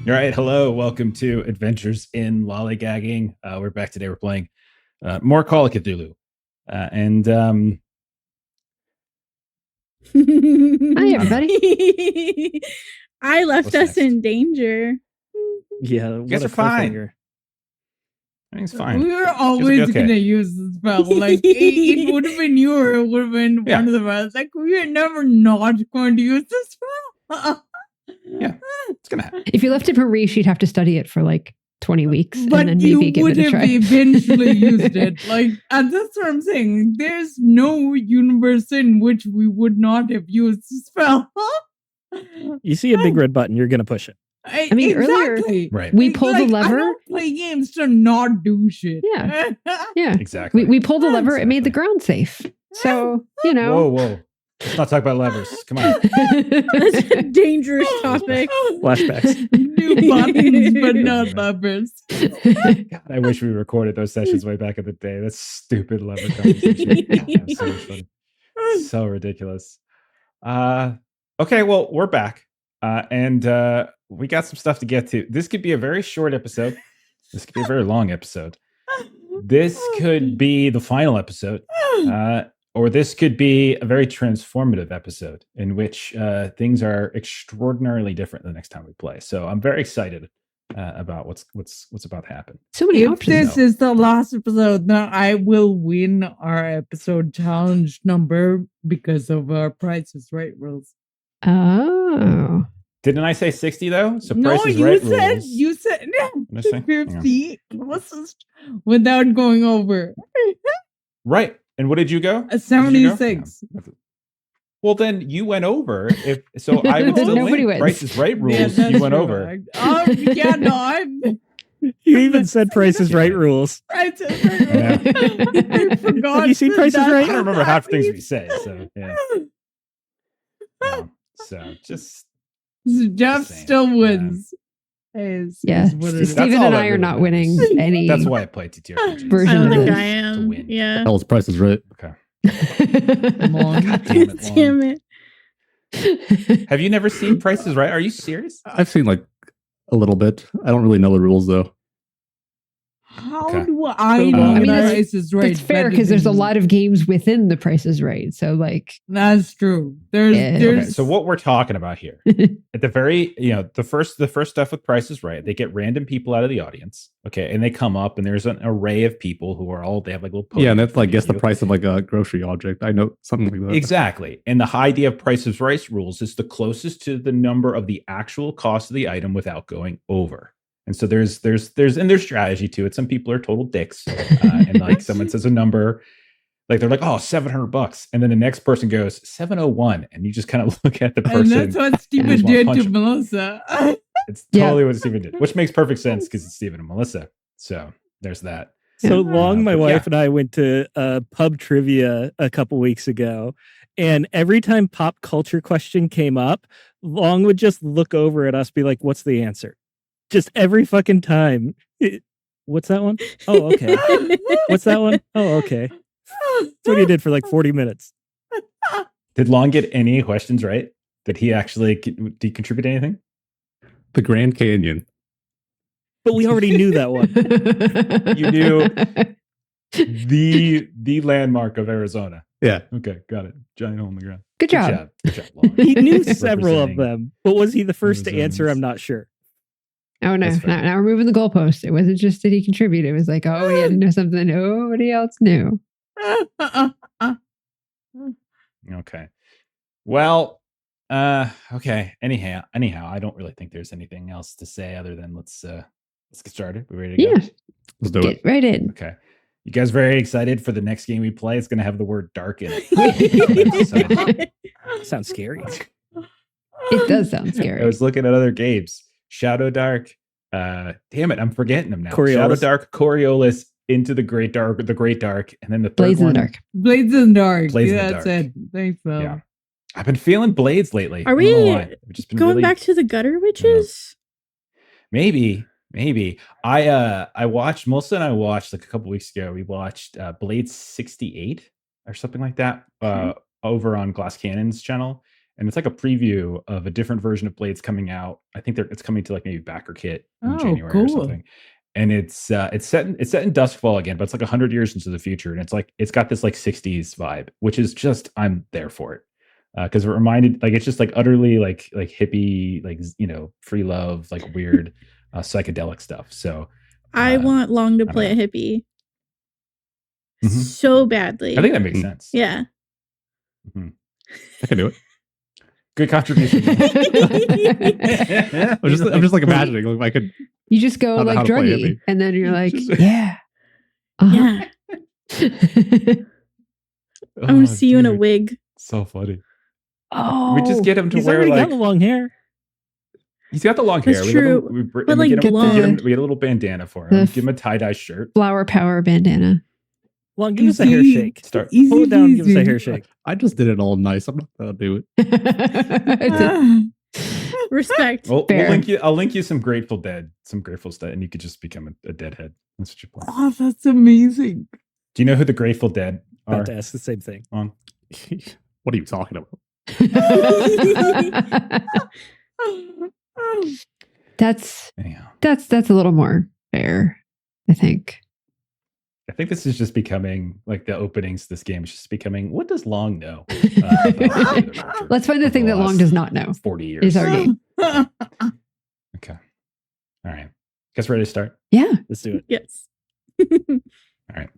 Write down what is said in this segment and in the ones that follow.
All right, hello, welcome to Adventures in Lollygagging. We're back today. We're playing more Call of Cthulhu, and hi everybody. I left What's us next? in danger. Yeah, you guys what are a fine. cliffhanger. Everything's fine. We were always okay. gonna use the spell. Like it would have been you, or it would have been Yeah. one of the us. Like we are never not going to use the spell. Yeah, it's gonna happen. If you left it for Marie, she'd have to study it for like 20 weeks But and then you maybe give would it a have try. eventually used it. Like, and that's what I'm saying. There's no universe in which we would not have used the spell. You see a big red button, you're going to push it. I mean, earlier, exactly. Right. we pulled a I lever. don't play games to not do shit. Yeah. Yeah. Exactly. We pulled a lever. It made the ground safe. So, you know. Whoa. Let's not talk about levers. Come on. That's a dangerous topic. Flashbacks. New buttons, but not levers. God, I wish we recorded those sessions way back in the day. That's stupid lever conversation. God, so much fun. So ridiculous. Okay, well, we're back. And we got some stuff to get to. This could be a very short episode. This could be a very long episode. This could be the final episode. Or this could be a very transformative episode in which things are extraordinarily different the next time we play. So I'm very excited about what's about to happen. So many If options. this is the last episode, then I will win our episode challenge number because of our Price is Right rules. Oh. Didn't I say 60 though? So No, Price is you Right said rules. you said What'd I say? 50 closest without going over. Right. And what did you go? A What did you go? 76. Yeah. Well, then you went over. If so, I would Then still nobody win. wins. Price is Right Yeah, rules. that's You went true. over. Yeah, no, I'm You even said Price is Right rules. Price is Right. I forgot. Have you seen Price is I Right? don't remember half the things we say. So yeah. So just Jeff Just saying. still wins. Yeah. Is what it is. Steven all and that I are really not matters. winning any. that's why I play TTRPG. I Version don't of think this I to am. win. Yeah. Hell's Price is Right. Okay. Come on. God damn it, Lon. Damn it. Have you never seen Price is Right? Are you serious? I've seen like a little bit. I don't really know the rules though. How Okay. do I So know long I mean, the that's- Price is Right? It's fair better because there's a than- lot of games within the Price is Right. So, like, That's true. There's Yeah. Okay, there's so what we're talking about here at the very, the first stuff with Price is Right, they get random people out of the audience, okay, and they come up and there's an array of people who are all, they have like little Yeah, and podiums that's like in guess the you. price of like a grocery object. I know something like that. Exactly. And the idea of Price is Right rules is the closest to the number of the actual cost of the item without going over. And so there's strategy to it. Some people are total dicks, and like someone says a number, like they're like, "Oh, $700," and then the next person goes 701, and you just kind of look at the and person. that's what just Steven wanna did punch to him. Melissa. It's Yeah. totally what Steven did, which makes perfect sense because it's Steven and Melissa. So there's that. So Yeah. Long, my But wife yeah. and I went to pub trivia a couple weeks ago, and every time pop culture question came up, Long would just look over at us, be like, "What's the answer?" Just every fucking time. What's that one? Oh, okay. What's that one? Oh, okay. That's what he did for like 40 minutes. Did Long get any questions right? Did he actually did he contribute anything? The Grand Canyon. But we already knew that one. You knew the landmark of Arizona. Yeah. Okay, got it. Giant hole in the ground. Good job. Good job, Long. He knew several of Representing them, but was he the first to answer? Resilience. I'm not sure. Oh, no. That's fair. Now we're moving the goalpost. It wasn't just that he contributed. It was like, oh, he had to know something nobody else knew. Okay. Well, okay. Anyhow, I don't really think there's anything else to say other than let's get started. We ready to go? Yeah. Let's do Get it. right in. Okay. You guys very excited for the next game we play? It's going to have the word dark in it. Sounds scary. It does sound I scary. was looking at other games. Shadow Dark. Damn it, I'm forgetting them now. Coriolis. Shadow Dark, Coriolis, Into the Great Dark, and then the third Blades in one. the Dark. Blades in the Dark. Blades in the Yeah, Dark. that's it. Thanks, Phil. Yeah. I've been feeling Blades lately. Are I don't know we why. I've just been Going really- back to the gutter witches? Maybe. I watched Melissa and I watched like a couple weeks ago. We watched Blade 68 or something like that over on Glass Cannon's channel, and it's like a preview of a different version of Blades coming out. I think it's coming to like maybe backer kit in January or something. And it's set in Duskfall again, but it's like 100 years into the future, and it's got this like 60s vibe, which is just, I'm there for it. Because it reminded, like, it's just like utterly like hippie, like, you know, free love, like weird psychedelic stuff. So I want Long to play a hippie so badly. I think that makes sense. Yeah. Mm-hmm. I can do it. Good contribution. I'm just like imagining, like, I could. You just go how like to play druggy, hippie. and then you're like, yeah. Uh-huh. Yeah. I'm gonna see you in a wig. So funny. Oh, We just get him to He's wear already like got long hair. he's got the long hair. That's We let him- true. we But, like, get him, blonde. we get a little bandana for him. Give him a tie-dye shirt. flower power bandana. Long, give us a hair shake. Start. Pull it down, give us a hair shake. I just did it all nice. I'm not gonna do it. Respect. Fair. I'll link you some Grateful Dead stuff, and you could just become a deadhead. That's what you plan. Oh, that's amazing. Do you know who the Grateful Dead are? About to ask the same thing. On? What are you talking about? That's Anyhow, a little more fair, I think. I think this is just becoming like the openings. This game is just becoming. What does Long know? About Let's find the thing that Long does not know. 40 years. Is our game. Okay. All right. Guess ready to start? Yeah. Let's do it. Yes. All right.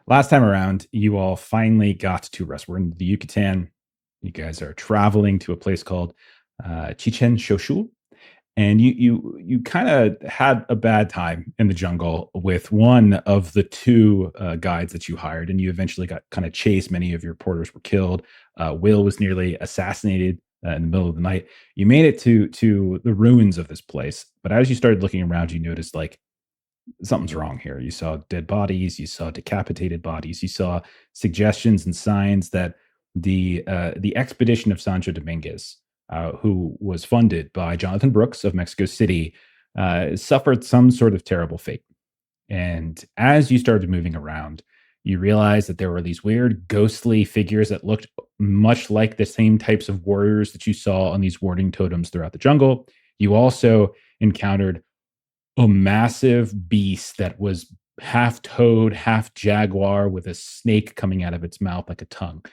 Last time around, you all finally got to rest. We're in the Yucatan. You guys are traveling to a place called Chichen Xochitl. And you kind of had a bad time in the jungle with one of the two guides that you hired, and you eventually got kind of chased. Many of your porters were killed. Will was nearly assassinated in the middle of the night. You made it to the ruins of this place, but as you started looking around, you noticed like something's wrong here. You saw dead bodies, you saw decapitated bodies, you saw suggestions and signs that the expedition of Sancho Dominguez, who was funded by Jonathan Brooks of Mexico City, suffered some sort of terrible fate. And as you started moving around, you realized that there were these weird ghostly figures that looked much like the same types of warriors that you saw on these warding totems throughout the jungle. You also encountered a massive beast that was half toad, half jaguar, with a snake coming out of its mouth like a tongue.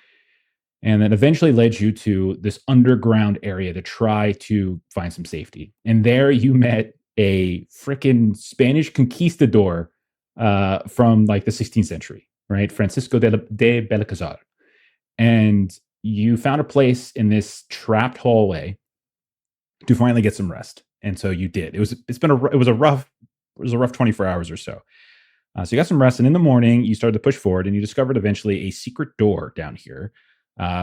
And that eventually led you to this underground area to try to find some safety. And there you met a freaking Spanish conquistador from like the 16th century, right? Francisco de Belalcazar. And you found a place in this trapped hallway to finally get some rest. And so you did. It was a rough 24 hours or so. So you got some rest, and in the morning you started to push forward, and you discovered eventually a secret door down here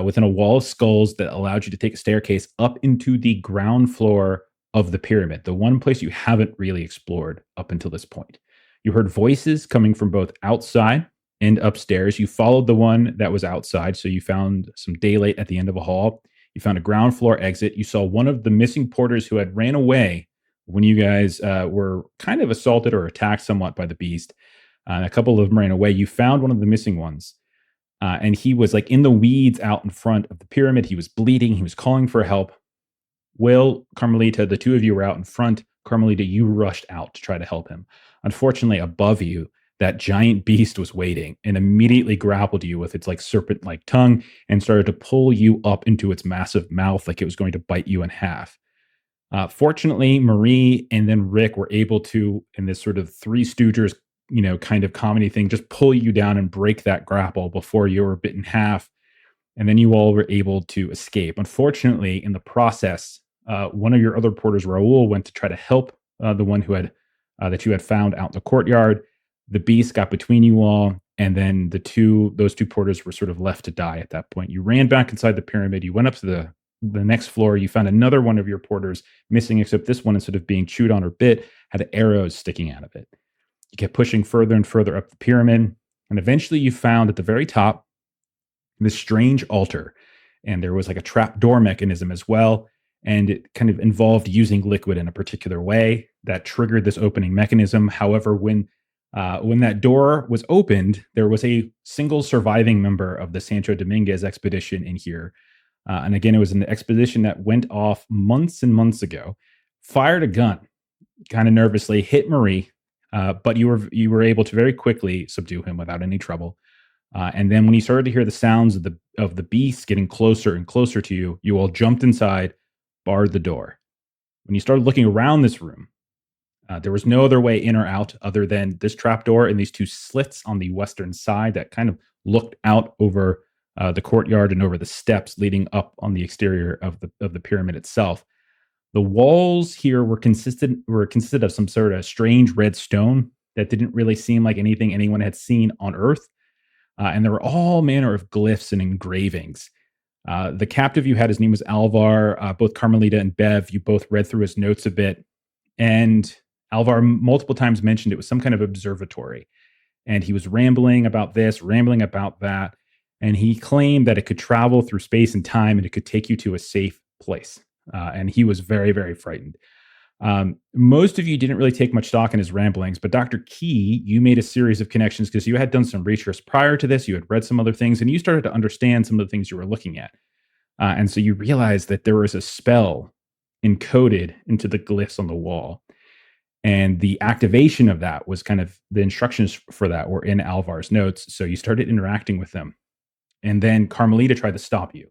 within a wall of skulls that allowed you to take a staircase up into the ground floor of the pyramid, the one place you haven't really explored up until this point. You heard voices coming from both outside and upstairs. You followed the one that was outside, so you found some daylight at the end of a hall. You found a ground floor exit. You saw one of the missing porters who had ran away when you guys were kind of assaulted or attacked somewhat by the beast. A couple of them ran away. You found one of the missing ones. And he was like in the weeds out in front of the pyramid. He was bleeding. He was calling for help. Will, Carmelita, the two of you were out in front. Carmelita, you rushed out to try to help him. Unfortunately, above you, that giant beast was waiting and immediately grappled you with its like serpent-like tongue and started to pull you up into its massive mouth like it was going to bite you in half. Fortunately, Marie and then Rick were able to, in this sort of Three Stooges, kind of comedy thing, just pull you down and break that grapple before you were bit in half. And then you all were able to escape. Unfortunately, in the process, one of your other porters, Raul, went to try to help the one who had that you had found out in the courtyard. The beast got between you all, and then those two porters were sort of left to die at that point. You ran back inside the pyramid. You went up to the next floor. You found another one of your porters missing, except this one, instead of being chewed on or bit, had arrows sticking out of it. You kept pushing further and further up the pyramid, and eventually you found at the very top this strange altar, and there was like a trap door mechanism as well, and it kind of involved using liquid in a particular way that triggered this opening mechanism. However, when that door was opened, there was a single surviving member of the Sancho Dominguez expedition in here, And again, it was an expedition that went off months and months ago. Fired a gun, kind of nervously, hit Marie, but you were able to very quickly subdue him without any trouble. And then when you started to hear the sounds of the beast getting closer and closer to you, you all jumped inside, barred the door. When you started looking around this room, there was no other way in or out other than this trapdoor and these two slits on the western side that kind of looked out over the courtyard and over the steps leading up on the exterior of the pyramid itself. The walls here were consisted of some sort of strange red stone that didn't really seem like anything anyone had seen on Earth. And there were all manner of glyphs and engravings. The captive you had, his name was Alvar. Both Carmelita and Bev, you both read through his notes a bit. And Alvar multiple times mentioned it was some kind of observatory. And he was rambling about this, rambling about that. And he claimed that it could travel through space and time and it could take you to a safe place. And he was very, very frightened. Most of you didn't really take much stock in his ramblings, but Dr. Key, you made a series of connections because you had done some research prior to this. You had read some other things and you started to understand some of the things you were looking at. And so you realized that there was a spell encoded into the glyphs on the wall. And the activation of that was kind of the instructions for that were in Alvar's notes. So you started interacting with them. And then Carmelita tried to stop you.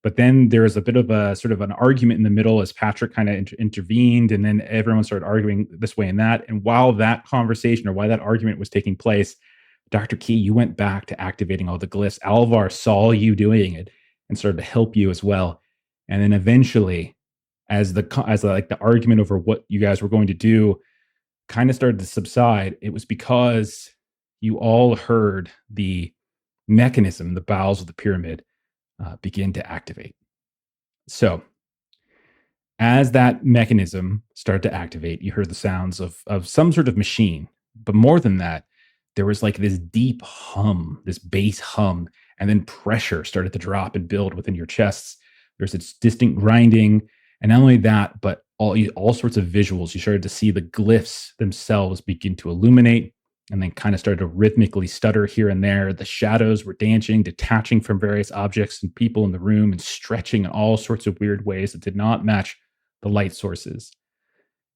But then there was a bit of a sort of an argument in the middle as Patrick kind of intervened, and then everyone started arguing this way and that. And while that conversation or while that argument was taking place, Dr. Key, you went back to activating all the glyphs. Alvar saw you doing it and started to help you as well. And then eventually, as the argument over what you guys were going to do kind of started to subside, it was because you all heard the mechanism, the bowels of the pyramid, begin to activate. So as that mechanism started to activate, you heard the sounds of some sort of machine. But more than that, there was like this deep hum, this bass hum, and then pressure started to drop and build within your chests. There's this distinct grinding. And not only that, but all sorts of visuals. You started to see the glyphs themselves begin to illuminate and then kind of started to rhythmically stutter here and there. The shadows were dancing, detaching from various objects and people in the room and stretching in all sorts of weird ways that did not match the light sources.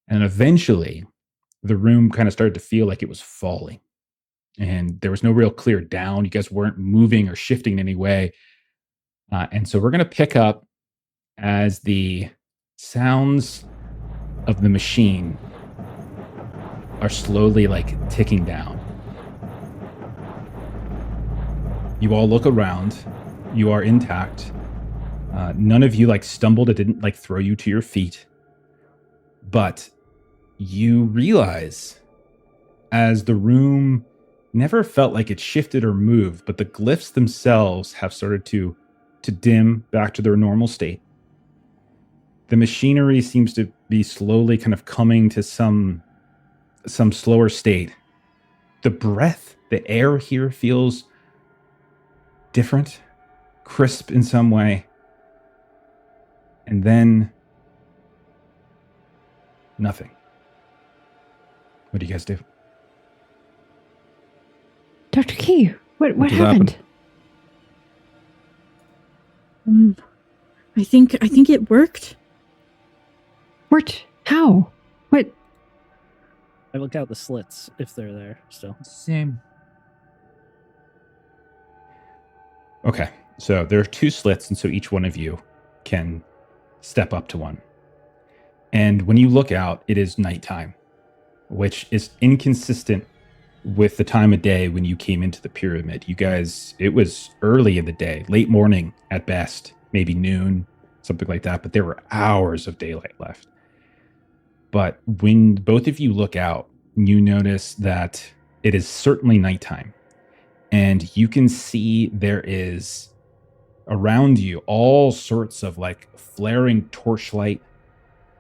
And eventually, the room kind of started to feel like it was falling. And there was no real clear down. You guys weren't moving or shifting in any way. And so we're going to pick up as the sounds of the machine are slowly like ticking down. You all look around. You are intact. None of you like stumbled. It didn't like throw you to your feet. But you realize as the room never felt like it shifted or moved, but the glyphs themselves have started to dim back to their normal state. The machinery seems to be slowly kind of coming to some slower state. The breath, the air here feels different, crisp in some way. And then nothing. What do you guys do? Dr. Key, what just happened? I think it worked. What? How? What? I look out the slits if they're there still. Same. Okay, so there are two slits, and so each one of you can step up to one. And when you look out, it is nighttime, which is inconsistent with the time of day when you came into the pyramid. You guys, it was early in the day, late morning at best, maybe noon, something like that, but there were hours of daylight left. But when both of you look out, you notice that it is certainly nighttime. And you can see there is around you all sorts of like flaring torchlight,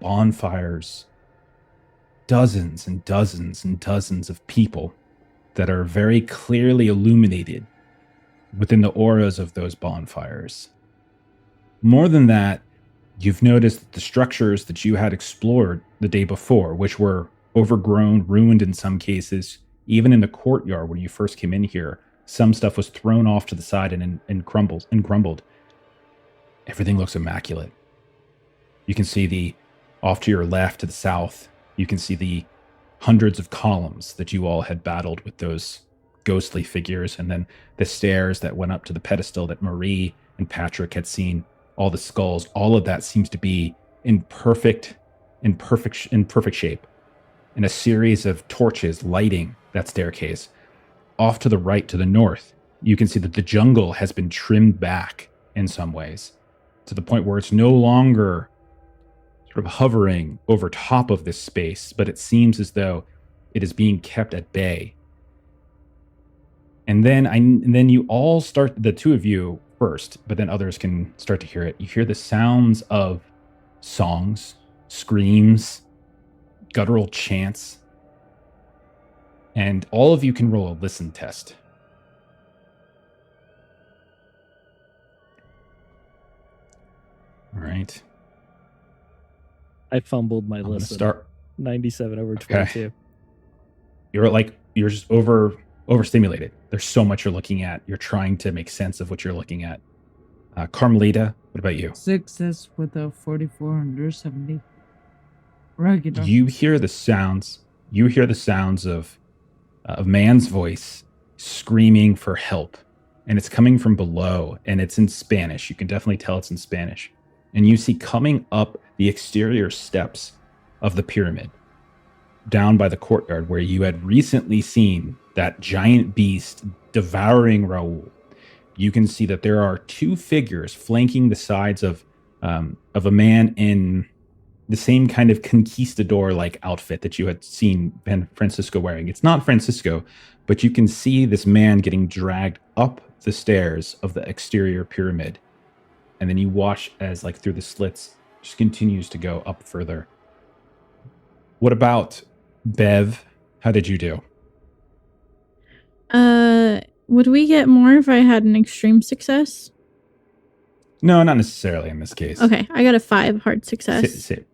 bonfires, dozens and dozens and dozens of people that are very clearly illuminated within the auras of those bonfires. More than that, you've noticed that the structures that you had explored the day before, which were overgrown, ruined in some cases, even in the courtyard when you first came in here, some stuff was thrown off to the side and crumbled. everything looks immaculate. You can see off to your left, to the south, you can see the hundreds of columns that you all had battled with those ghostly figures, and then the stairs that went up to the pedestal that Marie and Patrick had seen, all the skulls, all of that seems to be in perfect shape. And a series of torches lighting that staircase. Off to the right, to the north, you can see that the jungle has been trimmed back in some ways, to the point where it's no longer sort of hovering over top of this space, but it seems as though it is being kept at bay. And then you all start, the two of you first, but then others can start to hear it. You hear the sounds of songs, screams, guttural chants, and all of you can roll a listen test. All right. I fumbled my I'm gonna listen. start. 97 over 22. Okay. You're just overstimulated. There's so much you're looking at. You're trying to make sense of what you're looking at. Carmelita, what about you? Success with a 4470. Regular. You hear the sounds. You hear the sounds of man's voice screaming for help, and it's coming from below, and it's in Spanish. You can definitely tell it's in Spanish. And you see coming up the exterior steps of the pyramid, down by the courtyard where you had recently seen that giant beast devouring Raoul. You can see that there are two figures flanking the sides of a man in the same kind of conquistador-like outfit that you had seen Francisco wearing. It's not Francisco, but you can see this man getting dragged up the stairs of the exterior pyramid. And then you watch as, like, through the slits, just continues to go up further. What about Bev? How did you do? Would we get more if I had an extreme success? No, not necessarily in this case. Okay, I got a 5 hard success. Sit.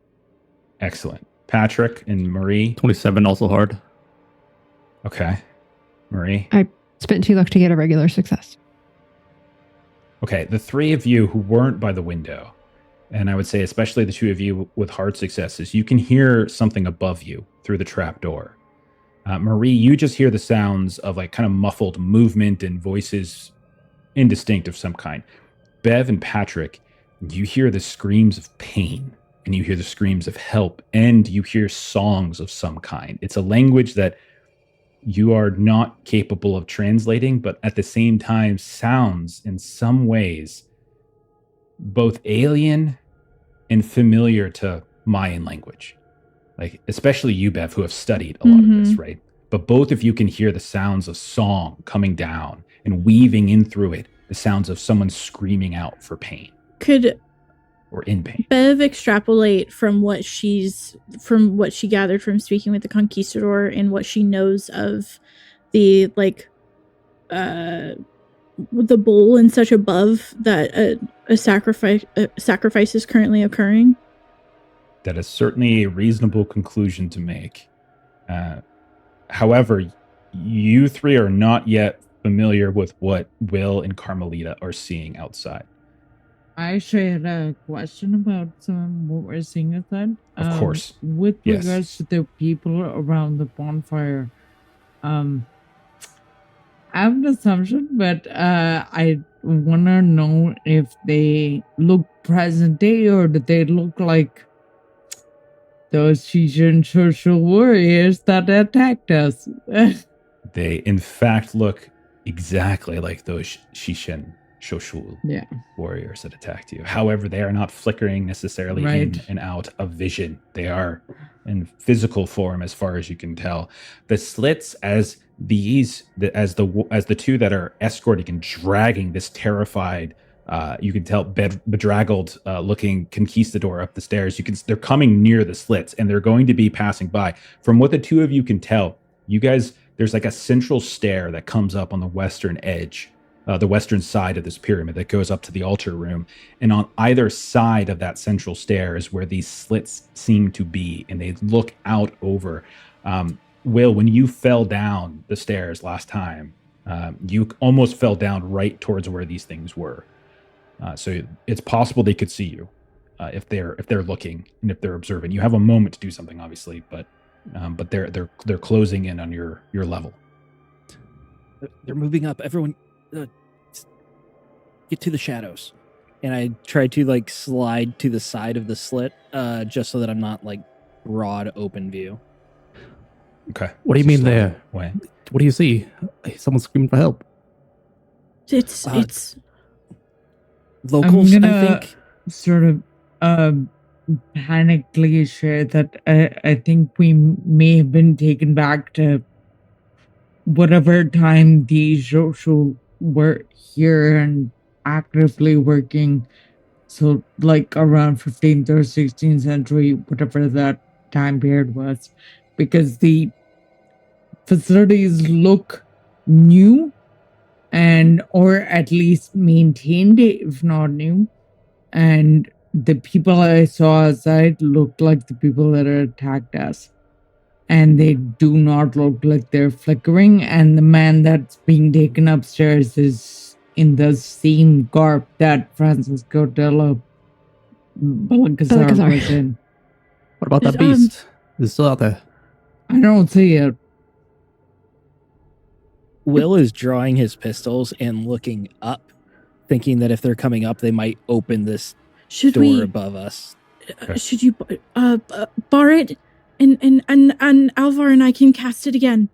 Excellent. Patrick and Marie. 27 also hard. Okay. Marie. I spent 2 luck to get a regular success. Okay, the three of you who weren't by the window, and I would say especially the two of you with hard successes, you can hear something above you through the trap door. Marie, you just hear the sounds of, like, kind of muffled movement and voices, indistinct of some kind. Bev and Patrick, you hear the screams of pain, and you hear the screams of help, and you hear songs of some kind. It's a language that you are not capable of translating, but at the same time sounds in some ways both alien and familiar to Mayan language. Like, especially you, Bev, who have studied a lot of this, right? But both of you can hear the sounds of song coming down and weaving in through it, the sounds of someone screaming out for pain. Could Or in pain. Bev extrapolate from what she gathered from speaking with the conquistador and what she knows of the, like, the bowl and such above that a sacrifice is currently occurring? That is certainly a reasonable conclusion to make. However, you three are not yet familiar with what Will and Carmelita are seeing outside. I actually had a question about what we're seeing outside. Of course. With Yes. regards to the people around the bonfire, I have an assumption, but I want to know if they look present day or do they look like those Shishin social warriors that attacked us. They, in fact, look exactly like those Shishin Shoshul warriors that attacked you. However, they are not flickering necessarily in and out of vision. They are in physical form as far as you can tell. The slits as the two that are escorting and dragging this terrified, you can tell bedraggled looking conquistador up the stairs. They're coming near the slits and they're going to be passing by. From what the two of you can tell, you guys, there's like a central stair that comes up on the western edge, the western side of this pyramid that goes up to the altar room. And on either side of that central stair is where these slits seem to be, and they look out over. Will, when you fell down the stairs last time, you almost fell down right towards where these things were. So it's possible they could see you if they're looking and if they're observing. You have a moment to do something, obviously, but they're closing in on your level. They're moving up. Everyone, get to the shadows. And I try to like slide to the side of the slit, just so that I'm not like broad open view. Okay. What do you mean Slowly there? away. What do you see? Someone screaming for help. It's Locals, I'm I gonna think. sort of panically share that I think we may have been taken back to whatever time the social were here and actively working. So like around 15th or 16th century, whatever that time period was, because the facilities look new and or at least maintained, if not new. And the people I saw outside looked like the people that attacked us. And they do not look like they're flickering. And the man that's being taken upstairs is in the same garb that Francisco Della Balcazar was in. What about that beast? Is still out there? I don't see it. Will is drawing his pistols and looking up, thinking that if they're coming up, they might open this should door we above us. should you bar it and Alvar and I can cast it again.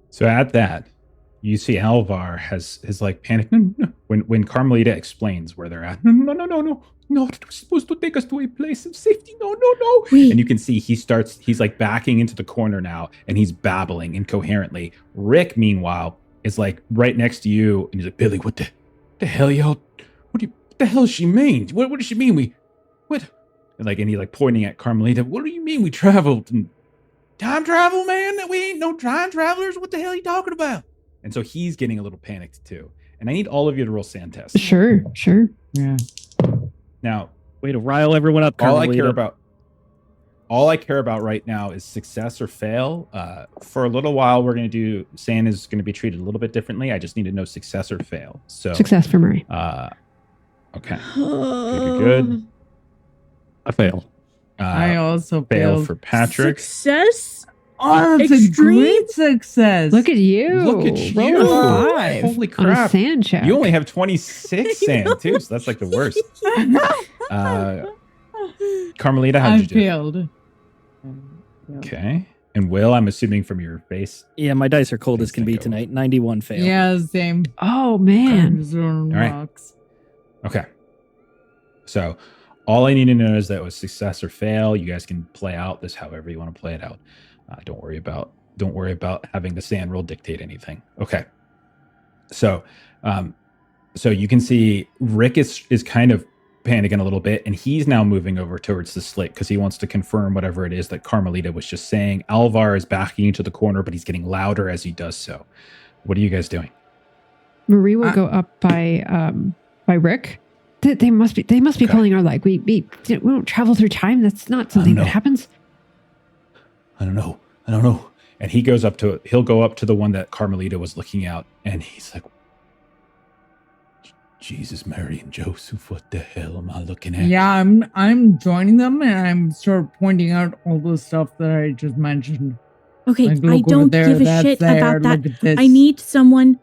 So at that, you see Alvar has like panicked. No. When Carmelita explains where they're at, no, it was supposed to take us to a place of safety. No. Wait. And you can see he's like backing into the corner now, and he's babbling incoherently. Rick, meanwhile, is like right next to you, and he's like, Billy, what the hell, y'all? What the hell does she mean? What does she mean? And he like pointing at Carmelita. What do you mean we traveled? And time travel, man? We ain't no time travelers. What the hell are you talking about? And so he's getting a little panicked too. And I need all of you to roll sand tests. Sure. Yeah. Now, Way to rile everyone up, all I Carmelita. care about right now is success or fail. For a little while, we're going to do sand is going to be treated a little bit differently. I just need to know success or fail. So Success for Murray. Okay. Good. I fail. I also fail failed. for Patrick. Success? Oh, that's a Extreme? great success. Look at you. Look at you. Roll a 5 Holy on a crap. sand check. You only have 26 sand too, so that's like the worst. Carmelita, how I did you do? failed. Okay. And Will, I'm assuming from your face. Yeah, my dice are cold as can be Thanks, Nico. tonight. 91 fail. Yeah, same. Oh man. All right. Okay. So all I need to know is that it was success or fail. You guys can play out this however you want to play it out. Don't worry about having the sand roll dictate anything. Okay. So you can see Rick is kind of panicking a little bit, and he's now moving over towards the slit because he wants to confirm whatever it is that Carmelita was just saying. Alvar is backing into the corner, but he's getting louder as he does so. What are you guys doing? Marie will go up by Rick. They must be Okay. pulling our leg. We don't travel through time. That's not something that know. happens. I don't know. And he'll go up to the one that Carmelita was looking at, and he's like, Jesus, Mary, and Joseph, what the hell am I looking at? Yeah, I'm joining them and I'm sort of pointing out all the stuff that I just mentioned. Okay, Like, I look over don't there, give a that's shit there, about that. look at this. I need someone.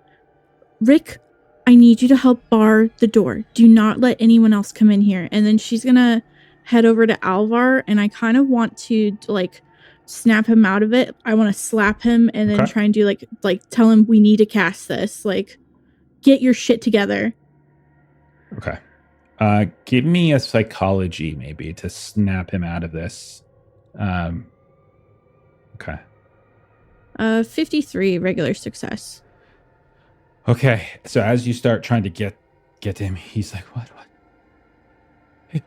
Rick, I need you to help bar the door. Do not let anyone else come in here. And then she's gonna head over to Alvar, and I kind of want to like snap him out of it. I want to slap him and then Okay. try and do like tell him we need to cast this. Like, get your shit together. Okay. Give me a psychology maybe to snap him out of this. Okay. 53 regular success. Okay. So as you start trying to get him, he's like, what?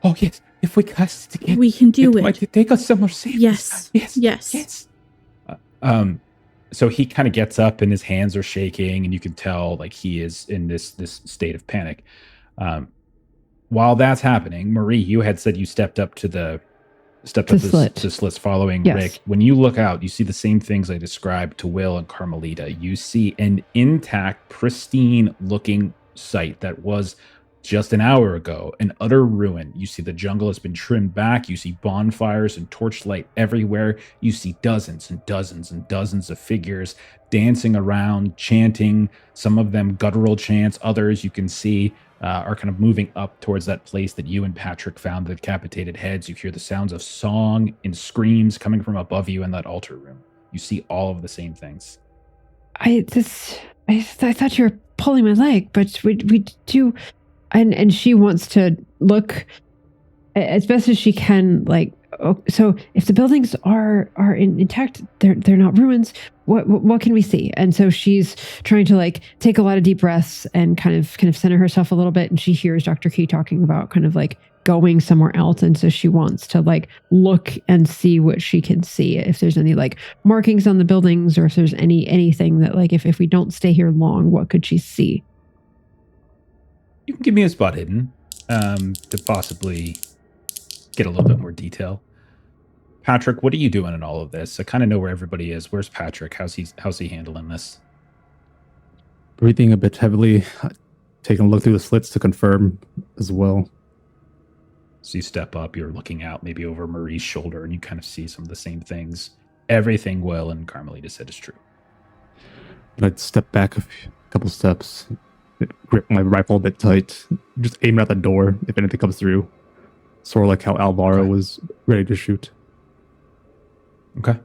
Oh, yes. If we cast it again, We can do might it. take us somewhere safe. Yes. Yes. Yes. So he kind of gets up and his hands are shaking, and you can tell like he is in this state of panic. While that's happening, Marie, you had said you stepped up to the stepped The up slit. the slits following Yes. Rick. When you look out, you see the same things I described to Will and Carmelita. You see an intact, pristine-looking site that was just an hour ago an utter ruin. You see the jungle has been trimmed back. You see bonfires and torchlight everywhere. You see dozens and dozens and dozens of figures dancing around, chanting. Some of them guttural chants. Others you can see are kind of moving up towards that place that you and Patrick found the decapitated heads. You hear the sounds of song and screams coming from above you in that altar room. You see all of the same things. I thought you were pulling my leg, but we do. And she wants to look as best as she can. Like, so if the buildings are intact, they're not ruins. What can we see? And so she's trying to like take a lot of deep breaths and kind of center herself a little bit. And she hears Dr. Key talking about kind of like going somewhere else. And so she wants to like look and see what she can see. If there's any like markings on the buildings, or if there's anything that like if we don't stay here long, what could she see? You can give me a spot hidden to possibly get a little bit more detail. Patrick, what are you doing in all of this? I kind of know where everybody is. Where's Patrick? How's he handling this? Breathing a bit heavily, taking a look through the slits to confirm as well. So you step up, you're looking out maybe over Marie's shoulder, and you kind of see some of the same things. Everything Will and Carmelita said is true. And I'd step back a couple steps, grip my rifle a bit tight, just aim at the door if anything comes through. Sort of like how Alvaro was ready to shoot. Okay. All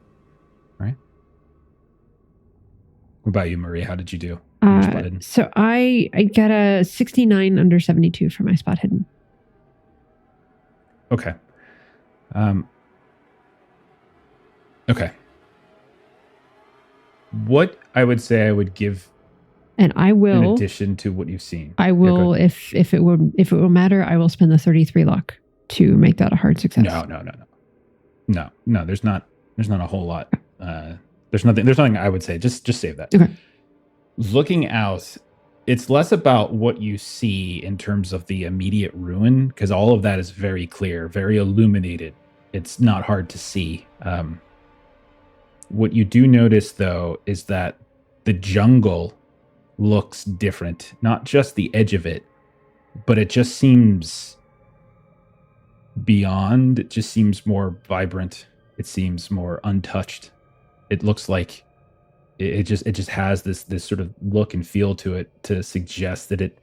right. What about you, Marie? How did you do? Your spot hidden? So I got a 69 under 72 for my spot hidden. Okay. Okay. What I would say I would give, And I will, in addition to what you've seen. I will, if it will matter, I will spend the 33 luck to make that a hard success. No. There's not a whole lot. There's nothing I would say. Just save that. Okay. Looking out, it's less about what you see in terms of the immediate ruin, because all of that is very clear, very illuminated. It's not hard to see. What you do notice, though, is that the jungle looks different. Not just the edge of it, but it just seems beyond. It just seems more vibrant. It seems more untouched. It looks like it just has this sort of look and feel to it to suggest that it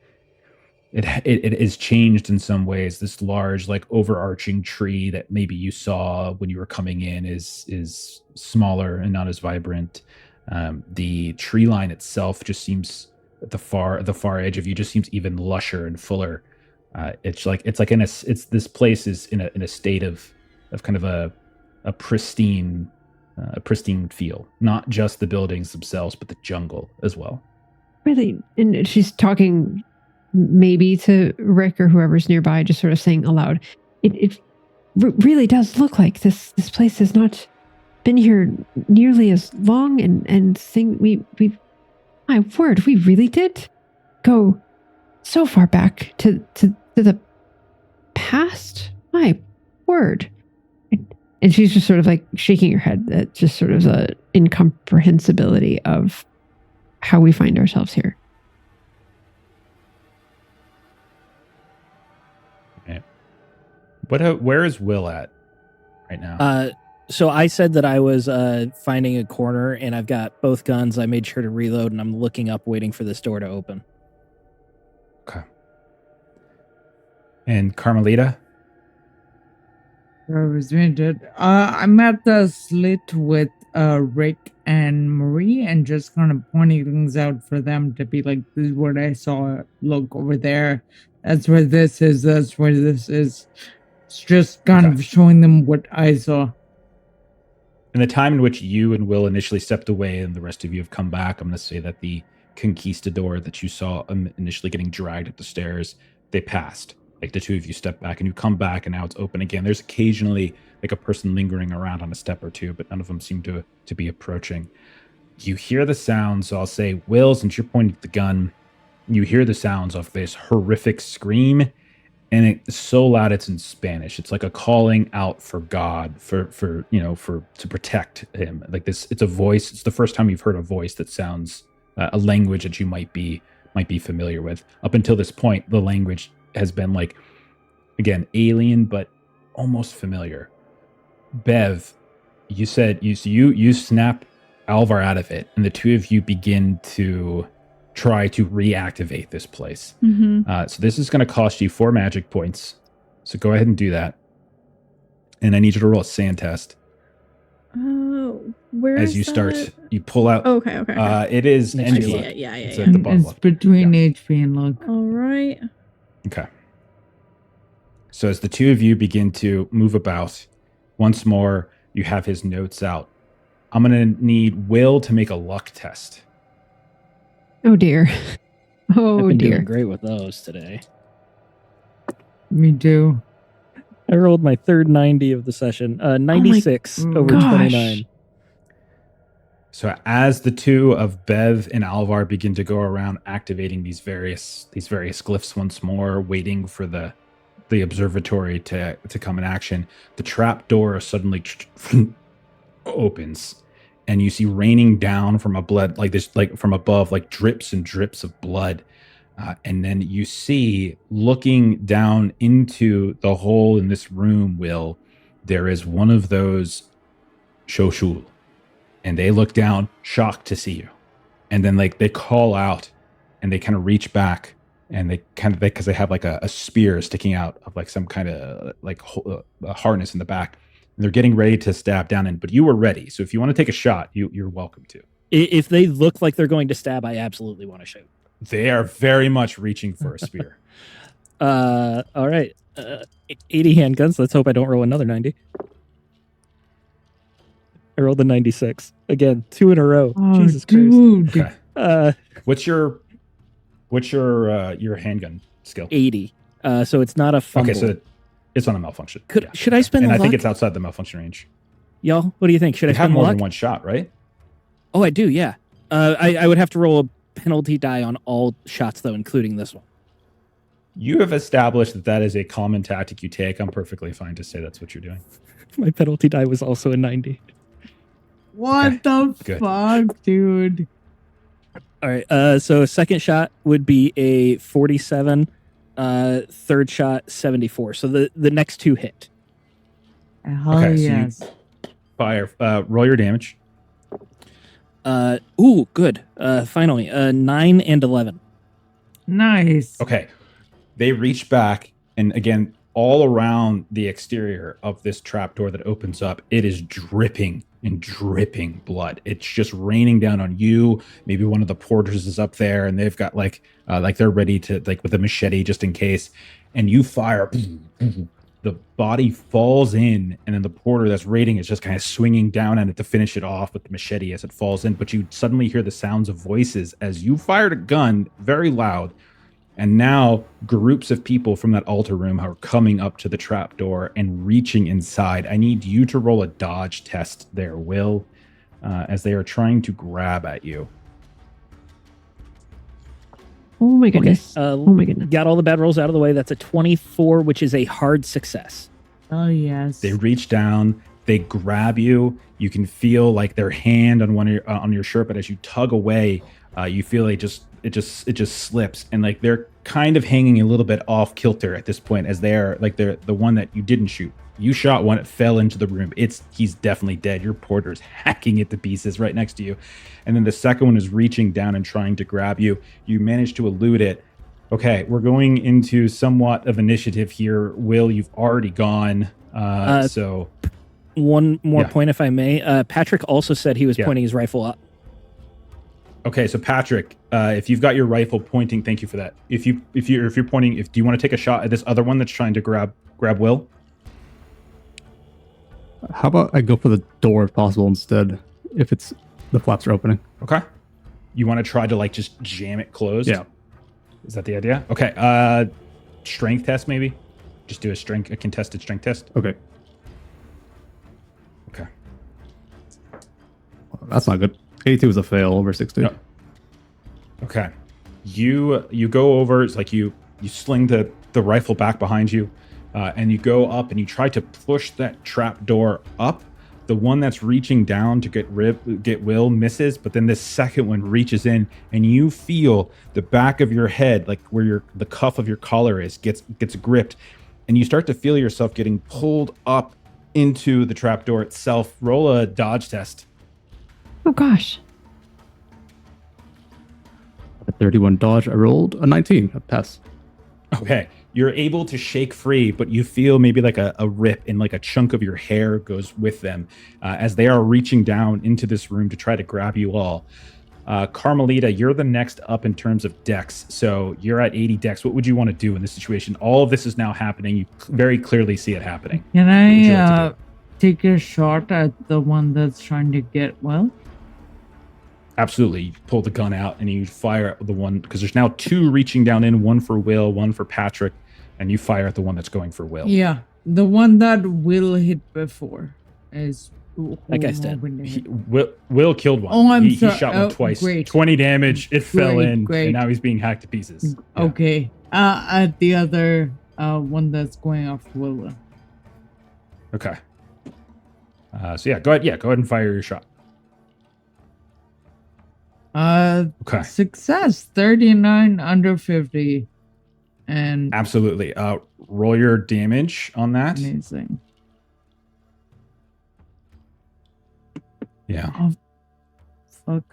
is changed in some ways. This large, like, overarching tree that maybe you saw when you were coming in is smaller and not as vibrant. The tree line itself just seems at the far edge of you just seems even lusher and fuller. This place is in a state of kind of a pristine feel, not just the buildings themselves, but the jungle as well. Really, and she's talking maybe to Rick or whoever's nearby, just sort of saying aloud, it really does look like this place has not been here nearly as long, and we my word, we really did go so far back to the past. My word. And she's just sort of like shaking her head at just sort of the incomprehensibility of how we find ourselves here. Okay. Where is Will at right now? So I said that I was finding a corner, and I've got both guns. I made sure to reload, and I'm looking up, waiting for this door to open. Okay. And Carmelita? I'm at the slit with Rick and Marie, and just kind of pointing things out for them to be like, this is what I saw. Look over there. That's where this is. That's where this is. It's just kind of showing them what I saw. In the time in which you and Will initially stepped away and the rest of you have come back, I'm going to say that the conquistador that you saw initially getting dragged up the stairs, they passed. Like, the two of you step back and you come back, and now it's open again. There's occasionally like a person lingering around on a step or two, but none of them seem to be approaching. You hear the sounds. So I'll say, Will, since you're pointing the gun, you hear the sounds of this horrific scream and it's so loud it's in Spanish. It's like a calling out for God, for to protect him. Like this, it's a voice. It's the first time you've heard a voice that sounds a language that you might be familiar with. Up until this point, the language has been like, again, alien but almost familiar. Bev, you said you snap Alvar out of it, and the two of you begin to try to reactivate this place. So this is going to cost you 4 magic points. So go ahead and do that. And I need you to roll a sand test. Oh, where as is you start, that? you pull out. Oh, okay. It is I NG. see it. Yeah. It's at the bottom It's left. between HP and luck. All right. Okay. So as the two of you begin to move about, once more, you have his notes out. I'm going to need Will to make a luck test. Oh dear. I've Oh been dear. doing great with those today. Me too. I rolled my third 90 of the session. 96 over gosh. 29. So as the two of Bev and Alvar begin to go around activating these various glyphs once more, waiting for the observatory to come in action, the trap door suddenly opens, and you see raining down from from above, like drips and drips of blood. And then you see, looking down into the hole in this room, Will, there is one of those Shoshul. And they look down, shocked to see you. And then they call out, and they kind of reach back, and because they have like a spear sticking out of like some kind of a harness in the back. And they're getting ready to stab down in, but you were ready. So if you want to take a shot, you're welcome to. If they look like they're going to stab, I absolutely want to shoot. They are very much reaching for a spear. All right. 80 handguns. Let's hope I don't roll another 90. I rolled a 96. Again, 2 in a row. Oh, Jesus dude. Okay. Christ. What's your handgun skill? 80. So it's not a fumble. Okay, so it's on a malfunction. Should I spend And the I think luck? it's outside the malfunction range. Y'all, what do you think? Should I You have spend the more luck? than one shot, right? Oh, I do, yeah. I would have to roll a penalty die on all shots, though, including this one. You have established that is a common tactic you take. I'm perfectly fine to say that's what you're doing. My penalty die was also a 90. What Okay, the good. fuck, dude? All right. So second shot would be a 47. Third shot 74. So the next two hit. Hell Okay, so you- yes. Fire. Roll your damage. Good. Finally, 9 and 11. Nice. Okay. They reach back, and again, all around the exterior of this trapdoor that opens up, it is dripping and dripping blood. It's just raining down on you. Maybe one of the porters is up there, and they've got like they're ready to with a machete just in case. And you fire. The body falls in, and then the porter that's raiding is just kind of swinging down at it to finish it off with the machete as it falls in. But you suddenly hear the sounds of voices as you fired a gun, very loud. And now groups of people from that altar room are coming up to the trapdoor and reaching inside. I need you to roll a dodge test there, Will, as they are trying to grab at you. Oh my goodness. Okay. Oh my goodness. Got all the bad rolls out of the way. That's a 24, which is a hard success. Oh yes. They reach down, they grab you. You can feel like their hand on one of your, on your shirt, but as you tug away, you feel it just slips, and like they're kind of hanging a little bit off kilter at this point, as they're the one that you didn't shoot. You shot one, it fell into the room. He's definitely dead. Your porter's hacking it to pieces right next to you. And then the second one is reaching down and trying to grab you. You manage to elude it. Okay, we're going into somewhat of initiative here. Will, you've already gone. So One more Yeah. point, if I may. Patrick also said he was Yeah. pointing his rifle up. okay, so Patrick, if you've got your rifle pointing, thank you for that. If you're pointing, do you want to take a shot at this other one that's trying to grab Will? How about I go for the door if possible instead, if it's the flaps are opening? Okay. You want to try to just jam it closed? Yeah. Is that the idea? Okay. Strength test maybe. Just do a contested strength test. Okay. Okay. That's not good. 82 is a fail over 60. No. Okay. You go over. It's like you sling the the rifle back behind you, and you go up and you try to push that trap door up. The one that's reaching down to get Will misses, but then this second one reaches in, and you feel the back of your head, like where the cuff of your collar is, gets gripped, and you start to feel yourself getting pulled up into the trapdoor itself. Roll a dodge test. Oh gosh. A 31 dodge. I rolled a 19. A pass. Okay. You're able to shake free, but you feel maybe like a rip, and like a chunk of your hair goes with them as they are reaching down into this room to try to grab you all. Carmelita, you're the next up in terms of dex. So you're at 80 dex. What would you want to do in this situation? All of this is now happening. You very clearly see it happening. Can I take a shot at the one that's trying to get Will? Absolutely. You pull the gun out and you fire at the one, because there's now two reaching down in, one for Will, one for Patrick, and you fire at the one that's going for Will. Yeah, the one that Will hit before is... That guy's dead. Will killed one. Oh, he sorry. shot one twice. Great. 20 damage. It fell in, Great. and now he's being hacked to pieces. Yeah. Okay. At the other one that's going after Will. Okay. So yeah, go ahead. Yeah, go ahead and fire your shot. Okay. Success. 39 under 50. And Absolutely. Roll your damage on that. amazing. Yeah. Oh, fuck.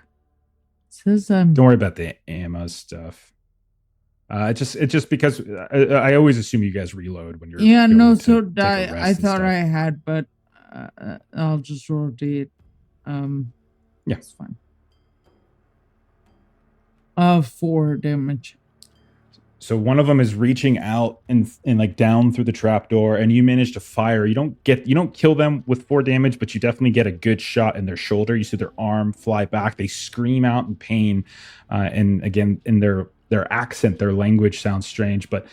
It says I'm... Don't worry about the ammo stuff. It just because I always assume you guys reload when you're... Yeah, going no, to so take a rest I and thought stuff. I had, but I'll just rotate. Yeah. It's fine. 4 damage. So one of them is reaching out and like down through the trapdoor, and you manage to fire. You don't kill them with 4 damage, but you definitely get a good shot in their shoulder. You see their arm fly back. They scream out in pain, and again, in their accent, their language sounds strange, but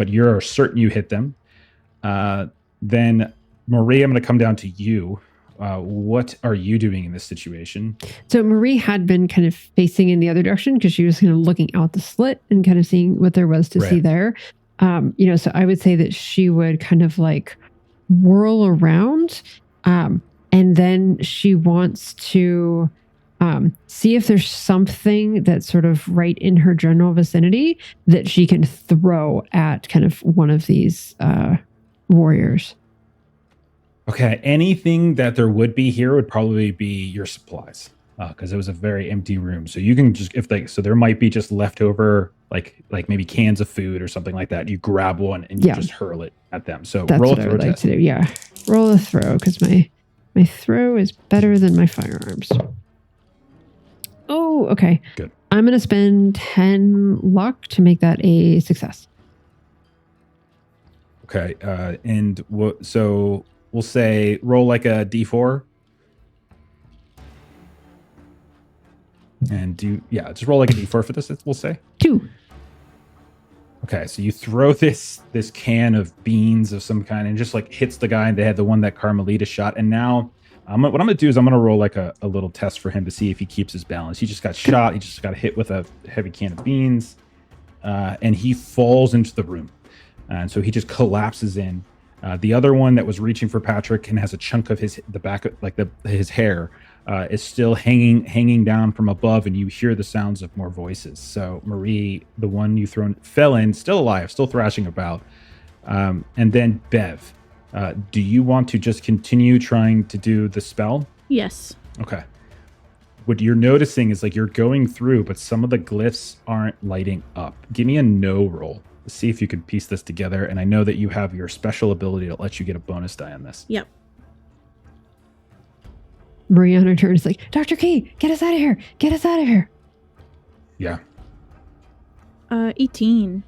you're certain you hit them. Then Marie, I'm going to come down to you. What are you doing in this situation? So Marie had been kind of facing in the other direction because she was kind of looking out the slit and kind of seeing what there was to see there. So I would say that she would kind of like whirl around, and then she wants to see if there's something that's sort of right in her general vicinity that she can throw at kind of one of these warriors. Okay, anything that there would be here would probably be your supplies, because it was a very empty room. So you can just, so there might be just leftover, like maybe cans of food or something like that. You grab one and you just hurl it at them. So that's roll what a I throw would like test. to do. Yeah, roll a throw because my throw is better than my firearms. Oh, okay. Good. I'm going to spend 10 luck to make that a success. Okay, and so we'll say roll like a d4. And just roll like a d4 for this, we'll say. 2. Okay, so you throw this can of beans of some kind and just like hits the guy in the head, the one that Carmelita shot. And now what I'm going to do is I'm going to roll like a little test for him to see if he keeps his balance. He just got shot. He just got hit with a heavy can of beans, and he falls into the room. And so he just collapses in. The other one that was reaching for Patrick and has a chunk of his hair is still hanging down from above, and you hear the sounds of more voices. So Marie, the one you thrown fell in, still alive, still thrashing about. And then Bev, do you want to just continue trying to do the spell? Yes. Okay. What you're noticing is like you're going through, but some of the glyphs aren't lighting up. Give me a no roll. See if you can piece this together. And I know that you have your special ability to let you get a bonus die on this. Yep. Marie on her turn is like, Dr. Key, get us out of here. Get us out of here. Yeah. 18.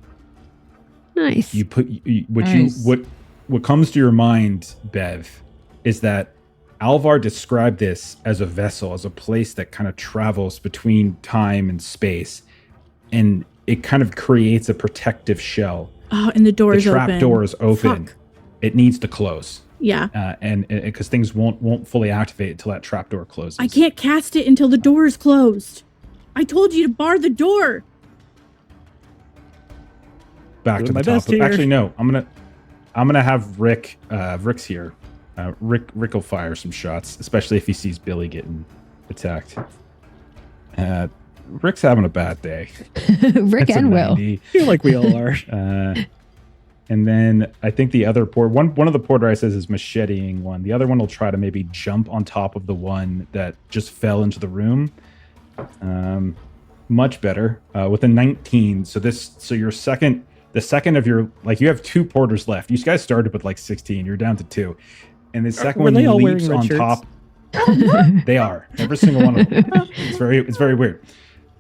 Nice. You put Nice. what comes to your mind, Bev, is that Alvar described this as a vessel, as a place that kind of travels between time and space, and it kind of creates a protective shell. Oh, and the door is open. The trap door is open. Fuck. It needs to close. Yeah. And because things won't fully activate until that trap door closes. I can't cast it until the door is closed. I told you to bar the door. back Doing to the my top. best here. Actually, no. I'm gonna have Rick. Rick's here. Rick will fire some shots, especially if he sees Billy getting attacked. Rick's having a bad day. Rick It's a and Will. 90. I feel like we all are. And then I think the other one of the porter I says is macheteing one. The other one will try to maybe jump on top of the one that just fell into the room. Much better with a 19. So your second, the second of your, like, you have 2 porters left. You guys started with like 16. You're down to 2, and the second Were one they all leaps wearing red on shirts? top. They are, every single one of them. It's very weird.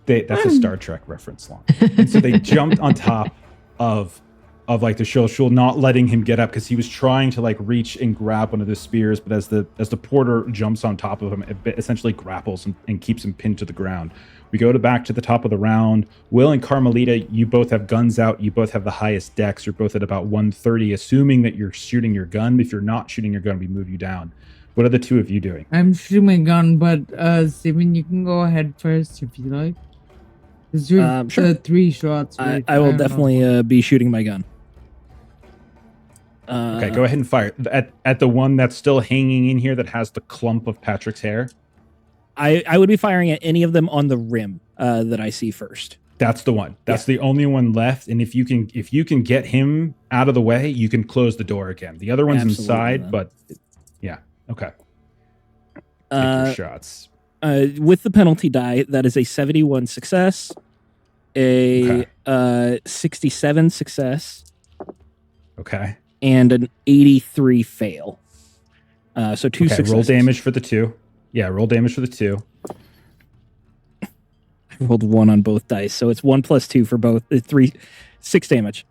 That's a Star Trek reference line. And so they jumped on top of like the shul, not letting him get up because he was trying to like reach and grab one of the spears, but as the porter jumps on top of him, it essentially grapples and keeps him pinned to the ground. We go back to the top of the round. Will and Carmelita, you both have guns out. You both have the highest dex. You're both at about 130, assuming that you're shooting your gun. If you're not shooting your gun, we move you down. What are the 2 of you doing? I'm shooting my gun, but Steven, you can go ahead first if you like. Because you're Sure. 3 shots. Right? I will don't know. definitely be shooting my gun. Okay, go ahead and fire at the one that's still hanging in here that has the clump of Patrick's hair. I would be firing at any of them on the rim that I see first. That's the one. That's the only one left. And if you can get him out of the way, you can close the door again. The other one's Absolutely, inside, then. but yeah. Okay. Take your shots. With the penalty die, that is a 71 success, a 67 success, Okay. and an 83 fail. So 2 successes. Roll damage for the 2. Yeah, roll damage for the 2. I rolled 1 on both dice, so it's 1 plus 2 for both. 6 damage.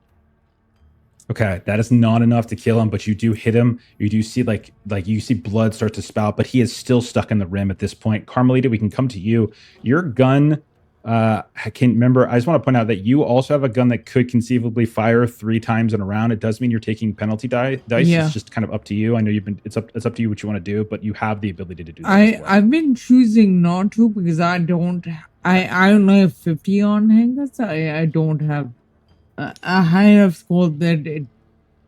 Okay, that is not enough to kill him, but you do hit him. You do see like you see blood start to spout, but he is still stuck in the rim at this point. Carmelita, we can come to you. Your gun, I can't remember. I just want to point out that you also have a gun that could conceivably fire 3 times in a round. It does mean you're taking penalty dice. Yeah. It's just kind of up to you. I know it's up to you what you want to do, but you have the ability to do that. as well. I've been choosing not to because I only have 50 on handguns. I don't have a high enough score that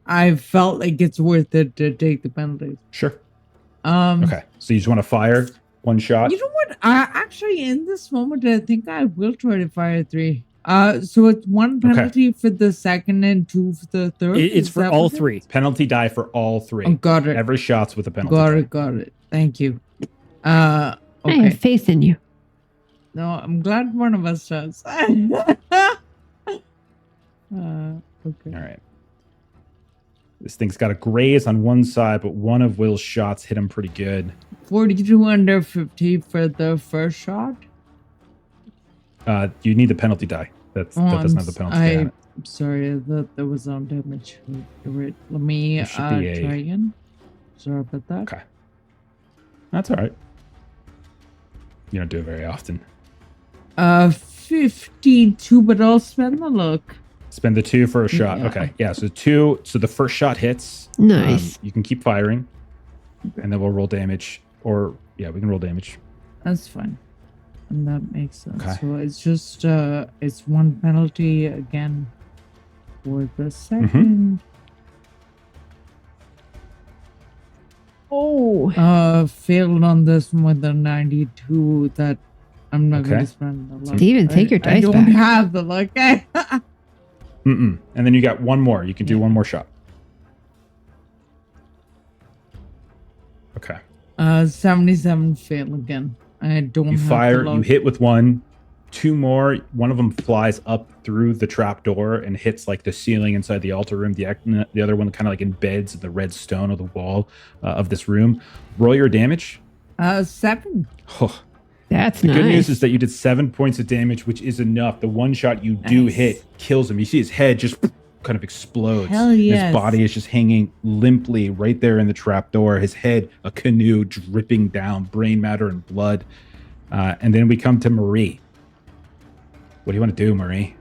I felt like it's worth it to take the penalties. Sure. Okay, so you just want to fire 1 shot. You know what? Actually, in this moment, I think I will try to fire 3. So it's 1 penalty for the second and 2 for the third. It's Is for that all what it is? 3. Penalty die for all 3. Oh, got it. Every shot's with a penalty die. Got it. Thank you. I Okay. have faith in you. No, I'm glad one of us does. Okay. All right. This thing's got a graze on one side, but one of Will's shots hit him pretty good. 42 under 50 for the first shot. You need the penalty die. That doesn't have the penalty die on it. I'm sorry, that was on damage. Wait, let me There should try be a- again. Sorry about that. Okay. That's all right. You don't do it very often. 52, but I'll spend the luck. Spend the 2 for a shot. Yeah. Okay. Yeah. So 2. So the first shot hits. Nice. You can keep firing, and then we'll roll damage. Or yeah, we can roll damage. That's fine. And that makes sense. Okay. So it's just it's 1 penalty again for the second. Mm-hmm. Oh. Failed on this one with a 92 that I'm not going Okay. to spend the luck. Steven, take your I dice don't back. have the luck. And then you got 1 more. You can do 1 more shot. Okay. 77 fail again. I don't You have fire, the luck. you hit with 1, 2 more. One of them flies up through the trap door and hits like the ceiling inside the altar room. The other one kind of like embeds in the red stone of the wall of this room. Roll your damage. 7. Oh, That's the nice. good news is that you did 7 points of damage, which is enough. The 1 shot you do Nice. hit kills him. You see his head just kind of explodes. Hell yes. His body is just hanging limply right there in the trap door. His head, a canoe dripping down, brain matter and blood. And then we come to Marie. What do you want to do, Marie?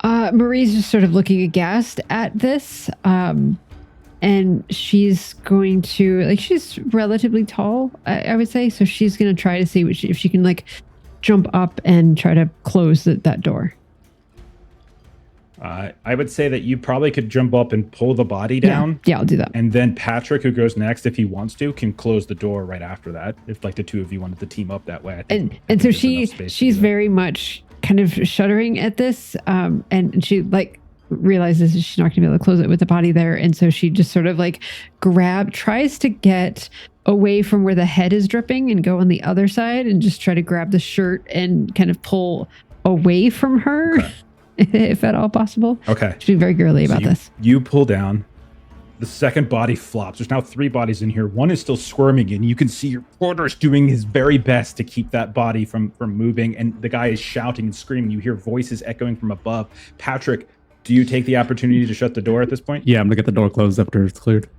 Marie's just sort of looking aghast at this. And she's going to, like, she's relatively tall, I would say. So she's going to try to see if she can, like, jump up and try to close that door. I would say that you probably could jump up and pull the body down. Yeah, I'll do that. And then Patrick, who goes next, if he wants to, can close the door right after that. If like the two of you wanted to team up that way. I think And so there's enough space to do she's that. very much kind of shuddering at this. And she like realizes she's not going to be able to close it with the body there. And so she just sort of like tries to get away from where the head is dripping and go on the other side and just try to grab the shirt and kind of pull away from her. Okay. If at all possible. Okay. She's being very girly about this. You pull down. The second body flops. There's now 3 bodies in here. One is still squirming, and you can see your porter's doing his very best to keep that body from moving. And the guy is shouting and screaming. You hear voices echoing from above. Patrick, do you take the opportunity to shut the door at this point? Yeah, I'm gonna get the door closed after it's cleared.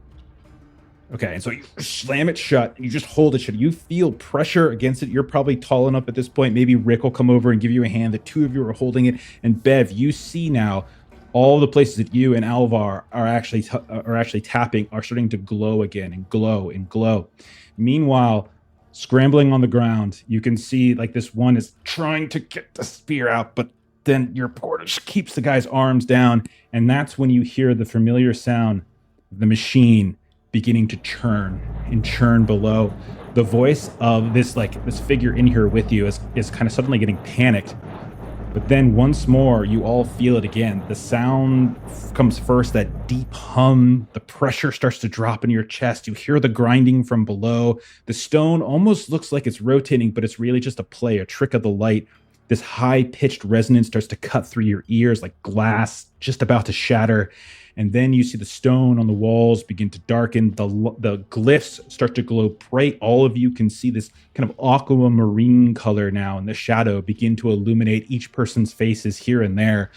Okay, and so you slam it shut. You just hold it shut. You feel pressure against it. You're probably tall enough at this point. Maybe Rick will come over and give you a hand. The two of you are holding it. And Bev, you see now all the places that you and Alvar are actually tapping are starting to glow again and glow and glow. Meanwhile, scrambling on the ground, you can see like this one is trying to get the spear out, but then your porter just keeps the guy's arms down. And that's when you hear the familiar sound of the machine beginning to churn and churn below. The voice of this figure in here with you is kind of suddenly getting panicked. But then once more, you all feel it again. The sound comes first, that deep hum. The pressure starts to drop in your chest. You hear the grinding from below. The stone almost looks like it's rotating, but it's really just a trick of the light. This high-pitched resonance starts to cut through your ears like glass just about to shatter. And then you see the stone on the walls begin to darken. The glyphs start to glow bright. All of you can see this kind of aquamarine color now in the shadow begin to illuminate each person's faces here and there.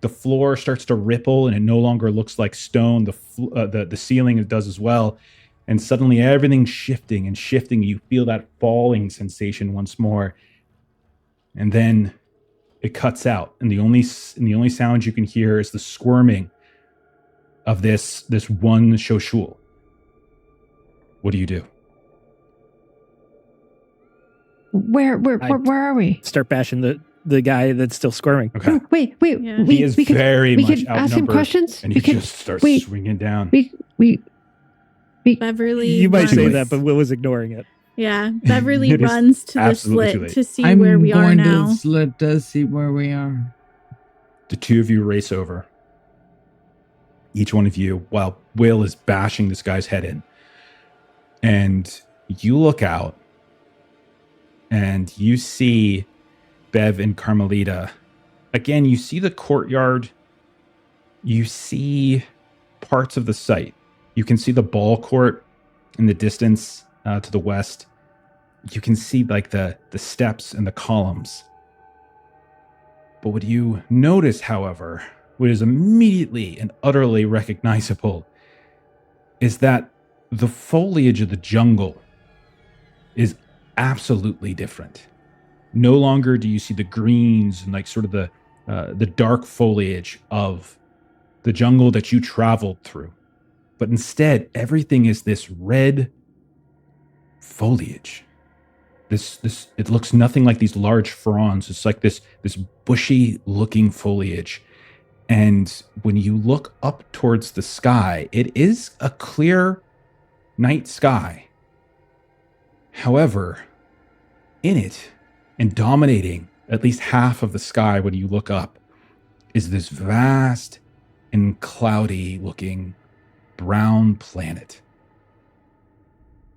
The floor starts to ripple and it no longer looks like stone. The ceiling does as well. And suddenly everything's shifting and shifting. You feel that falling sensation once more. And then it cuts out. And the only sound you can hear is the squirming of this one Shoshul. What do you do? Where are we? Start bashing the guy that's still squirming. Okay. Oh, wait. Yeah. He is very much could ask him outnumbered, questions. and he just starts swinging down. We Beverly. You might say runs- that, but Will was ignoring it. Yeah, Beverly It is runs to the absolutely too slit late. to see I'm where we are going to now. the slit to see where we are. The two of you race over. Each one of you, while Will is bashing this guy's head in. And you look out and you see Bev and Carmelita. Again, you see the courtyard. You see parts of the site. You can see the ball court in the distance to the west. You can see like the steps and the columns. But what you notice, however, what is immediately and utterly recognizable is that the foliage of the jungle is absolutely different. No longer do you see the greens and like sort of the dark foliage of the jungle that you traveled through. But instead, everything is this red foliage. This it looks nothing like these large fronds. It's like this bushy looking foliage. And when you look up towards the sky, it is a clear night sky. However, in it and dominating at least half of the sky when you look up is this vast and cloudy looking brown planet.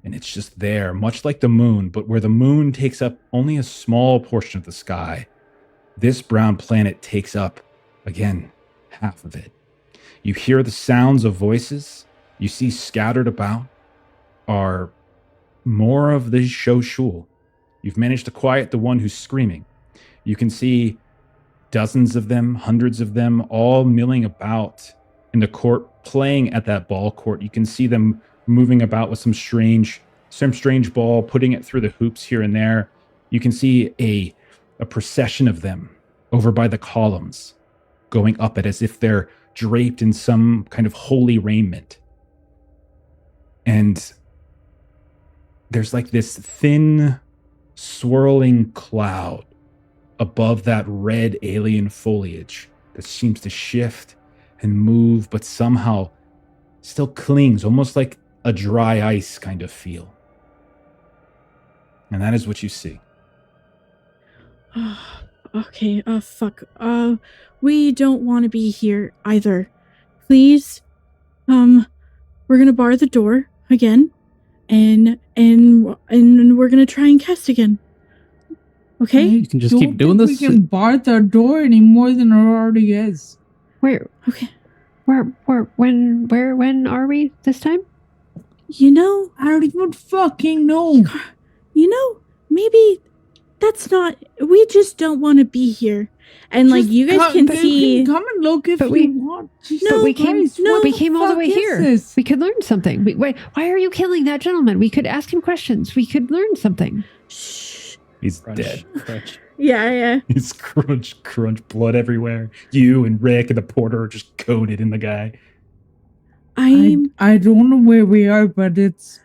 And it's just there, much like the moon, but where the moon takes up only a small portion of the sky, this brown planet takes up, again, half of it. You hear the sounds of voices you see scattered about are more of the Shoshul. You've managed to quiet the one who's screaming. You can see dozens of them, hundreds of them, all milling about in the court, playing at that ball court. You can see them moving about with some strange ball, putting it through the hoops here and there. You can see a procession of them over by the columns, going up it as if they're draped in some kind of holy raiment. And there's like this thin, swirling cloud above that red alien foliage that seems to shift and move, but somehow still clings, almost like a dry ice kind of feel. And that is what you see. Okay, fuck. We don't want to be here either. Please, we're gonna bar the door again, and we're gonna try and cast again. Okay? You can just keep doing this. We can bar the door any more than it already is. Where? Okay. When are we this time? You know, I don't even fucking know. Maybe that's not. We just don't want to be here. And like Just you guys come- can you see. come and look if But you we- want. But we came. no, we came all the way fuck is here. this? We could learn something. Why are you killing that gentleman? We could ask him questions. We could learn something. Shh. He's Crunch, dead. crunch. Yeah. He's crunch, blood everywhere. You and Rick and the porter are just coated in the guy. I don't know where we are, but it's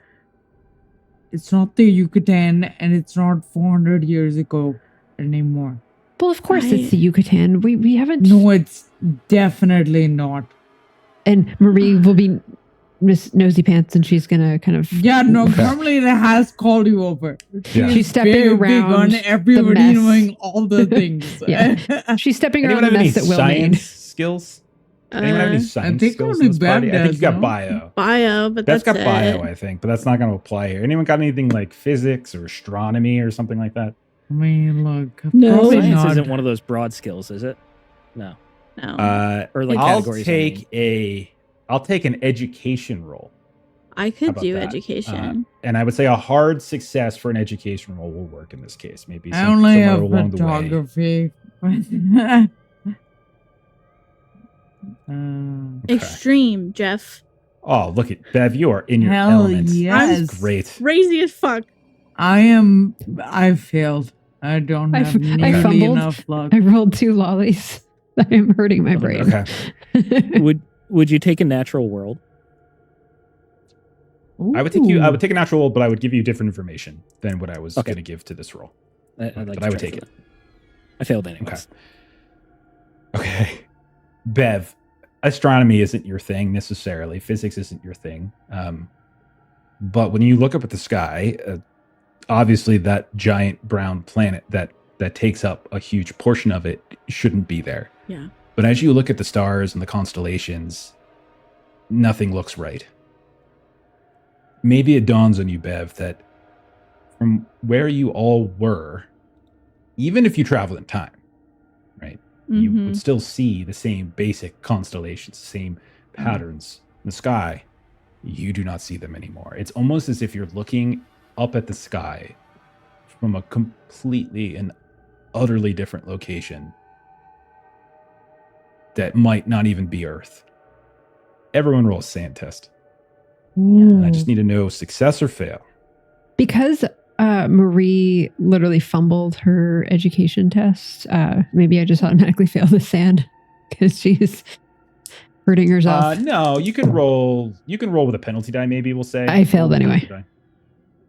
not the Yucatan, and it's not 400 years ago anymore. Well, of course it's the Yucatan. We haven't. No, it's definitely not. And Marie will be Miss Nosy Pants, and she's gonna kind of. Yeah, no, Okay. Carmelita has called you over. Yeah. She's stepping very around big on everybody mess. knowing all the things. Yeah. She's stepping Anyone around have the any mess that Will science made. skills? Anyone have any science think skills only in this party? Bev I think you does, got no? bio. Bio, but That's that's got bio, it. I think, but that's not going to apply here. Anyone got anything like physics or astronomy or something like that? I mean, look, No. probably Science not. isn't one of those broad skills, is it? No. No. Or like I'll categories. I'll take an education roll. I How could about do that? education. And I would say a hard success for an education roll will work in this case. Maybe I only somewhere have along the way. photography. Okay. Extreme, Jeff. Oh, look at Bev. You are in your Hell element. yes. That's great. Crazy as fuck. I failed. I don't I have f- I nearly fumbled. enough luck. I rolled 2 lollies. I am hurting my brain. Okay. Would you take a natural world? I would take a natural roll, but I would give you different information than what I was Okay. going to give to this roll. I'd like But to I would try take for it. that. I failed anyways. Okay. Bev, astronomy isn't your thing necessarily. Physics isn't your thing. But when you look up at the sky, obviously that giant brown planet that takes up a huge portion of it shouldn't be there. Yeah. But as you look at the stars and the constellations, nothing looks right. Maybe it dawns on you, Bev, that from where you all were, even if you travel in time, right, you Mhm. would still see the same basic constellations, the same patterns in the sky. You do not see them anymore. It's almost as if you're looking up at the sky from a completely and utterly different location that might not even be Earth. Everyone roll a sand test. I just need to know success or fail. Because Marie literally fumbled her education test, maybe I just automatically fail the sand because she's hurting herself. No, you can roll. You can roll with a penalty die. Maybe we'll say. I failed Roll with a anyway. penalty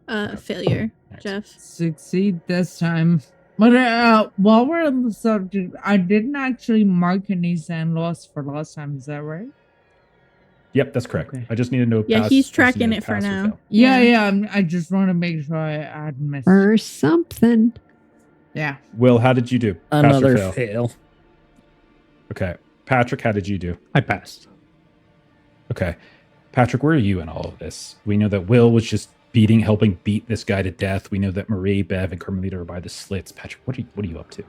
die. Failure, Alright. Jeff. Succeed this time. But while we're on the subject, I didn't actually mark any sand loss for last time. Is that right? Yep, that's correct. Okay. I just need to know. Yeah, pass- he's just need tracking to it for pass or now. fail. Yeah. I just want to make sure I hadn't missed. Or something. Yeah. Will, how did you do? Pass or Another fail? fail. Okay, Patrick, how did you do? I passed. Okay, Patrick, where are you in all of this? We know that Will was just helping beat this guy to death. We know that Marie, Bev, and Carmelita are by the slits. Patrick, what are you up to?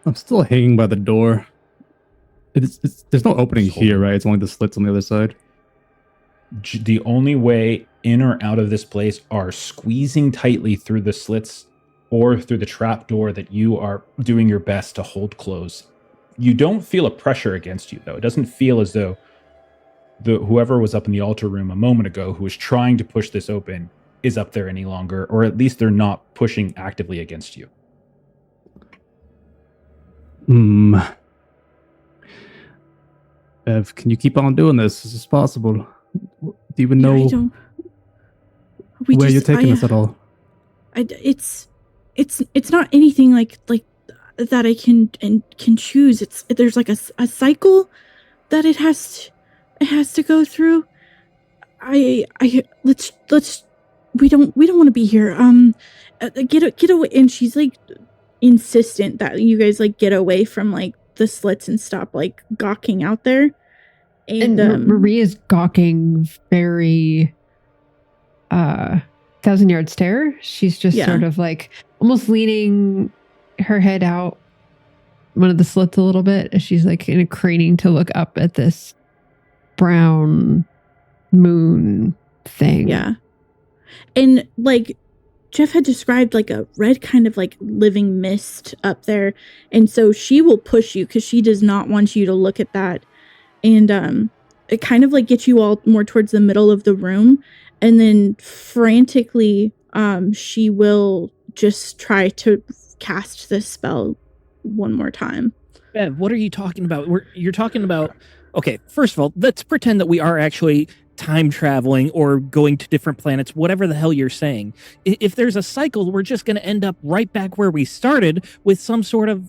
I'm still hanging by the door. There's no opening here, right? It's only the slits on the other side. The only way in or out of this place are squeezing tightly through the slits or through the trap door that you are doing your best to hold closed. You don't feel a pressure against you, though. It doesn't feel as though whoever was up in the altar room a moment ago who was trying to push this open is up there any longer, or at least they're not pushing actively against you. Bev, can you keep on doing this? Is this possible? Do you even Yeah, know I don't. We where just, you're taking us at all? It's not anything like that I can choose. There's like a cycle that it has to go through. Let's we don't want to be here. Get away. And she's like insistent that you guys like get away from like the slits and stop like gawking out there. And Marie is gawking very 1,000-yard stare. She's just sort of like almost leaning her head out one of the slits a little bit as she's like craning to look up at this brown moon thing. Yeah. And like Jeff had described like a red kind of like living mist up there. And so she will push you because she does not want you to look at that. And it kind of like gets you all more towards the middle of the room. And then frantically, she will just try to cast this spell one more time. Bev, what are you talking about? You're talking about... Okay, first of all, let's pretend that we are actually time traveling or going to different planets, whatever the hell you're saying. If there's a cycle, we're just going to end up right back where we started with some sort of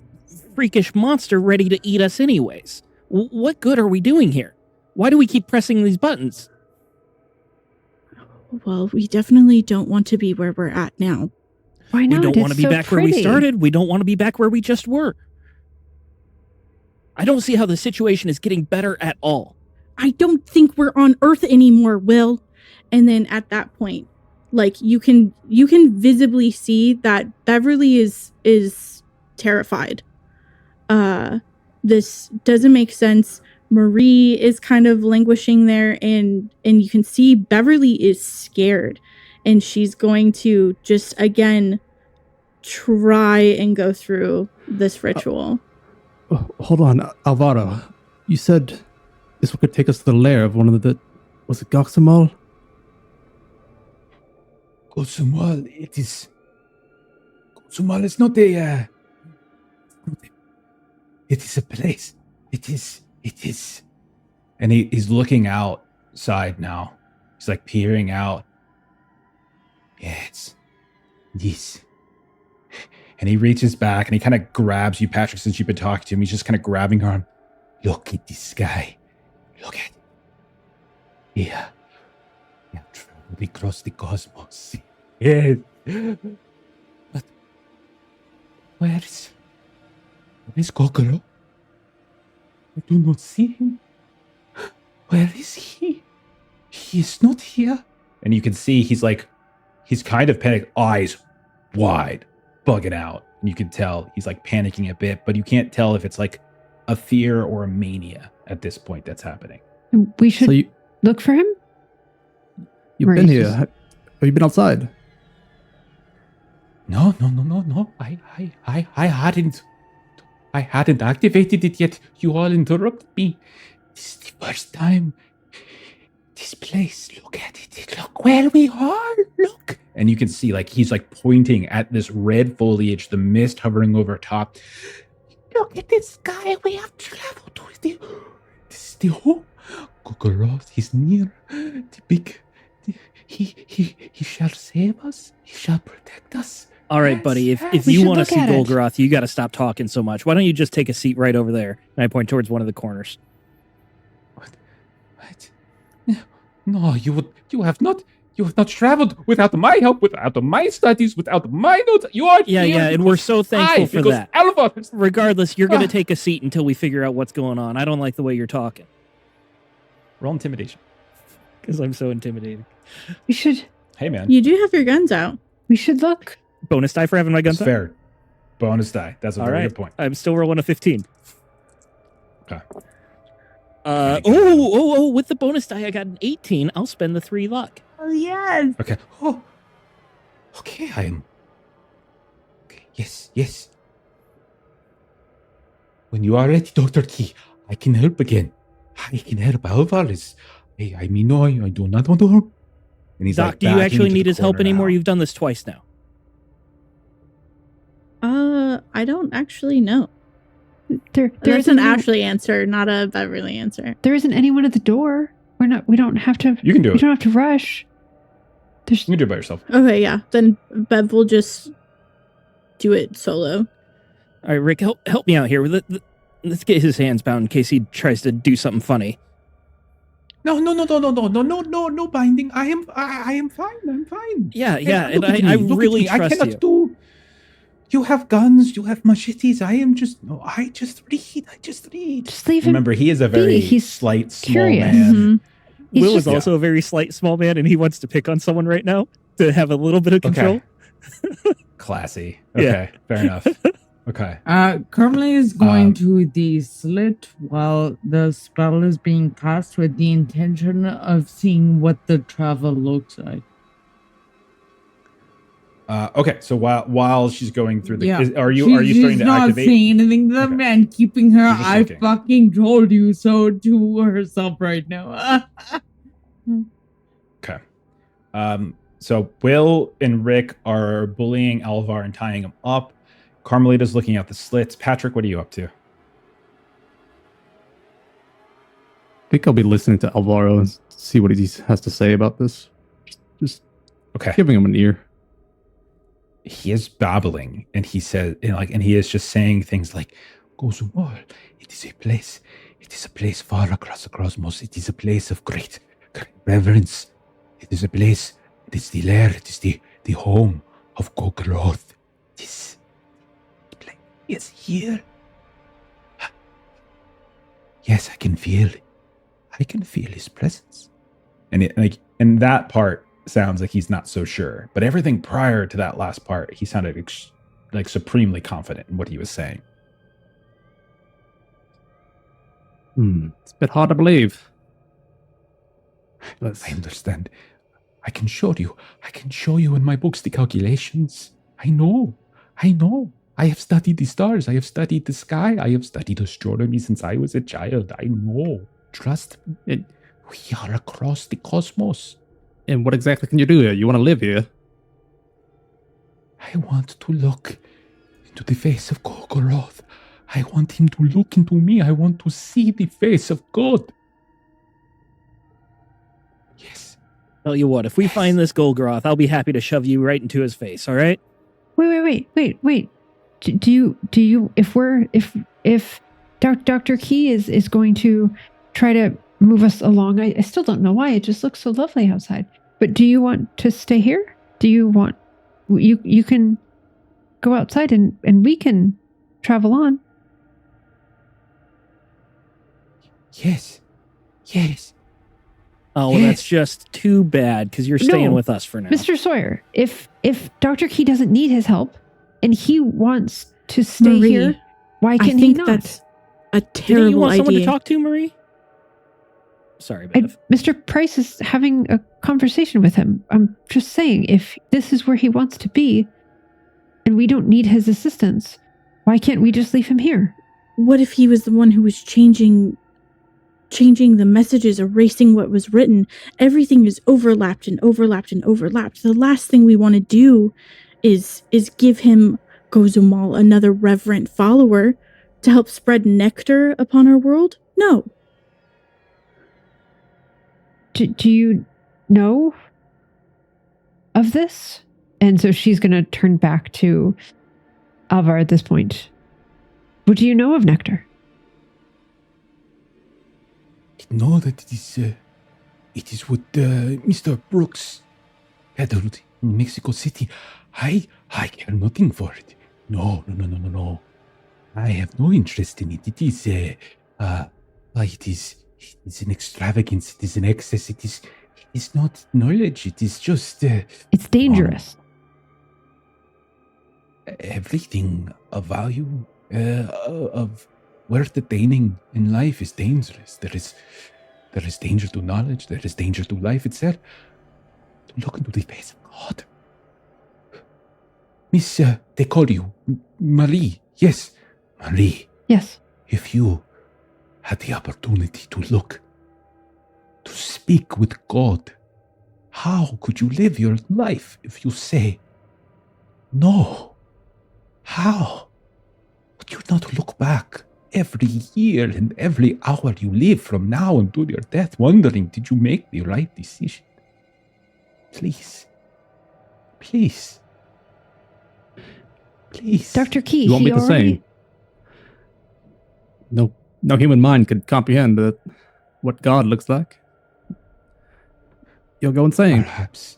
freakish monster ready to eat us anyways. What good are we doing here? Why do we keep pressing these buttons? Well, we definitely don't want to be where we're at now. Why not? We don't want to be back where we started. We don't want to be back where we just were. I don't see how the situation is getting better at all. I don't think we're on Earth anymore, Will. And then at that point, like you can visibly see that Beverly is terrified. This doesn't make sense. Marie is kind of languishing there, and you can see Beverly is scared, and she's going to just again try and go through this ritual. Hold on, Alvaro. You said this could take us to the lair of one of the... Was it Goxamal? Goxamal, it is... Goxamal is not a... It is a place. It is... And he's looking outside now. He's like peering out. Yeah, it's... This... And he reaches back and he kind of grabs you, Patrick, since you've been talking to him. He's just kind of grabbing your arm. Look at this sky. Look at it. Yeah. We have traveled across the cosmos. Yes. But where is Kokoro? I do not see him. Where is he? He is not here. And you can see he's kind of panicked, eyes wide, bugging out. And you can tell he's like panicking a bit, but you can't tell if it's like a fear or a mania at this point that's happening. We should look for him? You've been here. Have you been outside? No. I hadn't activated it yet. You all interrupted me. This is the first time. This place, look at it. Look where we are. Look. And you can see like he's like pointing at this red foliage, the mist hovering over top. Look at this sky. We have traveled with the... This is the home. Kokoro is near. The big... He shall save us. He shall protect us. All right, buddy. If you want to see Golgoroth, you got to stop talking so much. Why don't you just take a seat right over there? And I point towards one of the corners. What? No, you have not traveled without my help, without my studies, without my notes. You are yeah, and we're so thankful for that. Alva, regardless, you're going to take a seat until we figure out what's going on. I don't like the way you're talking. Roll intimidation. Because I'm so intimidating. We should... Hey, man. You do have your guns out. We should look. Bonus die for having my guns out? Fair. Bonus die. That's a very good point. I'm still rolling a 15. Okay. With the bonus die, I got an 18. I'll spend the 3 luck. Oh, yes. Okay. Oh. Okay, I am... Okay, yes. When you are ready, Dr. Key, I can help again. I can help. Alvarez. Hey, I mean, no, I do not want to harm. And he's Doc, like do you actually need his help anymore? now. You've done this twice now. I don't actually know. There There's an Ashley answer, not a Beverly answer. There isn't anyone at the door. We don't have to... You can do it. You don't have to rush. You can do it by yourself. Okay, yeah. Then Bev will just do it solo. All right, Rick, help me out here. Let's get his hands bound in case he tries to do something funny. No binding. I am fine. I'm fine. Yeah, and Look at I me, look at really me. I trust cannot you. do. You have guns. You have machetes. I just read. Just leave him. Remember, he is a very He's slight, small curious. man. Mhm. He's Will is just- also a very slight, small man, and he wants to pick on someone right now to have a little bit of control. Okay. Classy. Yeah. Okay, fair enough. Okay. Currently is going to the slit while the spell is being cast with the intention of seeing what the travel looks like. Okay. So while she's going through the, Yeah. are you starting She's to not activate? saying anything to the Okay. man, keeping her She's just "I looking. fucking told you so" to herself right now. Okay. So Will and Rick are bullying Alvar and tying him up. Carmelita's looking out the slits. Patrick, what are you up to? I think I'll be listening to Alvaro and see what he has to say about this. Just Okay. giving him an ear. He is babbling, and he says, and he is just saying things like, "Gozumal, it is a place. It is a place far across the cosmos. It is a place of great reverence. It is a place. It is the lair. It is the home of Gogoroth. This place is here. Yes, I can feel his presence." And and that part sounds like he's not so sure, but everything prior to that last part, he sounded supremely confident in what he was saying. It's a bit hard to believe. I understand. I can show you in my books the calculations. I know. I have studied the stars. I have studied the sky. I have studied astronomy since I was a child. I know. Trust me. We are across the cosmos. And what exactly can you do here? You want to live here? I want to look into the face of Gogoroth. I want him to look into me. I want to see the face of God. Yes. Tell you what, if we find this Golgoroth, I'll be happy to shove you right into his face. All right? Wait. Do you if Dr. Key is going to try to move us along, I still don't know why. It just looks so lovely outside. But do you want to stay here? Do you want you can go outside and we can travel on. Yes. Oh, well, that's just too bad because you're staying No, with us for now. Mr. Sawyer, if Dr. Key doesn't need his help and he wants to stay Marie, here, why I can he think not? that's a Didn't you terrible want someone to idea. talk to, Marie? Sorry, Bev. Mr. Price is having a conversation with him. I'm just saying, if this is where he wants to be and we don't need his assistance, why can't we just leave him here? What if he was the one who was changing the messages, erasing what was written? Everything is overlapped and overlapped and overlapped. The last thing we want to do is give him Gozumal, another reverent follower, to help spread nectar upon our world. No. Do you know of this? And so she's going to turn back to Alvar at this point. What do you know of nectar? I know that it is what Mr. Brooks peddled in Mexico City. I care nothing for it. No. I have no interest in it. It is an extravagance. It is an excess. It is not knowledge. It is just It's dangerous. everything of value, of worth attaining in life is dangerous. There is danger to knowledge. There is danger to life itself. To look into the face of God. Miss, they call you Marie. Yes, Marie. Yes. If you had the opportunity to look, to speak with God, how could you live your life if you say no? How? Would you not look back every year and every hour you live from now until your death, wondering, did you make the right decision? Please. Dr. Key, You want me to say? No human mind could comprehend what God looks like. You'll go insane. Perhaps.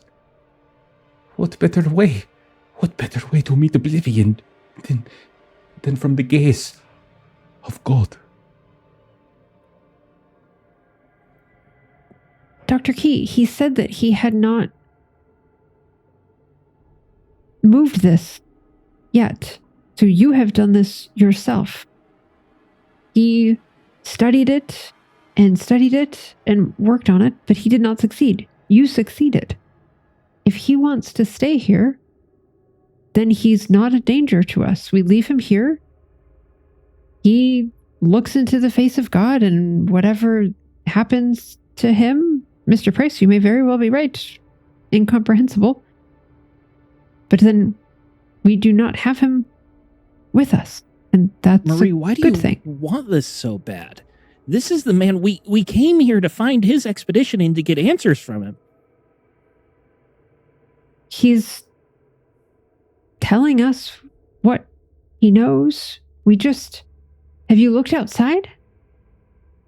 What better way to meet oblivion than from the gaze of God? Dr. Key, he said that he had not moved this yet. So you have done this yourself. He studied it and worked on it, but he did not succeed. You succeeded. If he wants to stay here, then he's not a danger to us. We leave him here. He looks into the face of God, and whatever happens to him, Mr. Price, you may very well be right. Incomprehensible. But then we do not have him with us. And that's Marie, a why do good you thing. want this so bad? This is the man we came here to find his expedition and to get answers from him. He's telling us what he knows. Have you looked outside?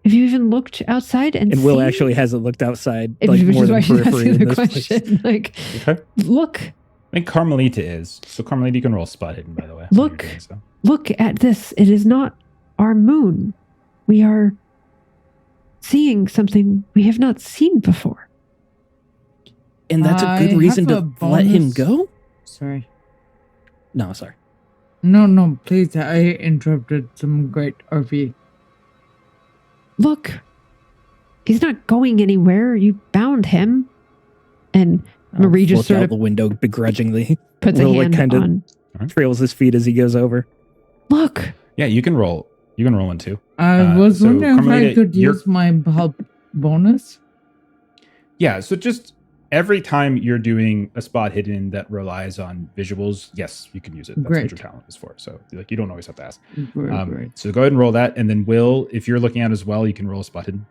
Have you even looked outside and And Will seen? actually hasn't looked outside Which more is than why she's periphery asking in the this place. question. Like, Okay. look, I think Carmelita is. So Carmelita, you can roll spot hidden, by the way. when Look. you're doing so. look at this. It is not our moon. We are seeing something we have not seen before. And that's a I good reason to have a let him bonus. go? Sorry. No, sorry. No, please. I interrupted some great RP. Look, he's not going anywhere. You bound him. And Marie just Look sort out of the window begrudgingly. puts a Will, like, hand kind of- on. Trails his feet as he goes over. Look, Yeah, you can roll. You can roll one too. I was so wondering if I Carmelita, could you're- use my help bonus. Yeah, so just every time you're doing a spot hidden that relies on visuals, yes, you can use it. That's Great. what your talent is for. So like you don't always have to ask. Great. So go ahead and roll that, and then Will, if you're looking at it as well, you can roll a spot hidden.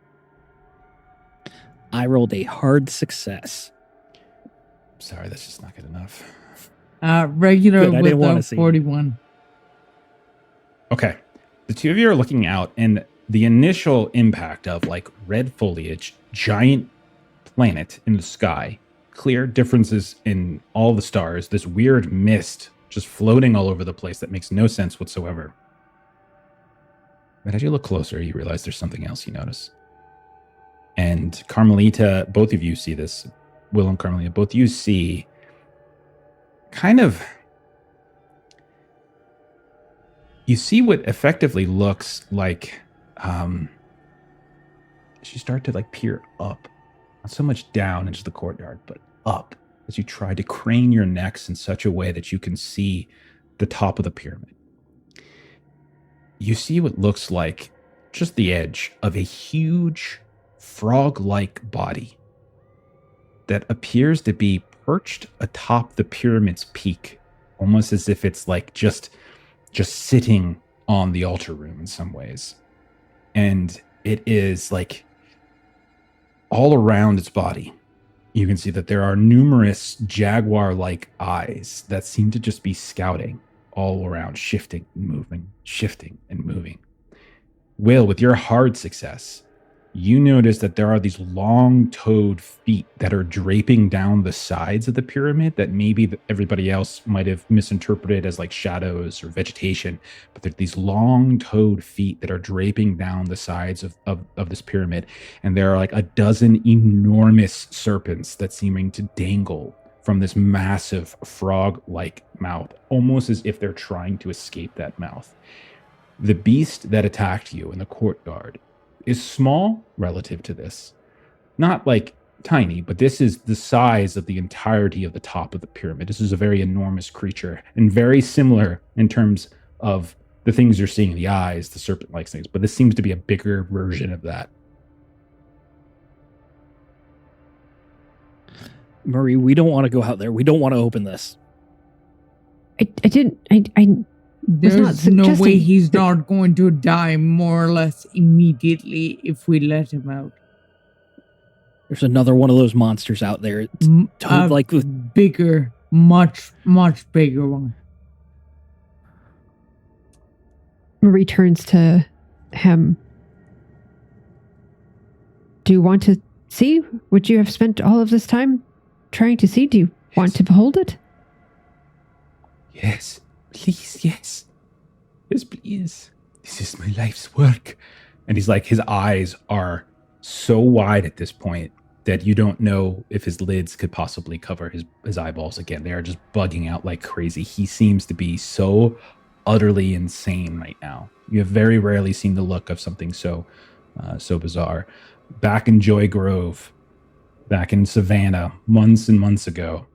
I rolled a hard success. Sorry, that's just not good enough. Regular Good, I with didn't wanna the see. 41. Okay. The two of you are looking out, and the initial impact of like red foliage, giant planet in the sky, clear differences in all the stars, this weird mist just floating all over the place that makes no sense whatsoever. But as you look closer, you realize there's something else you notice. And Carmelita, both of you see this. Will and Carmelita, both of you see kind of, you see what effectively looks like, as you start to like peer up, not so much down into the courtyard, but up as you try to crane your necks in such a way that you can see the top of the pyramid. You see what looks like just the edge of a huge frog-like body that appears to be perched atop the pyramid's peak, almost as if it's like just sitting on the altar room in some ways. And it is like all around its body, you can see that there are numerous jaguar-like eyes that seem to just be scouting all around, shifting and moving. Will, with your hard success, you notice that there are these long-toed feet that are draping down the sides of the pyramid that maybe everybody else might have misinterpreted as like shadows or vegetation, but they're these long-toed feet that are draping down the sides of this pyramid, and there are like a dozen enormous serpents that seeming to dangle from this massive frog-like mouth, almost as if they're trying to escape that mouth. The beast that attacked you in the courtyard is small relative to this. Not like tiny, but this is the size of the entirety of the top of the pyramid. This is a very enormous creature and very similar in terms of the things you're seeing, the eyes, the serpent-like things, but this seems to be a bigger version of that. Marie, we don't want to go out there. We don't want to open this. I There's not no way suggesting he's that- not going to die more or less immediately if we let him out. There's another one of those monsters out there. It's like with Bigger, much bigger one. Marie turns to Do you want to see what you have spent all of this time trying to see? Do you want to behold it? Yes, please, yes. Yes, please. This is my life's work. And he's like, his eyes are so wide at this point that you don't know if his lids could possibly cover his eyeballs again. They are just bugging out like crazy. He seems to be so utterly insane right now. You have very rarely seen the look of something so bizarre. Back in Joy Grove, back in Savannah, months and months ago,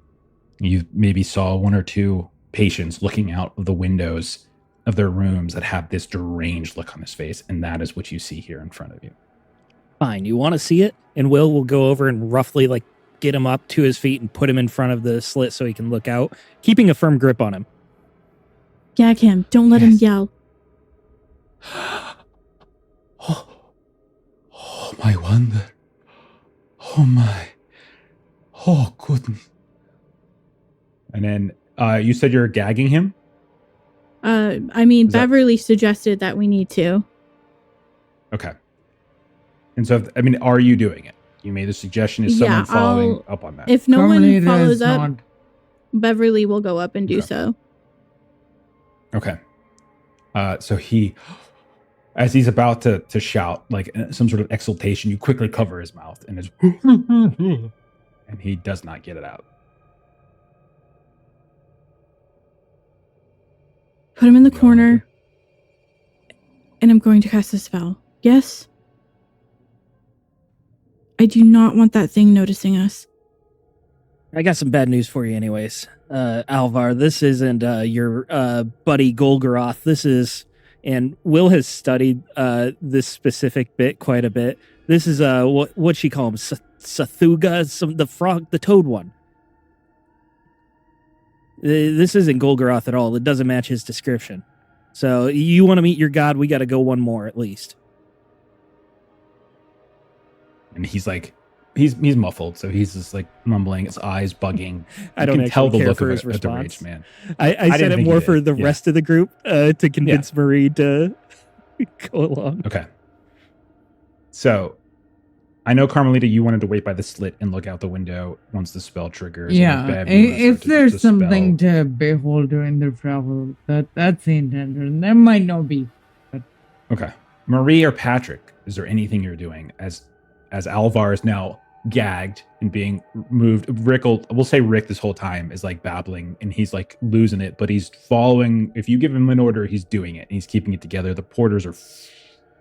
you maybe saw one or two patients looking out of the windows of their rooms that have this deranged look on his face, and that is what you see here in front of you. Fine, you want to see it? And will go over and roughly like get him up to his feet and put him in front of the slit so he can look out, keeping a firm grip on him. Gag him. Don't let him yell. Oh, my wonder. Oh, my. Oh, goodness. And then you said you're gagging him? I mean, Beverly suggested that we need to. Okay. And so, I mean, are you doing it? You made the suggestion. Is someone following up on that? If no Carmelita one follows is up, not- Beverly will go up and do so. Okay. So he, as he's about to shout, like some sort of exultation, you quickly cover his mouth and and he does not get it out. Put him in the corner, and I'm going to cast a spell. Yes? I do not want that thing noticing us. I got some bad news for you anyways. Alvar, this isn't your buddy Golgoroth. This is, and Will has studied this specific bit quite a bit. This is what'd she call him? Sathuga, the frog, the toad one. This isn't Golgoroth at all. It doesn't match his description. So you want to meet your god, we got to go one more at least. And he's like, he's muffled, so he's just like mumbling, his eyes bugging. I don't can tell the care look for of his a response. deranged man. I said didn't it think more you for did. the Yeah. rest of the group to convince Marie to go along. Okay. So, I know, Carmelita, you wanted to wait by the slit and look out the window once the spell triggers. Yeah, if there's something to behold during the travel, that's the intention. There might not be. But... Okay. Marie or Patrick, is there anything you're doing as Alvar is now gagged and being moved? We'll say Rick this whole time is like babbling and he's like losing it, but he's following. If you give him an order, he's doing it and he's keeping it together. The porters are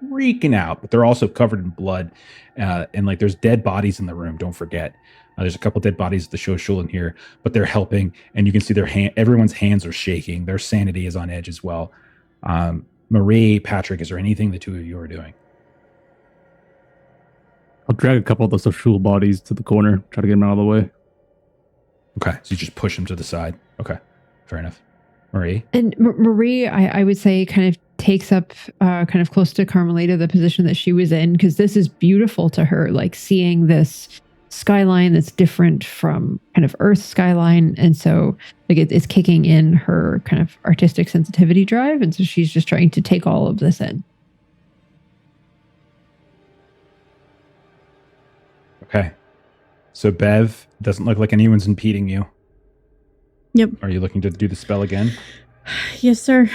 freaking out, but they're also covered in blood, and like there's dead bodies in the room. Don't forget, there's a couple dead bodies at the Shoshul in here, but they're helping, and you can see everyone's hands are shaking. Their sanity is on edge as well. Marie, Patrick, is there anything the two of you are doing? I'll drag a couple of those Shoshul bodies to the corner, try to get them out of the way. Okay, so you just push them to the side. Okay, fair enough. Marie? And Marie, I would say, kind of takes up kind of close to Carmelita the position that she was in, because this is beautiful to her, like seeing this skyline that's different from kind of Earth's skyline. And so like it's kicking in her kind of artistic sensitivity drive. And so she's just trying to take all of this in. Okay. So Bev, doesn't look like anyone's impeding you. Yep. Are you looking to do the spell again? Yes, sir.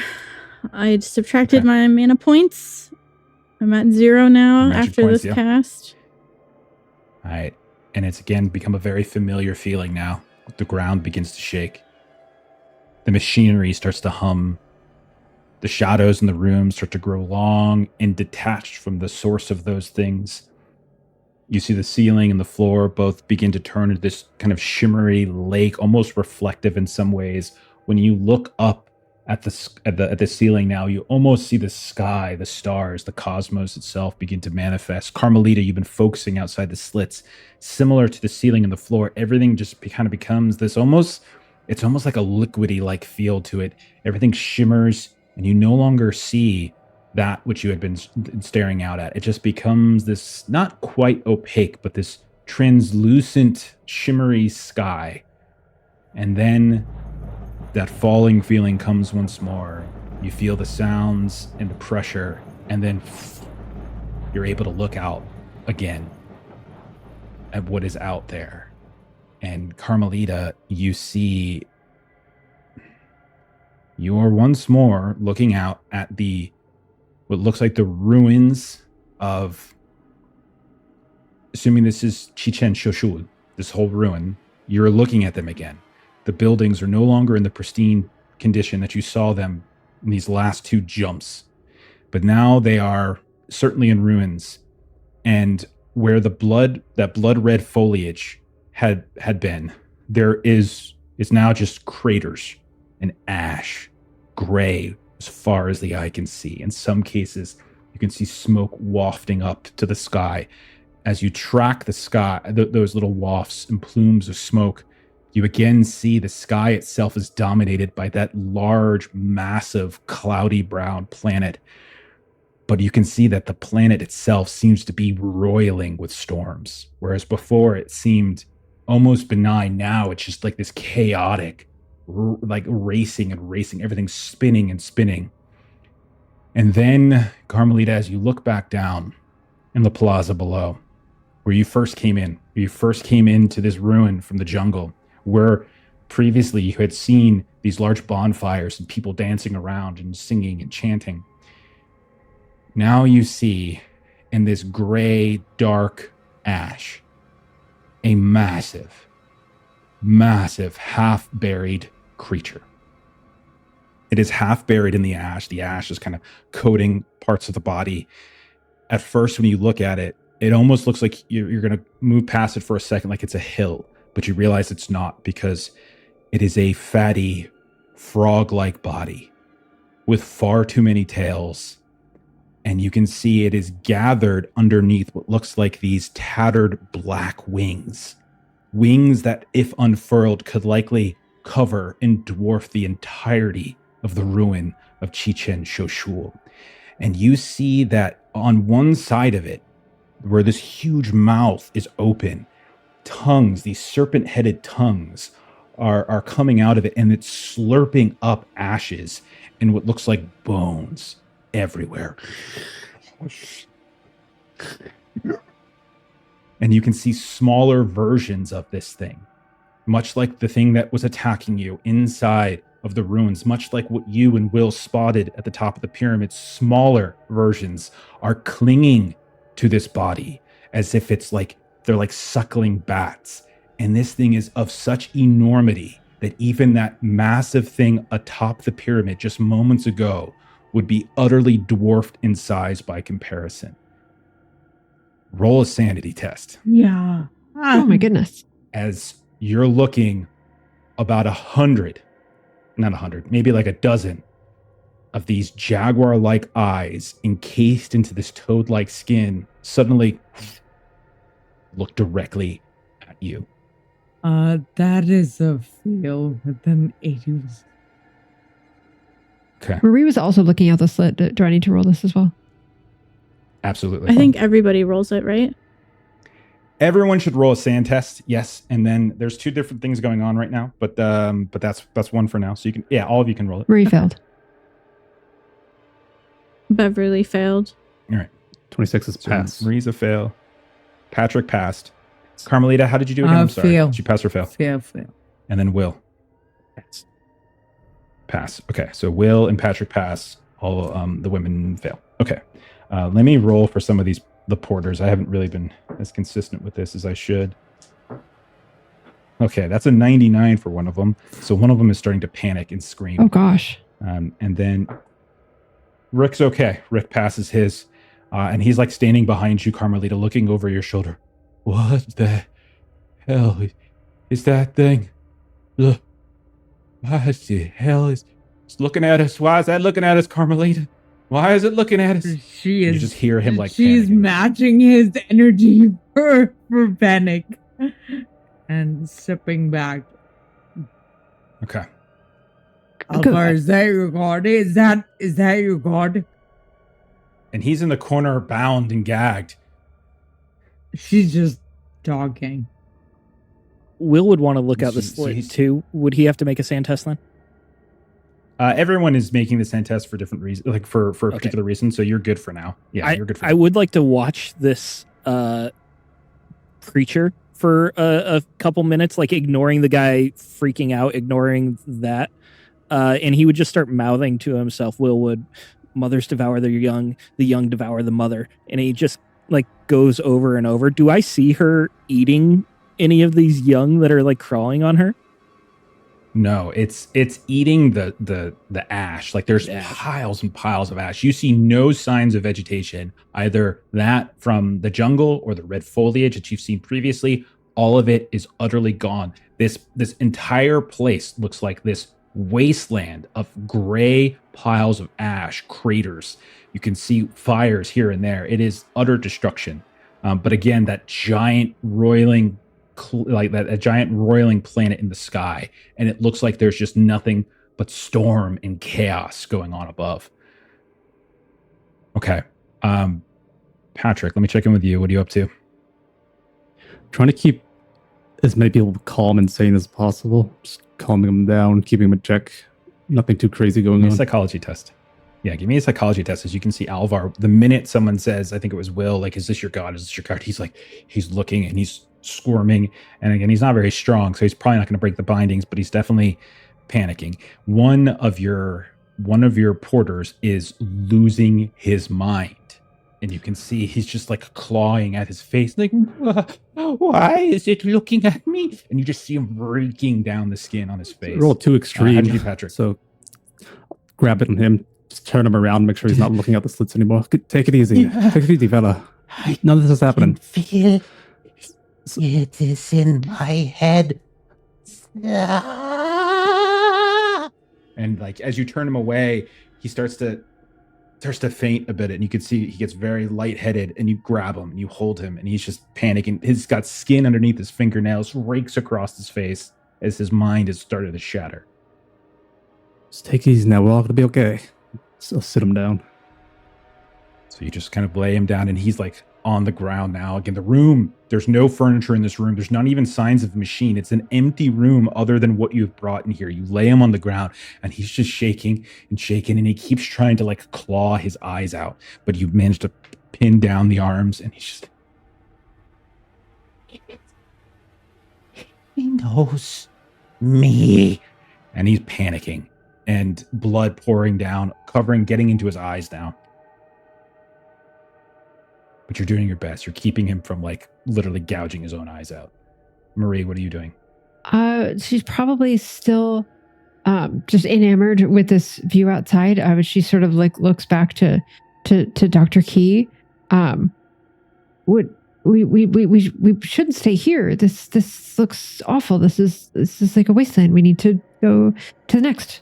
I subtracted my mana points. I'm at 0 now Magic after points, this yeah. cast. All right. And it's again become a very familiar feeling now. The ground begins to shake. The machinery starts to hum. The shadows in the room start to grow long and detached from the source of those things. You see the ceiling and the floor both begin to turn into this kind of shimmery lake, almost reflective in some ways. When you look up at the ceiling now, you almost see the sky, the stars, the cosmos itself begin to manifest. Carmelita, you've been focusing outside the slits, similar to the ceiling and the floor. Everything just kind of becomes this it's almost like a liquidy like feel to it. Everything shimmers, and you no longer see that which you had been staring out at. It just becomes this not quite opaque, but this translucent, shimmery sky. And then that falling feeling comes once more. You feel the sounds and the pressure And then you're able to look out again at what is out there. And Carmelita, you see, you're once more looking out at what looks like the ruins of, assuming this is Chichen Shoshul, this whole ruin. You're looking at them again. The buildings are no longer in the pristine condition that you saw them in these last two jumps, but now they are certainly in ruins. And where that blood red foliage had been, is now just craters and ash, gray as far as the eye can see. In some cases, you can see smoke wafting up to the sky. As you track the sky, those little wafts and plumes of smoke, you again see the sky itself is dominated by that large, massive, cloudy brown planet. But you can see that the planet itself seems to be roiling with storms, whereas before it seemed almost benign. Now it's just like this chaotic, like racing and racing, everything spinning and spinning. And then, Carmelita, as you look back down in the plaza below, where you first came into this ruin from the jungle, where previously you had seen these large bonfires and people dancing around and singing and chanting. Now you see, in this gray, dark ash, a massive, massive, half-buried creature. It is half buried in the ash. The ash is kind of coating parts of the body. At first, when you look at it, it almost looks like you're going to move past it for a second, like it's a hill, but you realize it's not, because it is a fatty, frog-like body with far too many tails. And you can see it is gathered underneath what looks like these tattered black wings. Wings that, if unfurled, could likely cover and dwarf the entirety of the ruin of Chichen Shoshul. And you see that on one side of it, where this huge mouth is open, tongues, these serpent-headed tongues, are coming out of it, and it's slurping up ashes and what looks like bones everywhere. And you can see smaller versions of this thing, much like the thing that was attacking you inside of the ruins, much like what you and Will spotted at the top of the pyramid. Smaller versions are clinging to this body as if it's like they're like suckling bats. And this thing is of such enormity that even that massive thing atop the pyramid just moments ago would be utterly dwarfed in size by comparison. Roll a sanity test. Yeah. Oh my goodness. As you're looking, about 100, not 100, maybe like a dozen of these jaguar-like eyes encased into this toad-like skin suddenly look directly at you. That is a fail with an 80. Okay. Marie was also looking out the slit. Do I need to roll this as well? Absolutely. I think everybody rolls it, right? Everyone should roll a sand test, yes. And then there's two different things going on right now, but that's one for now. So you can, yeah, all of you can roll it. Marie failed. Beverly failed. All right. 26 is pass. Marie's a fail. Patrick passed. Carmelita, how did you do again? I'm sorry. Fail. Did you pass or fail? Fail. And then Will. Pass. Okay, so Will and Patrick pass. All the women fail. Okay. Let me roll for some of the porters. I haven't really been as consistent with this as I should. Okay, that's a 99 for one of them. So one of them is starting to panic and scream. Oh gosh. And then Rick's okay. Rick passes his, and he's like standing behind you, Carmelita, looking over your shoulder. What the hell is that thing? Look, what the hell is it's looking at us? Why is that looking at us, Carmelita? Why is it looking at us? She is. You just hear him like she's panicking. matching his energy for panic and stepping back. Okay. Alvar, is that your god? Is that your god? And he's in the corner, bound and gagged. She's just talking. Will would want to look out the So slit he's- too. Would he have to make a sand test then? Everyone is making the scent test for different reasons, like for a Okay. particular reason. So you're good for now. Yeah, you're good for I now. would like to watch this creature for a couple minutes, like ignoring the guy freaking out, ignoring that. And he would just start mouthing to himself, Will would, mothers devour the young devour the mother. And he just like goes over and over. Do I see her eating any of these young that are like crawling on her? No, it's eating the ash. Like there's piles and piles of ash. You see no signs of vegetation, either that from the jungle or the red foliage that you've seen previously. All of it is utterly gone. This entire place looks like this wasteland of gray piles of ash, craters. You can see fires here and there. It is utter destruction. But again, that giant roiling a giant roiling planet in the sky, and it looks like there's just nothing but storm and chaos going on above. Okay. Patrick, let me check in with you. What are you up to? Trying to keep as many people calm and sane as possible. Just calming them down, keeping them in check. Nothing too crazy going Give me on. a psychology test. Yeah, give me a psychology test. As you can see, Alvar, the minute someone says, I think it was Will, like, is this your god? Is this your god? He's like, he's looking and he's squirming. And again, he's not very strong, so he's probably not going to break the bindings, but he's definitely panicking. One of your porters is losing his mind. And you can see he's just like clawing at his face, like, why is it looking at me? And you just see him breaking down the skin on his face. Roll too extreme. How'd you do, Patrick? So grab it on him, just turn him around, make sure he's not looking at the slits anymore. Take it easy. Yeah. Take it easy, fella. None of this is happening. Feel it is in my head. And like as you turn him away, he starts to faint a bit, and you can see he gets very lightheaded, and you grab him and you hold him, and he's just panicking. He's got skin underneath his fingernails, rakes across his face as his mind has started to shatter. Just take it easy now. We're all going to be okay. So I'll sit him down. So you just kind of lay him down, and he's like on the ground now. Again, the room, there's no furniture in this room. There's not even signs of a machine. It's an empty room other than what you've brought in here. You lay him on the ground, and he's just shaking and shaking, and he keeps trying to like claw his eyes out, but you managed to pin down the arms, and he's just... He knows me. And he's panicking, and blood pouring down, getting into his eyes now. But you're doing your best. You're keeping him from like literally gouging his own eyes out. Marie, what are you doing? She's probably still just enamored with this view outside. She sort of like looks back to Dr. Key. We shouldn't stay here. This looks awful. This is like a wasteland. We need to go to the next.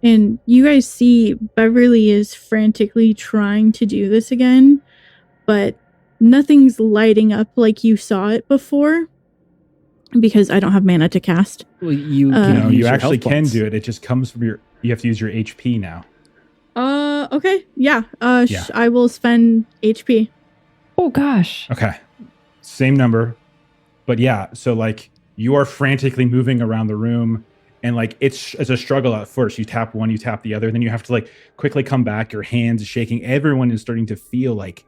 And you guys see Beverly is frantically trying to do this again, but nothing's lighting up like you saw it before because I don't have mana to cast. Well, you actually can do it. It just comes from you have to use your HP now. Okay. Yeah. Yeah. I will spend HP. Oh gosh. Okay. Same number. But yeah, so like you are frantically moving around the room, and like it's a struggle at first. You tap one, you tap the other, then you have to like quickly come back. Your hands shaking. Everyone is starting to feel like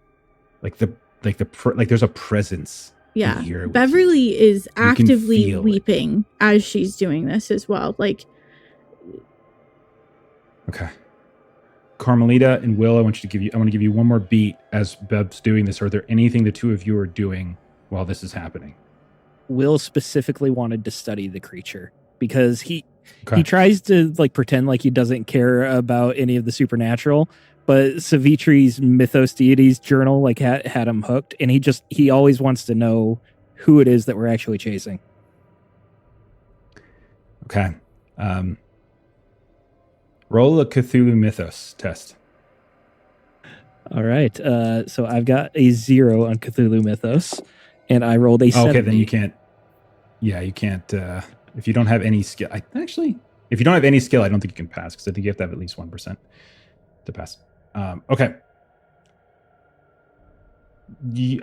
there's a presence. Yeah. in here with Beverly you. is can actively feel it. weeping as she's doing this as well. Like, Okay. Carmelita and Will, I want to give you one more beat as Beb's doing this. Are there anything the two of you are doing while this is happening? Will specifically wanted to study the creature because he Okay. tries to like pretend like he doesn't care about any of the supernatural, but Savitri's Mythos Deities journal like had him hooked, and he always wants to know who it is that we're actually chasing. Okay. Roll a Cthulhu Mythos test. All right. So I've got a 0 on Cthulhu Mythos, and I rolled a 70. Okay, then you can't. Yeah, you can't. If you don't have any skill, if you don't have any skill, I don't think you can pass because I think you have to have at least 1% to pass. Okay.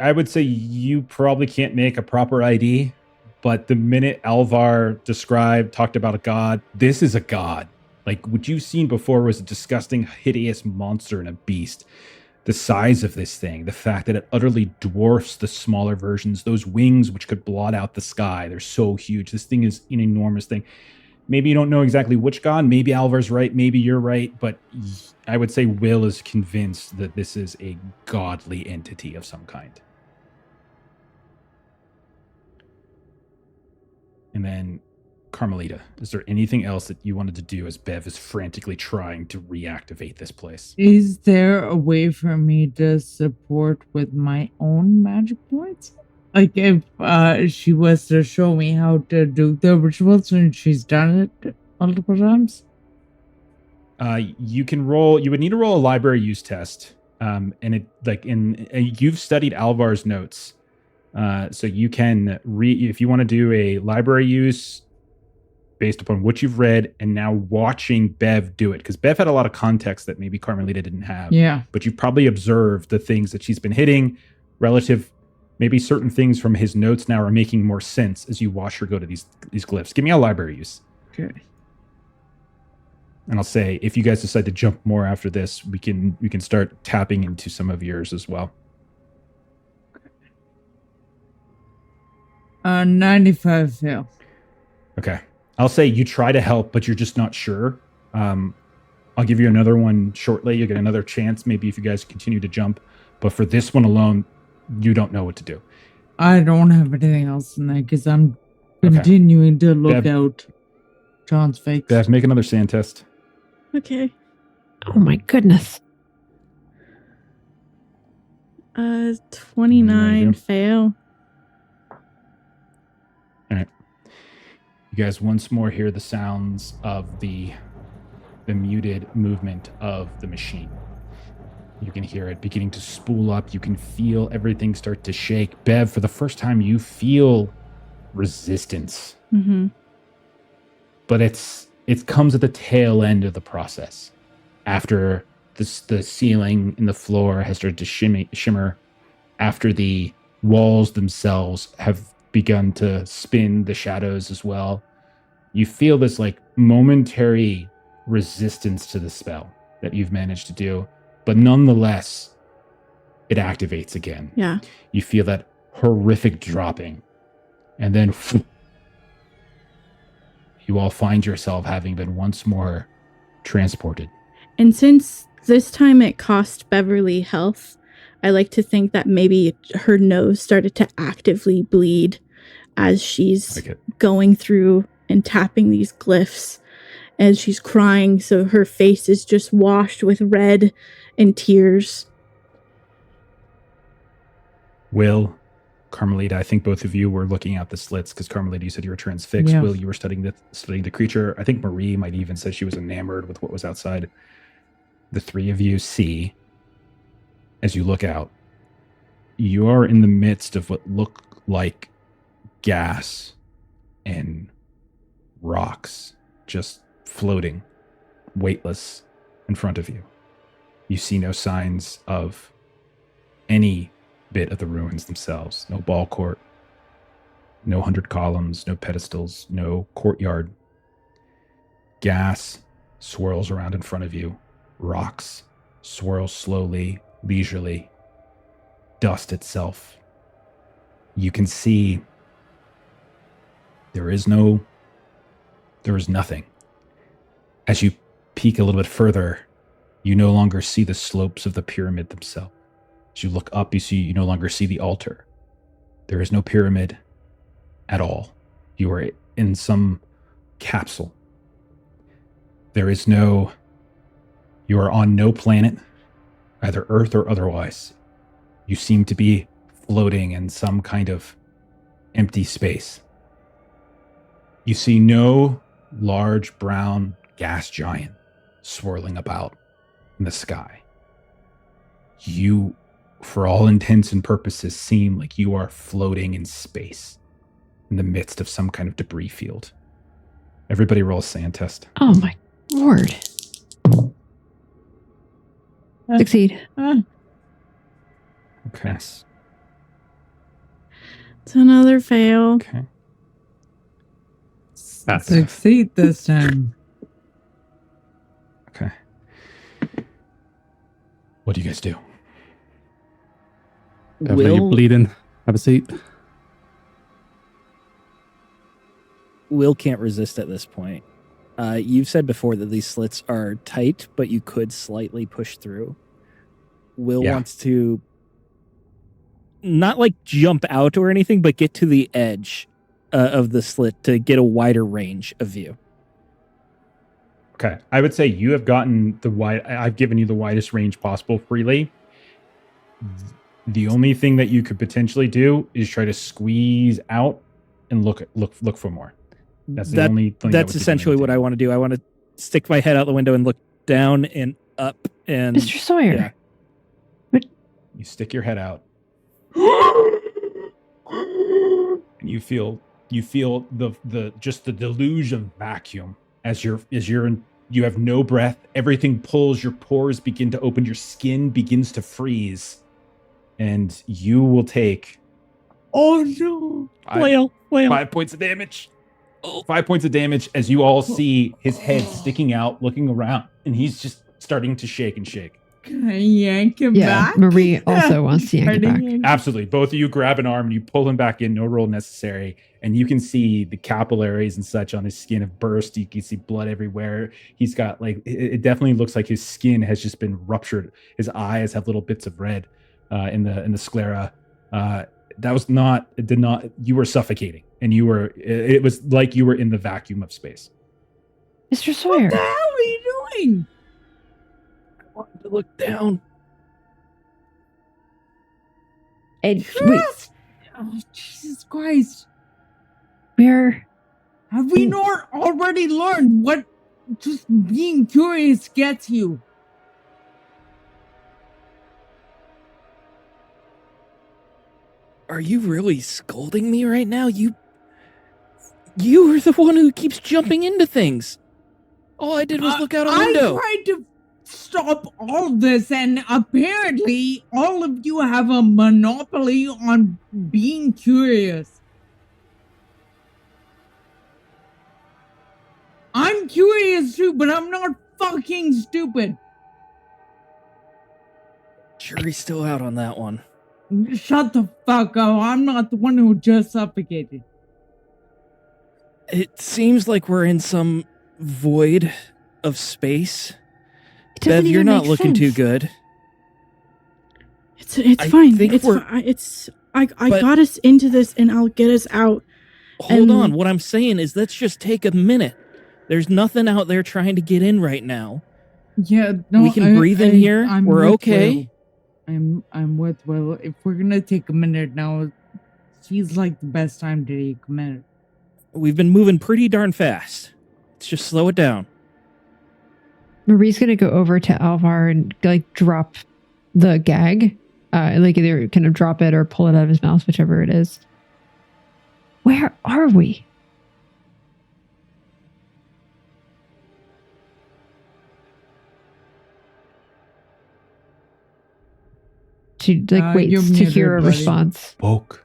I would say you probably can't make a proper ID, but the minute Alvar talked about a god, this is a god. Like what you've seen before was a disgusting, hideous monster and a beast. The size of this thing, the fact that it utterly dwarfs the smaller versions, those wings which could blot out the sky, they're so huge. This thing is an enormous thing. Maybe you don't know exactly which god. Maybe Alvar's right. Maybe you're right. But I would say Will is convinced that this is a godly entity of some kind. And then, Carmelita, is there anything else that you wanted to do as Bev is frantically trying to reactivate this place? Is there a way for me to support with my own magic points? Like if she was to show me how to do the rituals when she's done it multiple times? You can roll. You would need to roll a library use test. You've studied Alvar's notes, so you can if you want to do a library use based upon what you've read and now watching Bev do it, because Bev had a lot of context that maybe Carmelita didn't have. Yeah, but you probably observed the things that she's been hitting relative. Maybe certain things from his notes now are making more sense as you watch her go to these glyphs. Give me a library use. okay. And I'll say, if you guys decide to jump more after this, we can start tapping into some of yours as well. 95 fail. Okay. I'll say you try to help, but you're just not sure. I'll give you another one shortly. You'll get another chance, maybe if you guys continue to jump. But for this one alone, you don't know what to do. I don't have anything else in there because I'm continuing to look out John's fakes. Bev, make another sand test. Okay. Oh my goodness. 29 fail. All right. You guys once more hear the sounds of the muted movement of the machine. You can hear it beginning to spool up. You can feel everything start to shake. Bev, for the first time, you feel resistance. Mm-hmm. But it comes at the tail end of the process. After the ceiling and the floor has started to shimmer, after the walls themselves have begun to spin the shadows as well, you feel this like momentary resistance to the spell that you've managed to do. But nonetheless, it activates again. Yeah. You feel that horrific dropping. And then you all find yourself having been once more transported. And since this time it cost Beverly health, I like to think that maybe her nose started to actively bleed as she's going through and tapping these glyphs. And she's crying, so her face is just washed with red and tears. Will, Carmelita, I think both of you were looking out the slits because Carmelita, you said you were transfixed. Yeah. Will, you were studying the creature. I think Marie might even say she was enamored with what was outside. The three of you see, as you look out, you are in the midst of what look like gas and rocks just floating, weightless in front of you. You see no signs of any bit of the ruins themselves. No ball court, no 100 columns, no pedestals, no courtyard. Gas swirls around in front of you. Rocks swirl slowly, leisurely. Dust itself. You can see there is nothing. As you peek a little bit further, you no longer see the slopes of the pyramid themselves. As you look up, you no longer see the altar. There is no pyramid at all. You are in some capsule. You are on no planet, either Earth or otherwise. You seem to be floating in some kind of empty space. You see no large brown gas giant swirling about in the sky. You, for all intents and purposes, seem like you are floating in space in the midst of some kind of debris field. Everybody roll a sand test. Oh my lord. Succeed. Okay. It's another fail. Okay. Pass. Succeed this time. Okay. What do you guys do? Beverly, you bleeding? Have a seat. Will can't resist at this point. You've said before that these slits are tight, but you could slightly push through. Will wants to not like jump out or anything, but get to the edge of the slit to get a wider range of view. Okay. I would say you have gotten I've given you the widest range possible freely. The only thing that you could potentially do is try to squeeze out and look for more. That's the only thing. That's essentially what I want to do. I want to stick my head out the window and look down and up and Mr. Sawyer. Yeah. You stick your head out. And you feel the just the deluge of vacuum as you have no breath. Everything pulls, your pores begin to open, your skin begins to freeze. And you will take Oh no. 5 points of damage. 5 points of damage as you all see his head sticking out, looking around, and he's just starting to shake and shake. Can I yank him Yeah, back? Marie also wants to yank it back. Absolutely. Both of you grab an arm and you pull him back in, no roll necessary. And you can see the capillaries and such on his skin have burst. You can see blood everywhere. He's got it definitely looks like his skin has just been ruptured. His eyes have little bits of red in the sclera. You were suffocating. And it was like you were in the vacuum of space. Mr. Sawyer. What the hell are you doing? I wanted to look down. And Oh, Jesus Christ. we're Have we not already learned what just being curious gets you? Are you really scolding me right now? You are the one who keeps jumping into things. All I did was look out a window. I tried to stop all this, and apparently all of you have a monopoly on being curious. I'm curious too, but I'm not fucking stupid. Jury's still out on that one. Shut the fuck up. I'm not the one who just suffocated. It seems like we're in some void of space. It doesn't Bev, you're even not make looking too sense. good. It's I fine. think It's we're- fine. I But- got us into this, and I'll get us out. Hold And- on. What I'm saying is let's just take a minute. There's nothing out there trying to get in right now. Yeah, no, We can breathe in here. We're with okay. Will. I'm with Will. If we're gonna take a minute now, seems like the best time to take a minute. We've been moving pretty darn fast. Let's just slow it down. Marie's gonna go over to Alvar and drop the gag. Either kind of drop it or pull it out of his mouth, whichever it is. Where are we? She waits you're to muted, hear a buddy. response. Spoke.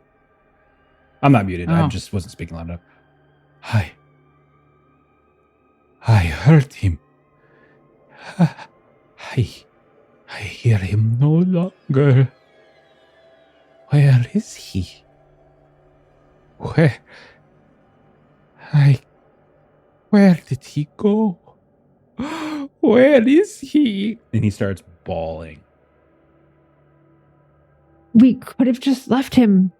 I'm not muted. I Oh. just wasn't speaking loud enough. I heard him. I hear him no longer. Where is he? Where did he go? Where is he? And he starts bawling. We could have just left him.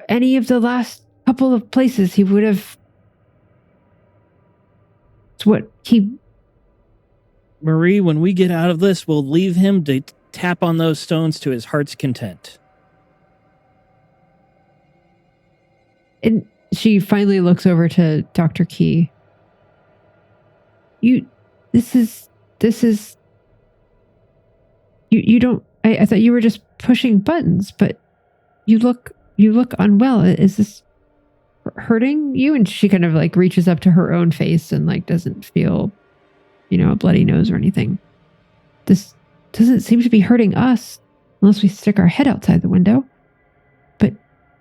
Any of the last couple of places he would have. It's what he. Marie, when we get out of this, we'll leave him to tap on those stones to his heart's content. And she finally looks over to Dr. Key. This is. You don't. I thought you were just pushing buttons, but you look unwell. Is this hurting you? And she kind of reaches up to her own face and doesn't feel, a bloody nose or anything. This doesn't seem to be hurting us unless we stick our head outside the window. But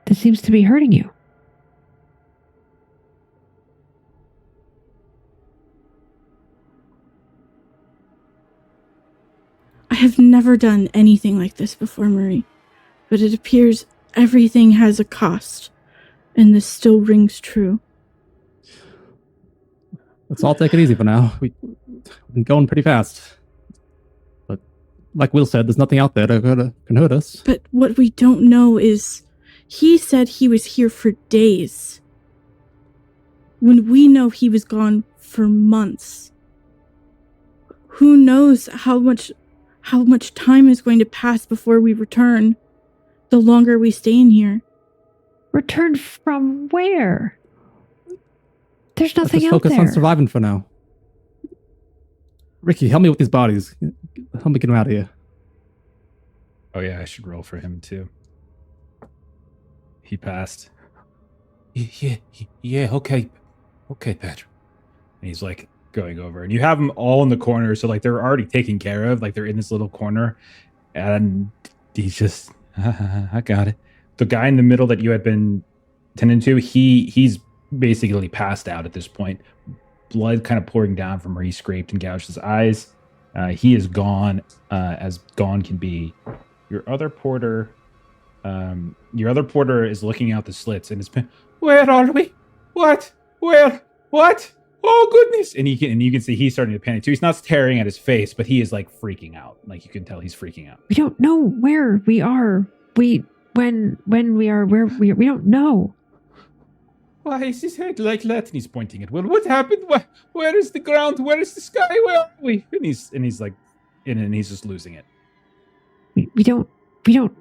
this seems to be hurting you. have never done anything like this before, Marie, but it appears everything has a cost, and this still rings true. Let's all take it easy for now. We've been going pretty fast. But like Will said, there's nothing out there that can hurt us. But what we don't know is, he said he was here for days, when we know he was gone for months. Who knows how much time is going to pass before we return, the longer we stay in here. Return from where? There's nothing Let's out focus there. on surviving for now. Ricky, help me with these bodies. Help me get them out of here. Oh yeah, I should roll for him too. He passed. Yeah, okay, Patrick. And he's like going over, and you have them all in the corner, so like they're already taken care of, like they're in this little corner, and he's just, I got it. The guy in the middle that you had been tending to, he's basically passed out at this point. Blood kind of pouring down from where he scraped and gouged his eyes. He is gone, as gone can be. Your other porter is looking out the slits and is, where are we? What? Where? What? Oh goodness! And you can see he's starting to panic too. He's not staring at his face, but he is like freaking out. Like you can tell he's freaking out. We don't know where we are. When we are where we don't know. Why is his head like that? And he's pointing at Will. What happened? Where is the ground? Where is the sky? Where are we? And he's like, and he's just losing it. We don't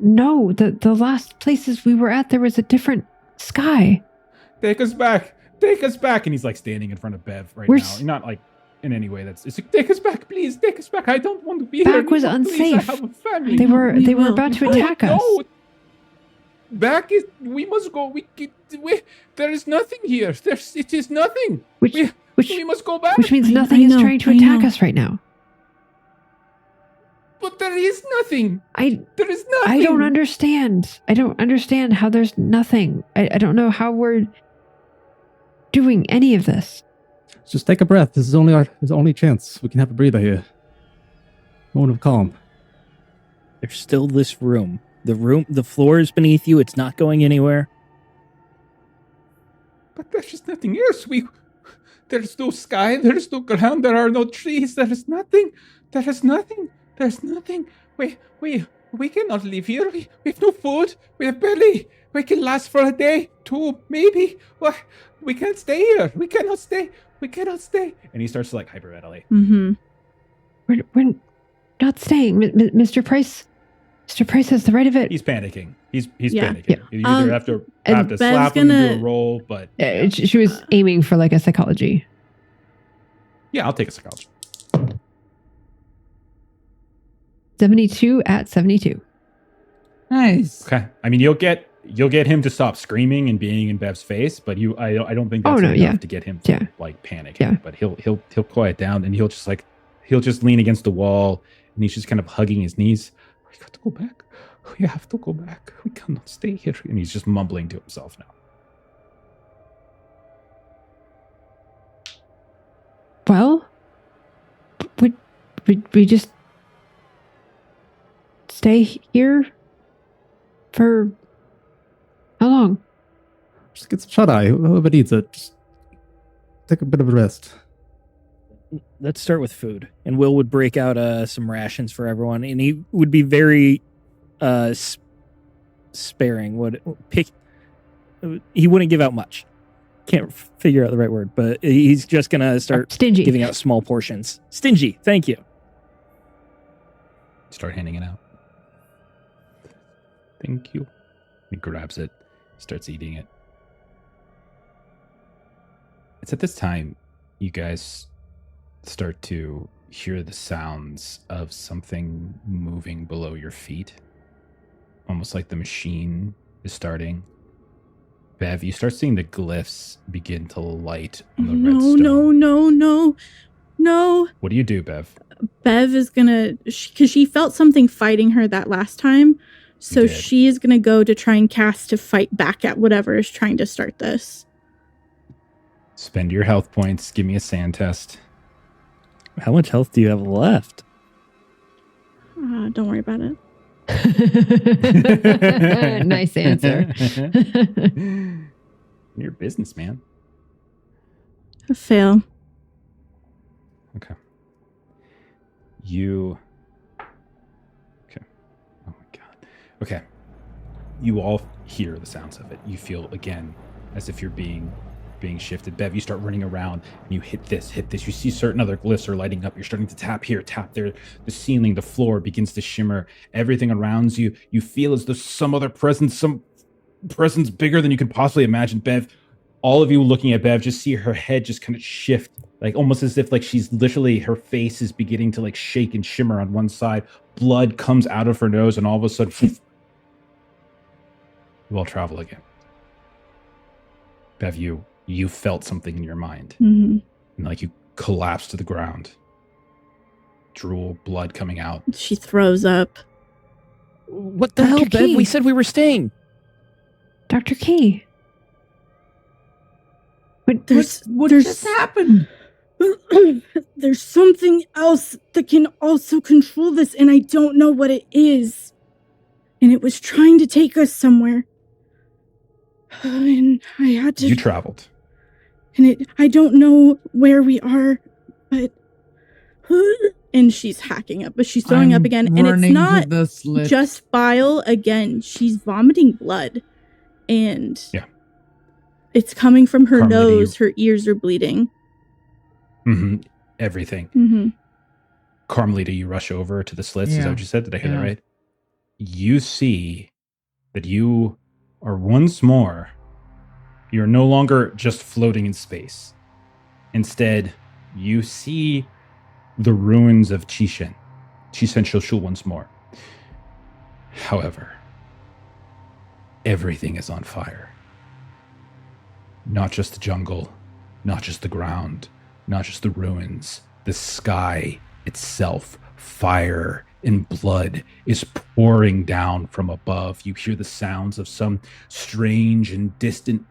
know. The last places we were at, there was a different sky. Take us back. Take us back. And he's like standing in front of Bev right now. Not like in any way it's like, take us back, please. Take us back. I don't want to be here. Back was unsafe. Please, I have a family. They were about to attack us. No. Back is, we must go. There is nothing here. It is nothing. We must go back. Which means nothing is trying to attack us right now. But there is nothing. There is nothing. I don't understand. I don't understand how there's nothing. I don't know how we're doing any of this. Just take a breath. This is our only chance. We can have a breather here. Moment of calm. There's still this room. The floor is beneath you. It's not going anywhere. But there's just nothing else. There's no sky. There's no ground. There are no trees. There is nothing. There is nothing. There's nothing. We cannot live here. We have no food. We have barely. We can last for a day, two, maybe. We can't stay here. We cannot stay. We cannot stay. And he starts to like hyperventilate. Mm-hmm. We're not staying, Mr. Price. Mr. Price has the right of it. He's panicking. He's Yeah. panicking. Yeah. You either have to Bev's slap him and do a roll, but She was aiming for like a psychology. yeah, I'll take a psychology. 72 at 72. Nice. Okay. I mean, you'll get him to stop screaming and being in Bev's face, but I don't think that's enough to get him to like panic. Yeah. But he'll quiet down, and he'll just lean against the wall, and he's just kind of hugging his knees. We got to go back. We have to go back. We cannot stay here. And he's just mumbling to himself now. Well, would we just stay here for how long? Just get some shut-eye. Whoever needs it. Just take a bit of a rest. Let's start with food. And Will would break out some rations for everyone. And he would be very sparing. He wouldn't give out much. Can't figure out the right word, but he's just going to start Stingy. giving out small portions. Stingy. Thank you. Start handing it out. Thank you. He grabs it, starts eating it. It's at this time you guys start to hear the sounds of something moving below your feet. Almost like the machine is starting. Bev, you start seeing the glyphs begin to light on the redstone. No. What do you do, Bev? Bev is gonna, because she felt something fighting her that last time, so did. she is gonna go to try and cast to fight back at whatever is trying to start this. Spend your health points. Give me a sand test. How much health do you have left? Don't worry about it. Nice answer. Your business, man. A fail. Okay. You. Okay. Oh my god. Okay. You all hear the sounds of it. You feel again as if you're being shifted. Bev, you start running around and you hit this. You see certain other glyphs are lighting up. You're starting to tap here, tap there. The ceiling, the floor begins to shimmer. Everything around you, you feel as though some presence bigger than you can possibly imagine. Bev, all of you looking at Bev just see her head just kind of shift, like almost as if like she's literally, her face is beginning to like shake and shimmer on one side. Blood comes out of her nose and all of a sudden, you all travel again. Bev, you felt something in your mind. Mm-hmm. And like you collapse to the ground. Drool, blood coming out. She throws up. What the Dr. hell, Bev? Key. We said we were staying. Dr. Key. What There's just happened? There's something else that can also control this, and I don't know what it is. And it was trying to take us somewhere. And I had to... You traveled. And I don't know where we are, but... And she's hacking up, but she's throwing up again. And it's not just bile again. She's vomiting blood. And... Yeah. It's coming from her Carmelita, nose. Her ears are bleeding. Mm-hmm. Everything. Mm-hmm. Carmelita, you rush over to the slits. Is that what you said? Did I hear that right? You see that you are once more, you're no longer just floating in space. Instead, you see the ruins of Chishen Shoshu once more. However, everything is on fire. Not just the jungle, not just the ground, not just the ruins, the sky itself. Fire and blood is pouring down from above. You hear the sounds of some strange and distant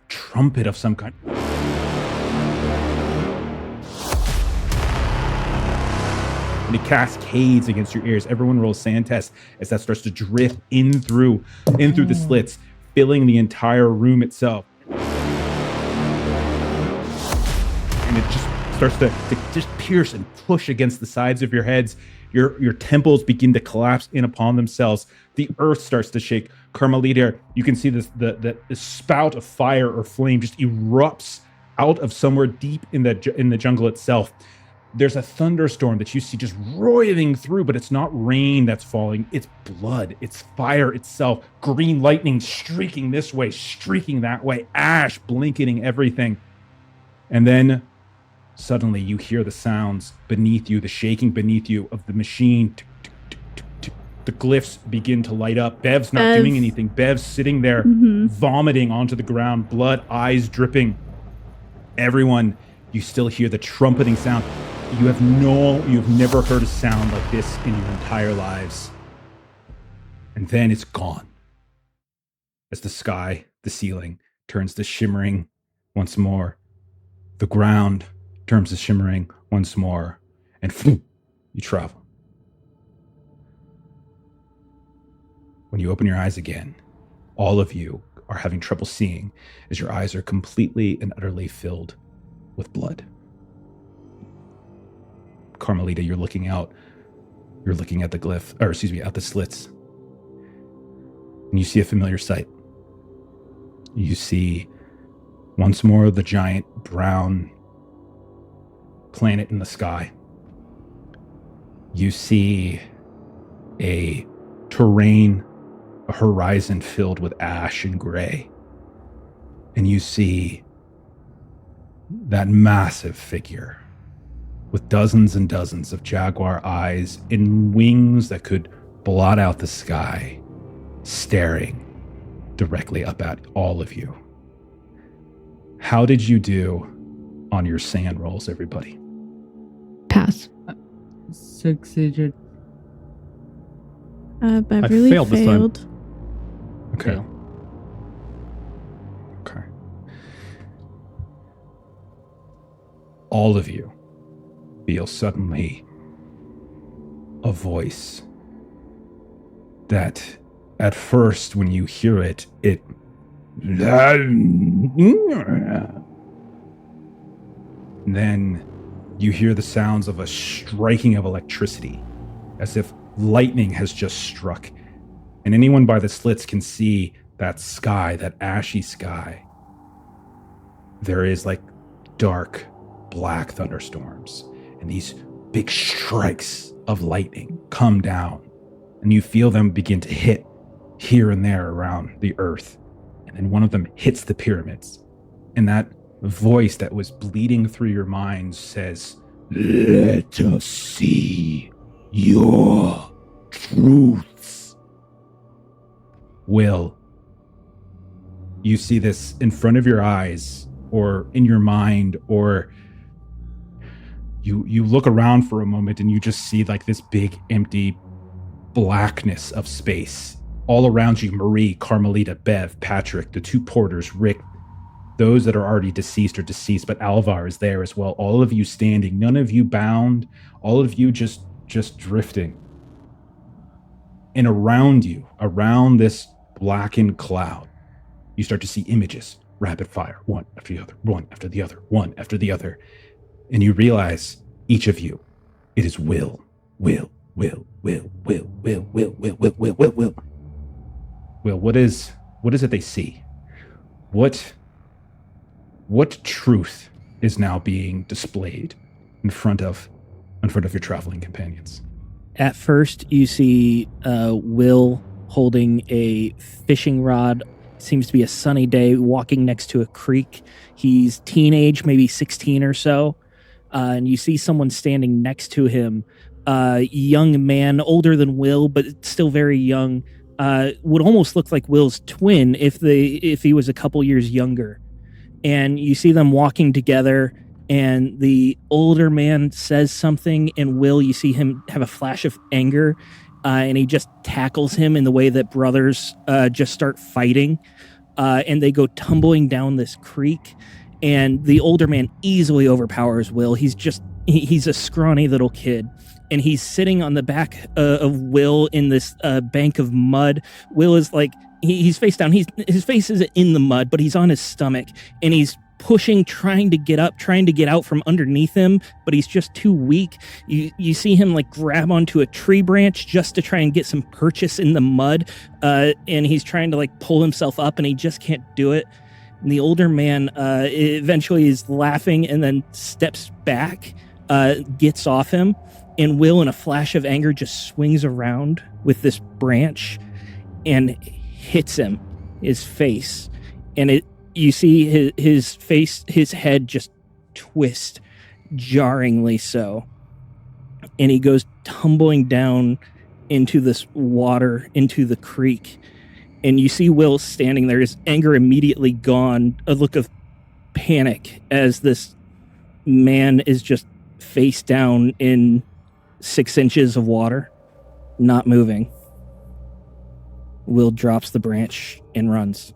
trumpet of some kind. And it cascades against your ears. Everyone roll a sand test as that starts to drift in through the slits, filling the entire room itself. And it just starts to just pierce and push against the sides of your heads. Your temples begin to collapse in upon themselves. The earth starts to shake. Carmelita, you can see this the spout of fire or flame just erupts out of somewhere deep in the jungle itself. There's a thunderstorm that you see just roiling through, but it's not rain that's falling. It's blood. It's fire itself. Green lightning streaking this way, streaking that way. Ash blanketing everything. And then suddenly you hear the sounds beneath you, the shaking beneath you of the machine. The glyphs begin to light up. Bev's not doing anything. Bev's sitting there vomiting onto the ground, blood, eyes dripping. Everyone, you still hear the trumpeting sound. You've never heard a sound like this in your entire lives. And then it's gone. As the sky, the ceiling, turns to shimmering once more. The ground turns to shimmering once more. And you travel. When you open your eyes again, all of you are having trouble seeing as your eyes are completely and utterly filled with blood. Carmelita, you're looking out. You're looking at the out the slits. And you see a familiar sight. You see once more the giant brown planet in the sky. You see a terrain, a horizon filled with ash and gray. And you see that massive figure with dozens and dozens of jaguar eyes and wings that could blot out the sky, staring directly up at all of you. How did you do on your sand rolls, everybody? Pass. Succeeded. Beverly failed this time. Okay. Fail. Okay. All of you feel suddenly a voice that at first when you hear it, then you hear the sounds of a striking of electricity, as if lightning has just struck. And anyone by the slits can see that sky, that ashy sky. There is like dark, black thunderstorms, and these big strikes of lightning come down, and you feel them begin to hit here and there around the earth. And then one of them hits the pyramids, and that voice that was bleeding through your mind says, "Let us see your truths." Will, you see this in front of your eyes, or in your mind, or you look around for a moment and you just see like this big empty blackness of space. All around you, Marie, Carmelita, Bev, Patrick, the two porters, Rick, those that are already deceased are deceased, but Alvar is there as well. All of you standing, none of you bound, all of you just drifting. And around you, around this blackened cloud, you start to see images, rapid fire, one after the other, one after the other, one after the other. And you realize, each of you, it is Will. Will, what is it they see? What truth is now being displayed in front of your traveling companions? At first, you see Will holding a fishing rod. Seems to be a sunny day, walking next to a creek. He's teenage, maybe 16 or so. And you see someone standing next to him, a young man, older than Will, but still very young. Would almost look like Will's twin if he was a couple years younger. And you see them walking together, and the older man says something, and Will, you see him have a flash of anger, and he just tackles him in the way that brothers just start fighting, and they go tumbling down this creek, and the older man easily overpowers Will. He's a scrawny little kid, and he's sitting on the back of Will in this bank of mud. Will is like, he's face down. His face is in the mud, but he's on his stomach, and he's pushing, trying to get up, trying to get out from underneath him, but he's just too weak. You see him like grab onto a tree branch just to try and get some purchase in the mud, and he's trying to like pull himself up, and he just can't do it. And the older man eventually is laughing and then steps back, gets off him, and Will, in a flash of anger, just swings around with this branch and hits him, his face. And you see his face, his head just twist, jarringly so. And he goes tumbling down into this water, into the creek. And you see Will standing there, his anger immediately gone, a look of panic as this man is just face down in 6 inches of water, not moving. Will drops the branch and runs.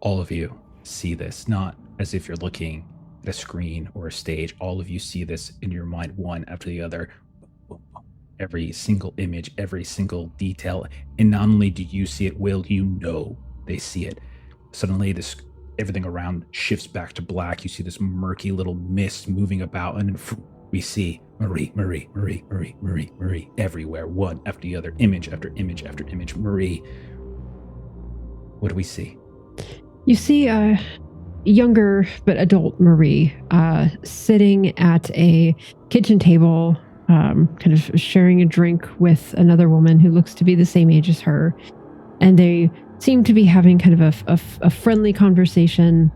All of you see this, not as if you're looking at a screen or a stage. All of you see this in your mind, one after the other. Every single image, every single detail. And not only do you see it, Will, you know they see it. Suddenly everything around shifts back to black. You see this murky little mist moving about, and then we see Marie everywhere, one after the other, image after image after image. Marie, what do we see? You see a younger but adult Marie sitting at a kitchen table, kind of sharing a drink with another woman who looks to be the same age as her. And they seem to be having kind of a friendly conversation.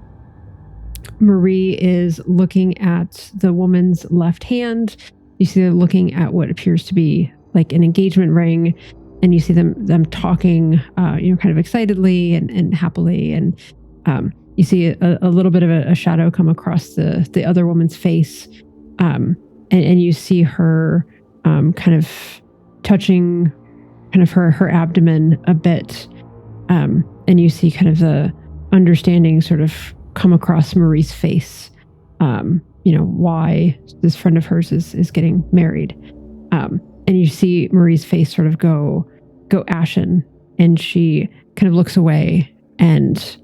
Marie is looking at the woman's left hand. You see her looking at what appears to be like an engagement ring. And you see them talking, kind of excitedly and happily. And you see a little bit of a shadow come across the other woman's face. And you see her kind of touching kind of her abdomen a bit. And you see kind of the understanding sort of come across Marie's face, why this friend of hers is getting married. and you see Marie's face sort of go ashen, and she kind of looks away, and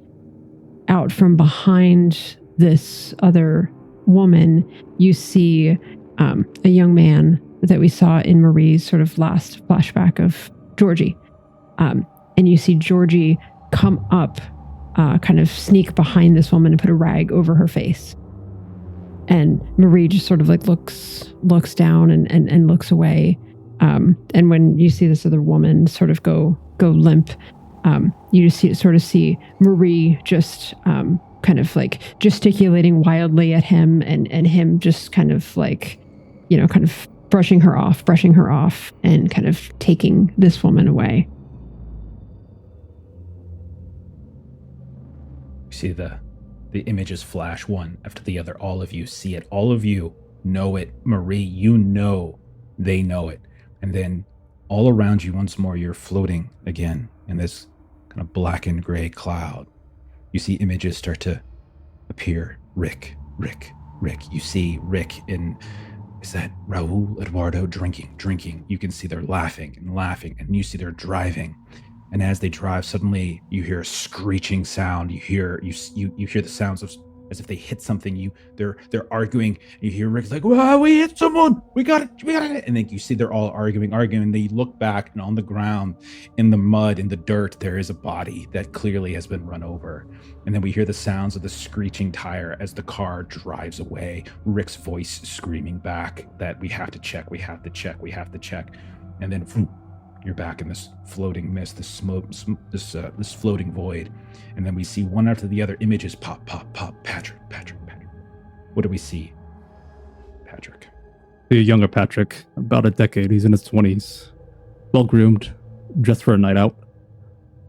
out from behind this other woman, you see a young man that we saw in Marie's sort of last flashback of Georgie. And you see Georgie come up, kind of sneak behind this woman and put a rag over her face. And Marie just sort of like looks down and looks away. And when you see this other woman sort of go limp, you just sort of see Marie just kind of like gesticulating wildly at him, and him just kind of like, kind of brushing her off and kind of taking this woman away. You see the images flash one after the other. All of you see it. All of you know it. Marie, you know they know it. And then all around you once more, you're floating again in this kind of black and gray cloud. You see images start to appear. Rick. You see Rick is that Raul, Eduardo drinking. You can see they're laughing, and you see they're driving. And as they drive, suddenly you hear a screeching sound. You hear the sounds of as if they hit something. They're arguing. You hear Rick's like, "Wow, we hit someone! We got it!" And then you see they're all arguing. And they look back, and on the ground, in the mud, in the dirt, there is a body that clearly has been run over. And then we hear the sounds of the screeching tire as the car drives away. Rick's voice screaming back that we have to check. And then you're back in this floating mist, this smoke, this floating void. And then we see one after the other images pop. Patrick. What do we see, Patrick? The younger Patrick, about a decade. He's in his 20s. Well-groomed, dressed for a night out.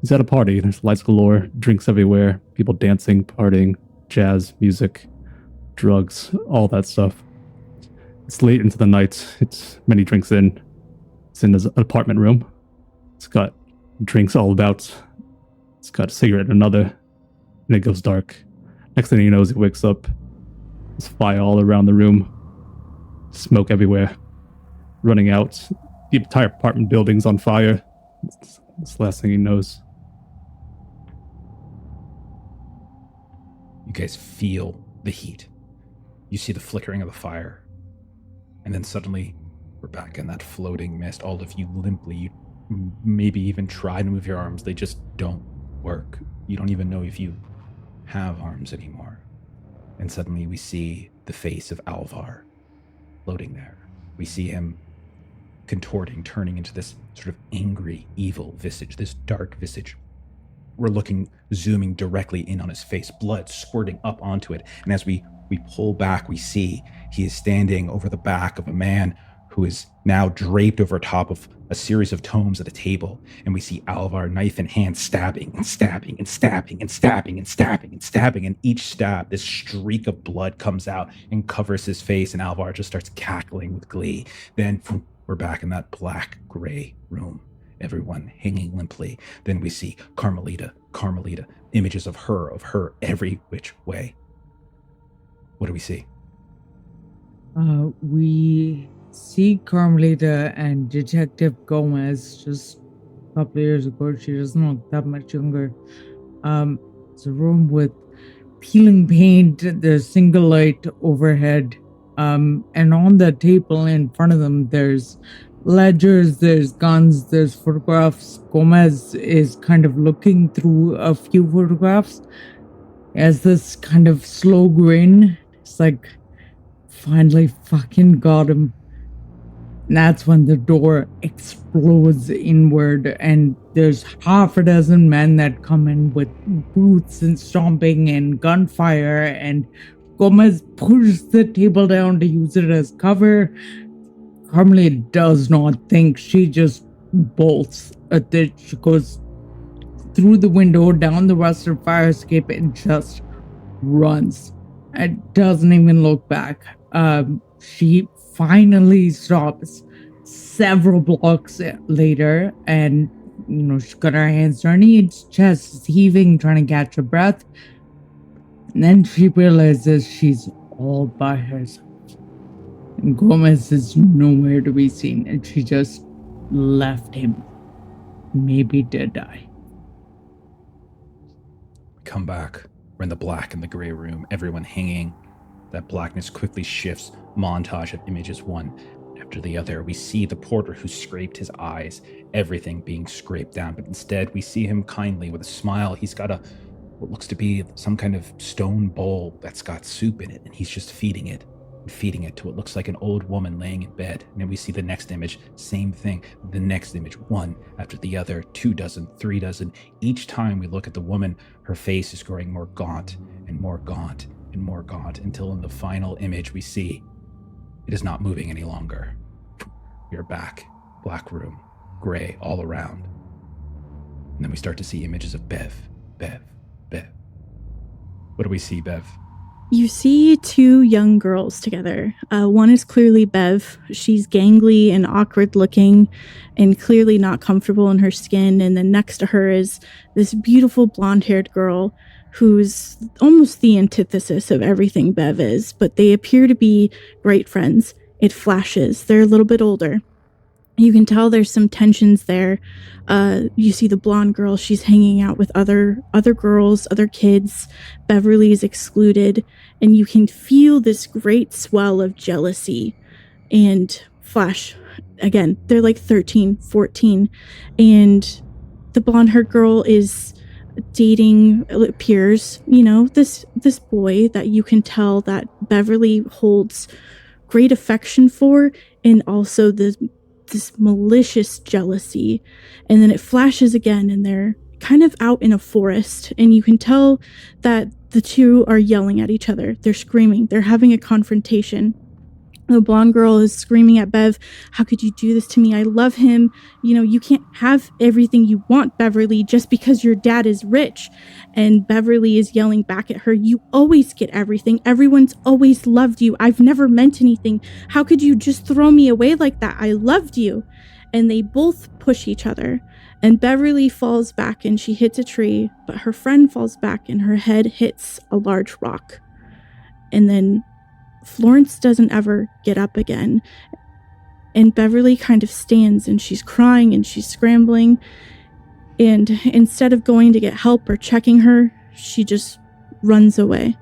He's at a party. There's lights galore, drinks everywhere, people dancing, partying, jazz, music, drugs, all that stuff. It's late into the night. It's many drinks in. It's in his apartment room. It's got drinks all about. It's got a cigarette in another. And it goes dark. Next thing he knows, he wakes up. There's fire all around the room. Smoke everywhere. Running out. The entire apartment building's on fire. It's the last thing he knows. You guys feel the heat. You see the flickering of the fire. And then suddenly, we're back in that floating mist. All of you limply, you maybe even try to move your arms. They just don't work. You don't even know if you have arms anymore. And suddenly we see the face of Alvar floating there. We see him contorting, turning into this sort of angry, evil visage, this dark visage. We're zooming directly in on his face, blood squirting up onto it. And as we pull back, we see he is standing over the back of a man who is now draped over top of a series of tomes at a table. And we see Alvar, knife in hand, stabbing. And each stab, this streak of blood comes out and covers his face, and Alvar just starts cackling with glee. Then we're back in that black gray room, everyone hanging limply. Then we see Carmelita, images of her every which way. What do we see? We see Carmelita and Detective Gomez just a couple of years ago. She doesn't look that much younger. It's a room with peeling paint. There's single light overhead. And on the table in front of them, there's ledgers, there's guns, there's photographs. Gomez is kind of looking through a few photographs. He has this kind of slow grin. It's like, finally fucking got him. And that's when the door explodes inward, and there's half a dozen men that come in with boots and stomping and gunfire, and Gomez pushes the table down to use it as cover. Carmelita does not think. She just bolts at it. She goes through the window, down the western fire escape, and just runs. It doesn't even look back. She finally stops several blocks later, and she's got her hands on her knees, chest is heaving, trying to catch her breath. And then she realizes she's all by herself. Gomez is nowhere to be seen, and she just left him. Maybe to die. Come back. We're in the black and the gray room, everyone hanging. That blackness quickly shifts. Montage of images, one after the other. We see the porter who scraped his eyes, everything being scraped down, but instead we see him kindly with a smile. He's got what looks to be some kind of stone bowl that's got soup in it, and he's just feeding it to what looks like an old woman laying in bed. And then we see the next image, same thing. The next image, one after the other, 2 dozen, 3 dozen. Each time we look at the woman, her face is growing more gaunt and more gaunt and more gaunt, until in the final image we see it is not moving any longer. We are back, black room, gray all around. And then we start to see images of Bev. What do we see, Bev? You see 2 young girls together. One is clearly Bev. She's gangly and awkward looking and clearly not comfortable in her skin. And then next to her is this beautiful blonde-haired girl who's almost the antithesis of everything Bev is, but they appear to be great friends. It flashes. They're a little bit older. You can tell there's some tensions there. You see the blonde girl, she's hanging out with other girls, other kids. Beverly is excluded, and you can feel this great swell of jealousy. And flash, again, they're like 13, 14, and the blonde-haired girl is dating, it appears, this boy that you can tell that Beverly holds great affection for, and also this malicious jealousy. And then it flashes again, and they're kind of out in a forest, and you can tell that the 2 are yelling at each other. They're screaming. They're having a confrontation. The blonde girl is screaming at Bev, "How could you do this to me? I love him. You can't have everything you want, Beverly, just because your dad is rich." And Beverly is yelling back at her, "You always get everything. Everyone's always loved you. I've never meant anything. How could you just throw me away like that? I loved you." And they both push each other. And Beverly falls back and she hits a tree, but her friend falls back and her head hits a large rock. And then Florence doesn't ever get up again. And Beverly kind of stands and she's crying and she's scrambling. And instead of going to get help or checking her, she just runs away.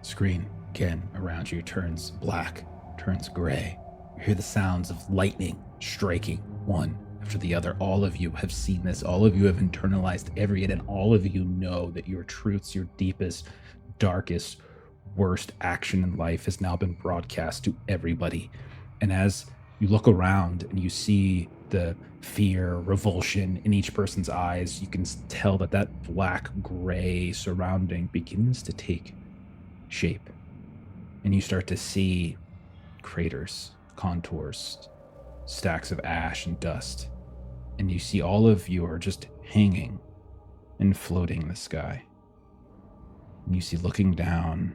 Screen again around you turns black, turns gray. You hear the sounds of lightning striking one after the other. All of you have seen this. All of you have internalized every it, and all of you know that your truths, your deepest, darkest, worst action in life has now been broadcast to everybody. And as you look around and you see the fear, revulsion in each person's eyes, you can tell that black gray surrounding begins to take shape. And you start to see craters, contours, stacks of ash and dust. And you see all of you are just hanging and floating in the sky. And you see, looking down,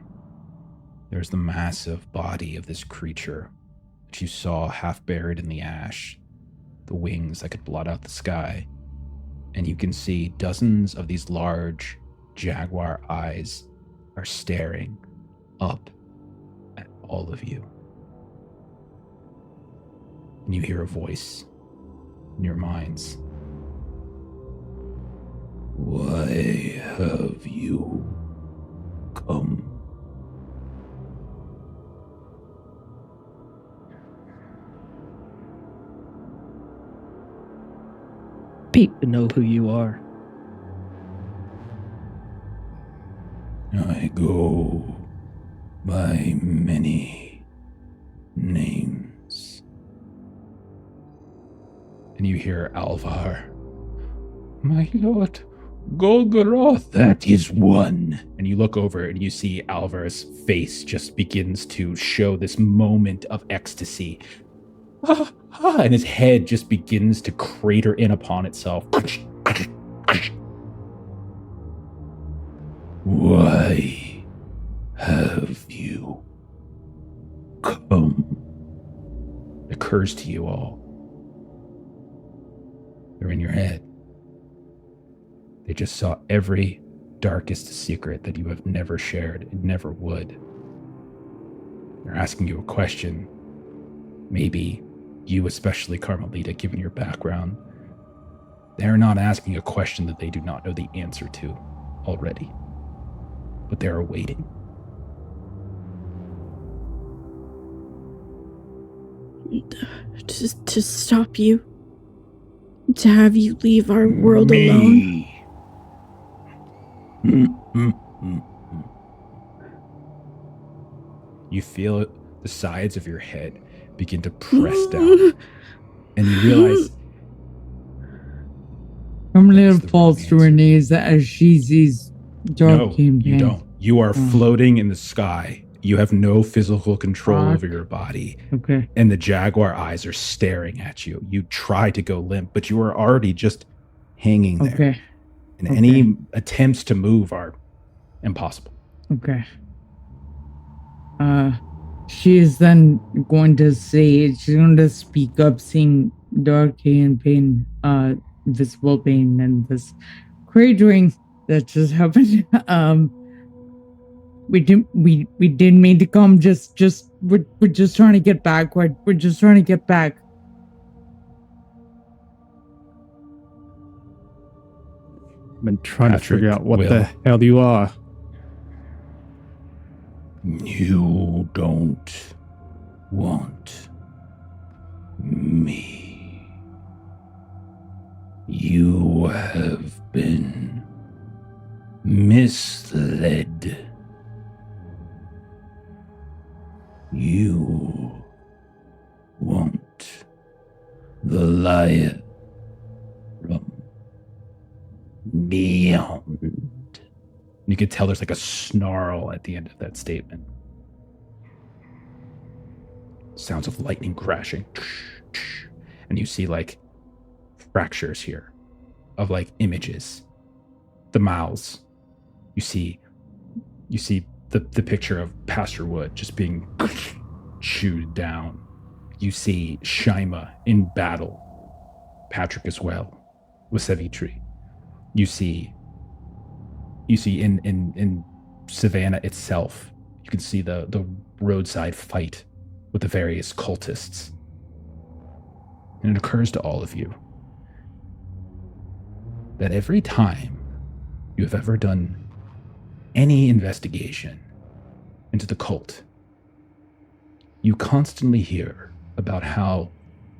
there's the massive body of this creature that you saw half buried in the ash, the wings that could blot out the sky. And you can see dozens of these large jaguar eyes are staring up at all of you. And you hear a voice in your minds. Why have you come? Pete. To know who you are. I go by many names. And you hear Alvar. My lord, Golgoroth, that is one. And you look over and you see Alvar's face just begins to show this moment of ecstasy. And his head just begins to crater in upon itself. Why have you come? It occurs to you all. They're in your head. They just saw every darkest secret that you have never shared and never would. They're asking you a question. Maybe you, especially Carmelita, given your background, they're not asking a question that they do not know the answer to already. But they're waiting. To stop you. To have you leave our world alone. You feel the sides of your head begin to press down. And you realize... Carmelita falls to her knees as she sees Dark King. No, you don't. You are floating in the sky. You have no physical control over your body. Okay. And the jaguar eyes are staring at you. You try to go limp, but you are already just hanging there. Okay. And any attempts to move are impossible. Okay. She is then going to say, she's going to speak up, seeing Dark King pain, visible pain, and this cratering that just happened. We didn't mean to come. We're just trying to get back. We're just trying to get back. I've been trying Patrick, to figure out what Will. the hell you are. You don't want me. You have been misled. You want the liar from beyond. You could tell there's like a snarl at the end of that statement. Sounds of lightning crashing. And you see like fractures here of like images. The mouths. You see the picture of Pastor Wood just being chewed down. You see Shyma in battle. Patrick as well with Savitri. You see in Savannah itself, you can see the roadside fight with the various cultists. And it occurs to all of you that every time you have ever done any investigation into the cult, you constantly hear about how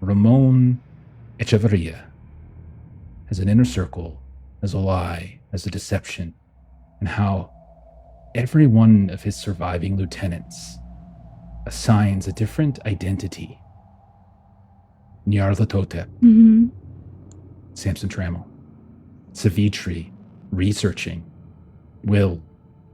Ramon Echeverria has an inner circle, has a lie, has a deception, and how every one of his surviving lieutenants assigns a different identity. Nyarlathotep, Samson Trammell, Savitri, researching. Will,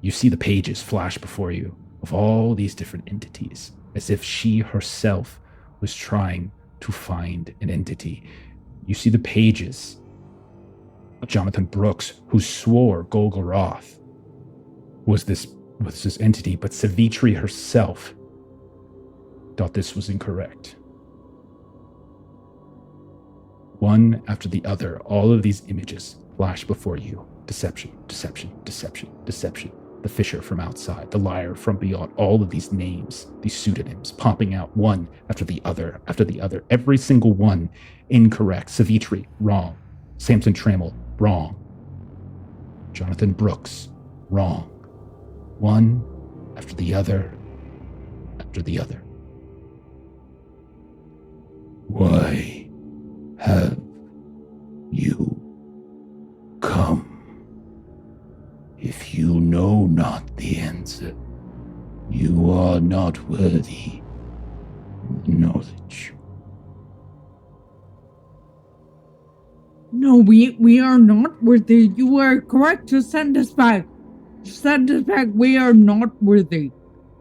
you see the pages flash before you of all these different entities, as if she herself was trying to find an entity. You see the pages of Jonathan Brooks, who swore Golgoroth was this entity, but Savitri herself thought this was incorrect. One after the other, all of these images flash before you. Deception, deception, deception, deception. The fisher from outside, the liar from beyond, all of these names, these pseudonyms popping out one after the other, every single one incorrect. Savitri, wrong. Samson Trammell, wrong. Jonathan Brooks, wrong. One after the other, after the other. Why have you come? If you know not the answer, you are not worthy of knowledge. No, we are not worthy. You are correct to send us back. Send us back. We are not worthy.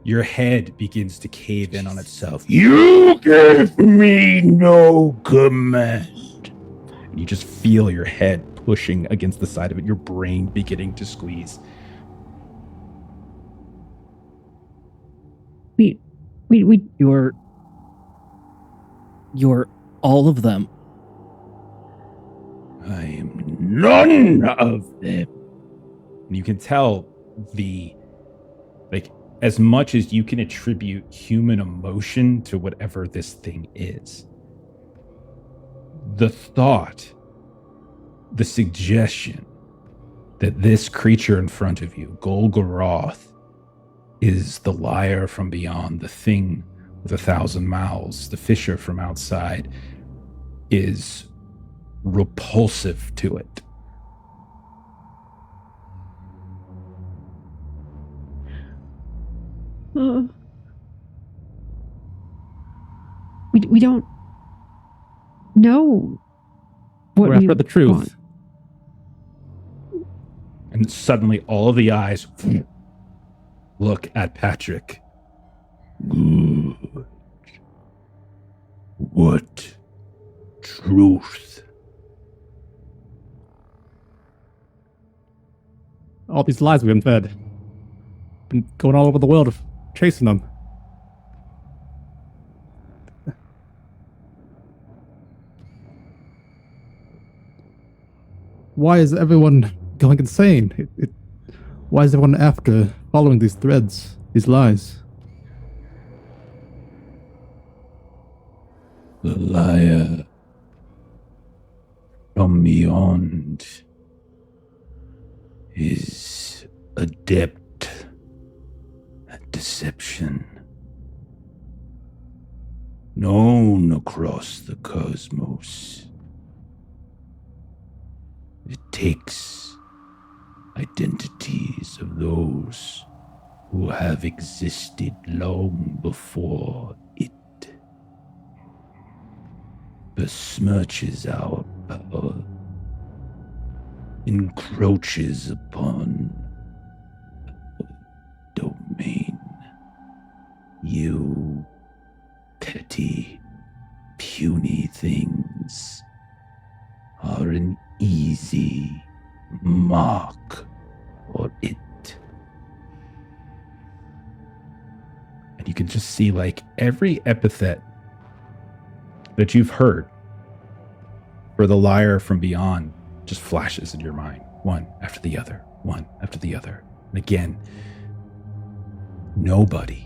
Your head begins to cave in on itself. You give me no command. And you just feel your head pushing against the side of it, your brain beginning to squeeze. We You're all of them. I am none of them. And you can tell the as much as you can attribute human emotion to whatever this thing is. The thought, the suggestion that this creature in front of you, Golgoroth, is the liar from beyond, the thing with 1,000 mouths, the fisher from outside, is repulsive to it. We don't know what We're after the truth. want. And suddenly all of the eyes look at Patrick. Good. What truth? All these lies we've been fed. Been going all over the world chasing them. Why is everyone going insane? Why is everyone after following these threads, these lies? The liar from beyond is adept at deception, known across the cosmos. It takes identities of those who have existed long before it, besmirches our power, encroaches upon our domain. You petty, puny things are an easy mark for it. And you can just see, like, every epithet that you've heard for the liar from beyond just flashes in your mind, one after the other, one after the other. And again, nobody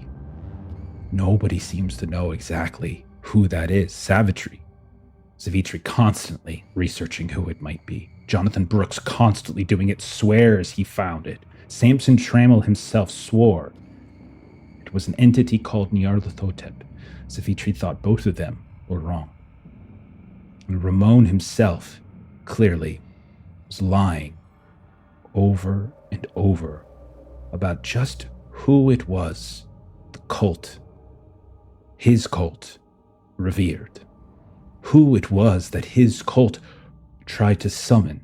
seems to know exactly who that is. Savitri constantly researching who it might be. Jonathan Brooks constantly doing it, swears he found it. Samson Trammell himself swore it was an entity called Nyarlathotep. Savitri thought both of them were wrong. And Ramon himself clearly was lying over and over about just who it was the cult, his cult, revered. Who it was that his cult tried to summon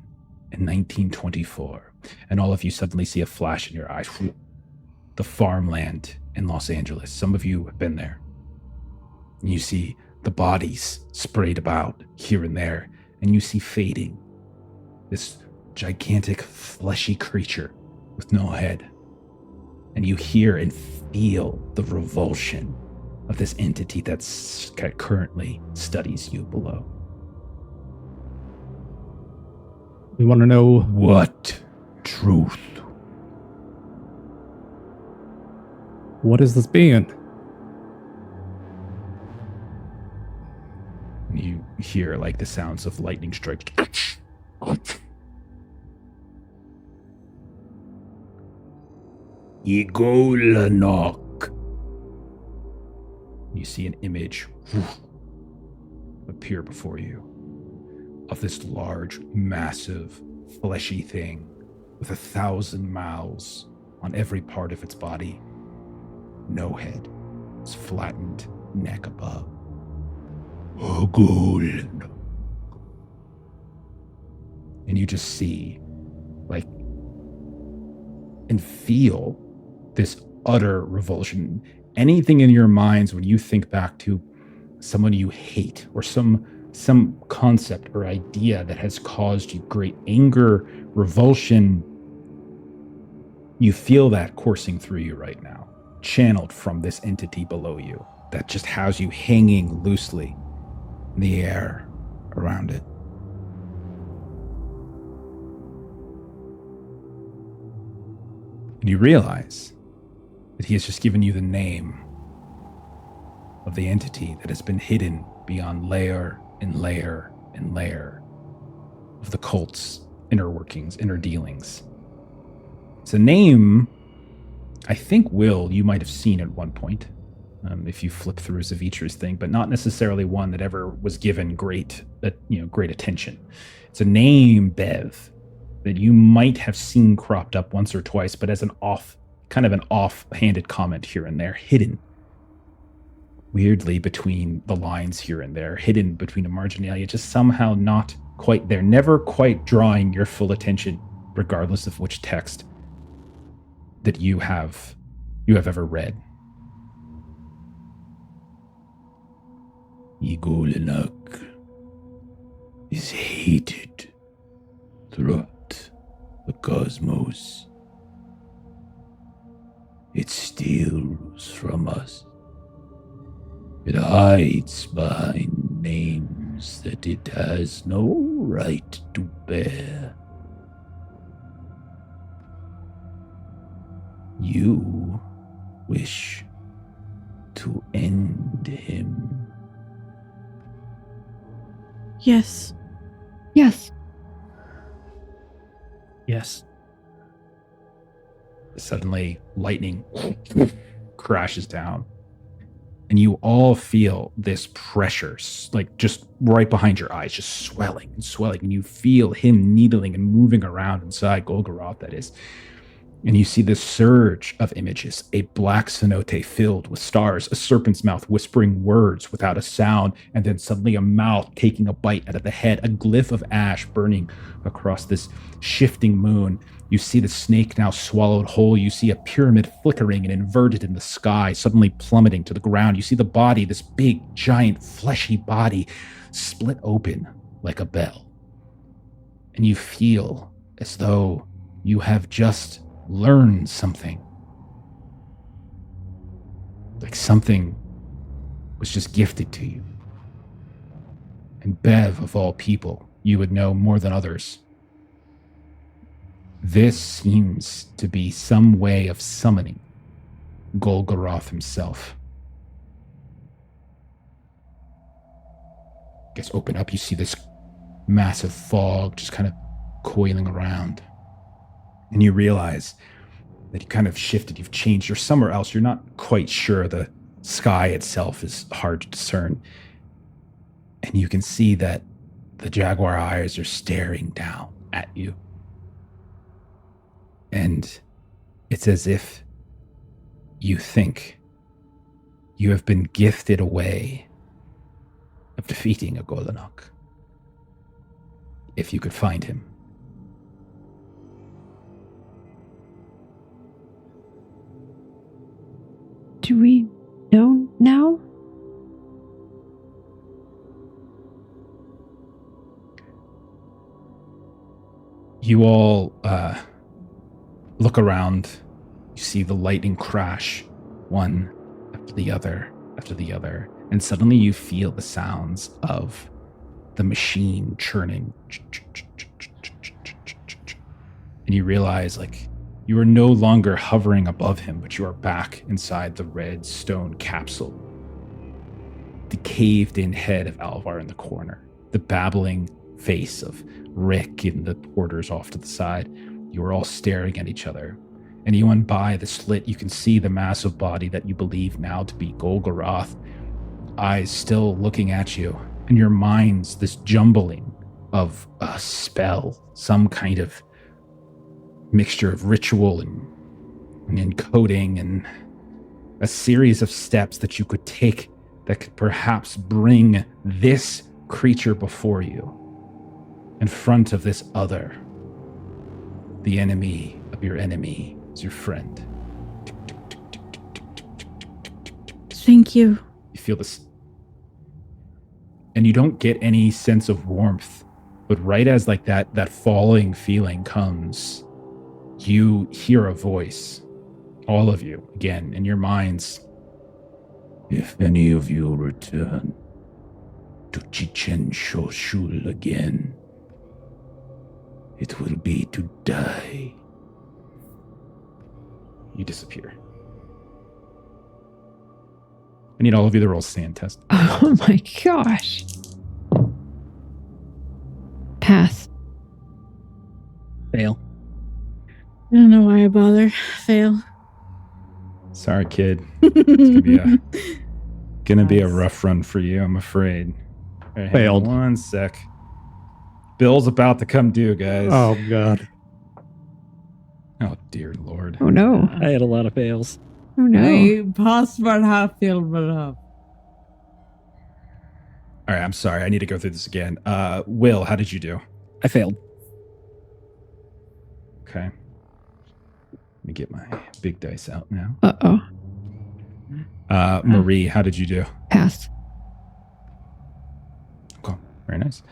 in 1924. And all of you suddenly see a flash in your eyes. The farmland in Los Angeles. Some of you have been there. And you see the bodies sprayed about here and there. And you see fading this gigantic fleshy creature with no head. And you hear and feel the revulsion of this entity that currently studies you below. We want to know What truth? what is this being? And you hear like the sounds of lightning strikes. Igolanok. You see an image appear before you of this large, massive, fleshy thing with 1,000 mouths on every part of its body. No head. Its flattened neck above. Igolanok. And you just see, like, and feel this utter revulsion. Anything in your minds when you think back to someone you hate or some concept or idea that has caused you great anger, revulsion, you feel that coursing through you right now, channeled from this entity below you that just has you hanging loosely in the air around it. And you realize that he has just given you the name of the entity that has been hidden beyond layer and layer and layer of the cult's inner workings, inner dealings. It's a name I think, Will, you might have seen at one point, if you flip through Zavitra's thing, but not necessarily one that ever was given great attention. It's a name, Bev, that you might have seen cropped up once or twice, but as an offhanded comment here and there, hidden weirdly between the lines here and there, hidden between a marginalia, just somehow not quite there, never quite drawing your full attention, regardless of which text that you have ever read. Igolinak is hated throughout the cosmos. It steals from us. It hides behind names that it has no right to bear. You wish to end him. Yes. Yes. Yes. Suddenly, lightning crashes down, and you all feel this pressure, like just right behind your eyes, just swelling and swelling, and you feel him needling and moving around inside Golgoroth, that is. And you see this surge of images, a black cenote filled with stars, a serpent's mouth whispering words without a sound, and then suddenly a mouth taking a bite out of the head, a glyph of ash burning across this shifting moon. You see the snake now swallowed whole. You see a pyramid flickering and inverted in the sky, suddenly plummeting to the ground. You see the body, this big, giant, fleshy body, split open like a bell. And you feel as though you have just learn something. Like something was just gifted to you. And Bev, of all people, you would know more than others. This seems to be some way of summoning Golgoroth himself. Gets open up, you see this massive fog just kind of coiling around. And you realize that you kind of shifted, you've changed, you're somewhere else. You're not quite sure. The sky itself is hard to discern. And you can see that the jaguar eyes are staring down at you. And it's as if you think you have been gifted a way of defeating a Goldenok. If you could find him. Do we know now? You all look around. You see the lightning crash, one after the other, and suddenly you feel the sounds of the machine churning. And you realize, like, you are no longer hovering above him, but you are back inside the red stone capsule. The caved-in head of Alvar in the corner. The babbling face of Rick and the porters off to the side. You are all staring at each other. Anyone by the slit, you can see the massive body that you believe now to be Golgoroth. Eyes still looking at you. In your minds, this jumbling of a spell, some kind of mixture of ritual and encoding and a series of steps that you could take that could perhaps bring this creature before you in front of this other. The enemy of your enemy is your friend. Thank you. You feel this, and you don't get any sense of warmth, but right as like that falling feeling comes, you hear a voice, all of you, again, in your minds. If any of you return to Chichen Shoshul again, it will be to die. You disappear. I need all of you to roll sand test. Oh my gosh. Pass. Fail. I don't know why I bother. Fail. Sorry, kid. It's gonna be a rough run for you, I'm afraid. All right, hang on Failed. 1 sec. Bill's about to come due, guys. Oh god. Oh, dear Lord. Oh no. I had a lot of fails. Oh no. I passed but half, failed but half. All right, I'm sorry. I need to go through this again. Will, how did you do? I failed. Okay. Let me get my big dice out now. Uh-oh. Marie, how did you do? Pass. Okay, very nice.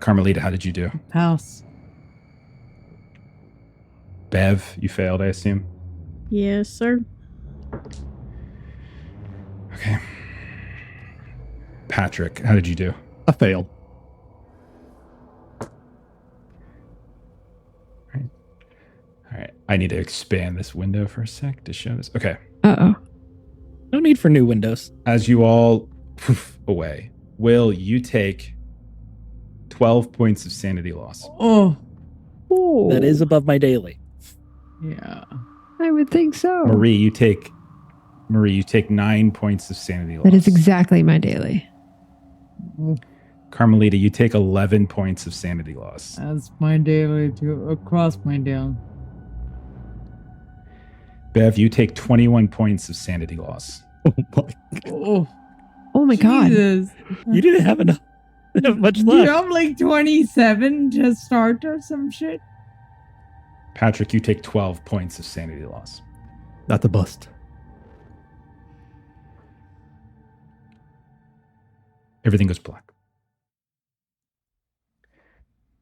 Carmelita, how did you do? Pass. Bev, you failed, I assume? Yes, sir. Okay. Patrick, how did you do? I failed. All right. I need to expand this window for a sec to show this. Okay. Uh-oh. No need for new windows. As you all poof away, Will, you take 12 points of sanity loss. Oh, Oh. That is above my daily. yeah. I would think so. Marie, you take 9 points of sanity loss. That is exactly my daily. Carmelita, you take 11 points of sanity loss. That's my daily too. Across my daily. Bev, you take 21 points of sanity loss. Oh my. Oh, Oh my god. Jesus. You didn't have enough much You left. have like 27 to start or some shit. Patrick, you take 12 points of sanity loss. Not the bust. Everything goes black.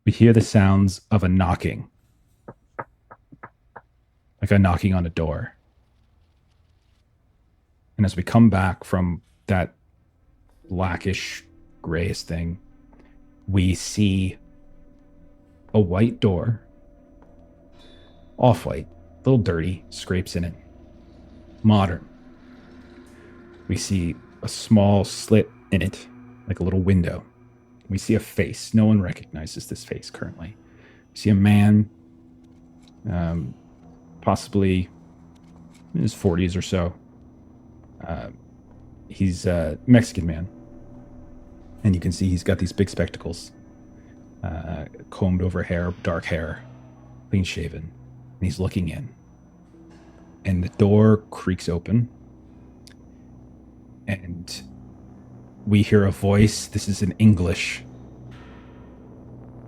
We hear the sounds of a knocking. Like a knocking on a door. And as we come back from that blackish, grayish thing, we see a white door. Off-white, a little dirty, scrapes in it. Modern. We see a small slit in it, like a little window. We see a face. No one recognizes this face currently. We see a man, possibly in his 40s or so. He's a Mexican man. And you can see he's got these big spectacles, combed over hair, dark hair, clean shaven. And he's looking in. And the door creaks open. And we hear a voice. This is in English.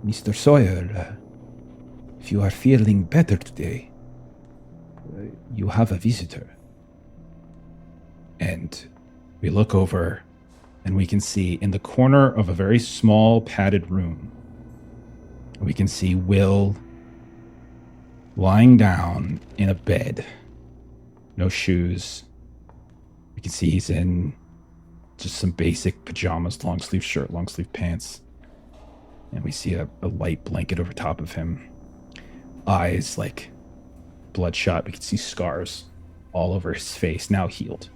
Mr. Sawyer, if you are feeling better today, you have a visitor. And we look over and we can see in the corner of a very small padded room, we can see Will lying down in a bed. No shoes. We can see he's in just some basic pajamas, long sleeve shirt, long sleeve pants. And we see a light blanket over top of him. Eyes like bloodshot. We can see scars all over his face, now healed.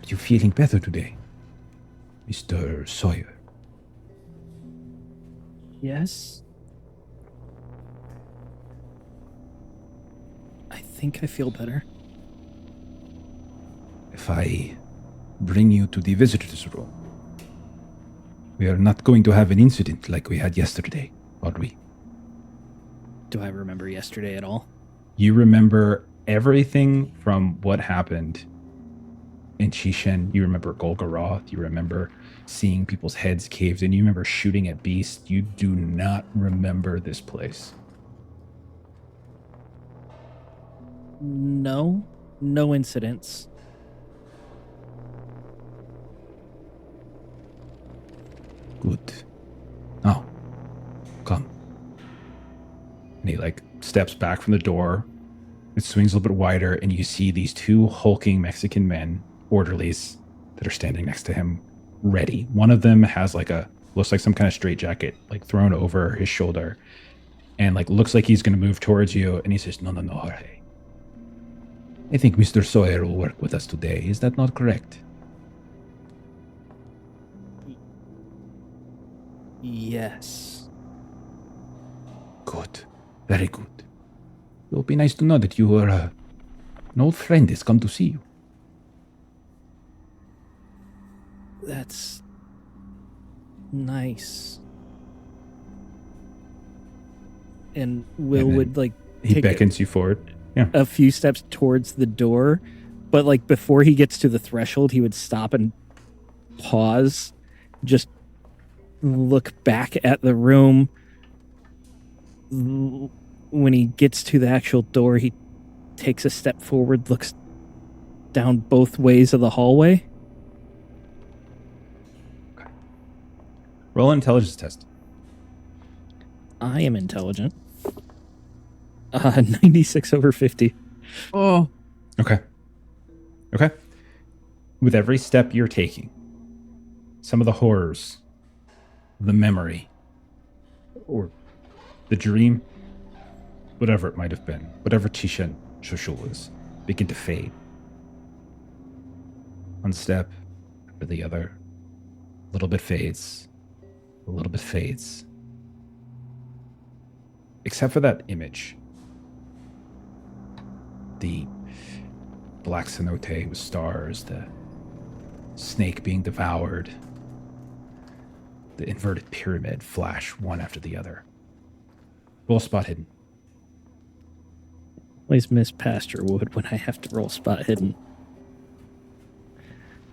Are you feeling better today, Mr. Sawyer? Yes. I think I feel better. If I bring you to the visitor's room, we are not going to have an incident like we had yesterday, are we? Do I remember yesterday at all? You remember everything from what happened in Shishen. You remember Golgoroth. You remember seeing people's heads caved in. You remember shooting at beasts. You do not remember this place. No. No incidents. Good. Now, come. And he steps back from the door. It swings a little bit wider, and you see these two hulking Mexican men, orderlies, that are standing next to him, ready. One of them has looks like some kind of straitjacket, thrown over his shoulder, and looks like he's going to move towards you. And he says, "No, hurry. I think Mr. Sawyer will work with us today. Is that not correct? Yes. Good. Very good. It will be nice to know that you were an old friend has come to see you. That's nice. And Will then would like He take beckons you forward. Yeah. a few steps towards the door, but like before he gets to the threshold, he would stop and pause, just look back at the room. When he gets to the actual door, he takes a step forward, looks down both ways of the hallway. Roll an intelligence test. I am intelligent. 96 over 50. Oh, Okay. Okay. With every step you're taking, some of the horrors, the memory, or the dream, whatever it might have been, whatever Tishan Shushu was, begin to fade. One step after the other, a little bit fades, a little bit fades. Except for that image. The black cenote with stars, the snake being devoured, the inverted pyramid flash one after the other. Roll spot hidden. Always miss Pasture Wood when I have to roll spot hidden.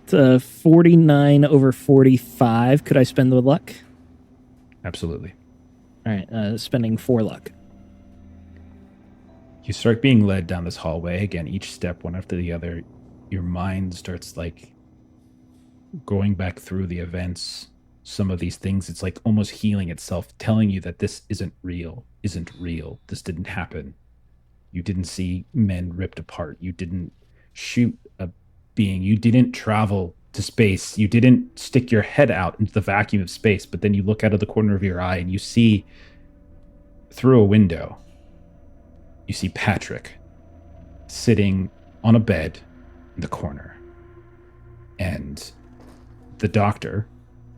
It's 49 over 45. Could I spend the luck? Absolutely. All right, spending 4 luck. You start being led down this hallway. Again, each step, one after the other, your mind starts like going back through the events. Some of these things, it's like almost healing itself, telling you that this isn't real. This didn't happen. You didn't see men ripped apart. You didn't shoot a being. You didn't travel to space. You didn't stick your head out into the vacuum of space, but then you look out of the corner of your eye and you see through a window, you see Patrick sitting on a bed in the corner. And the doctor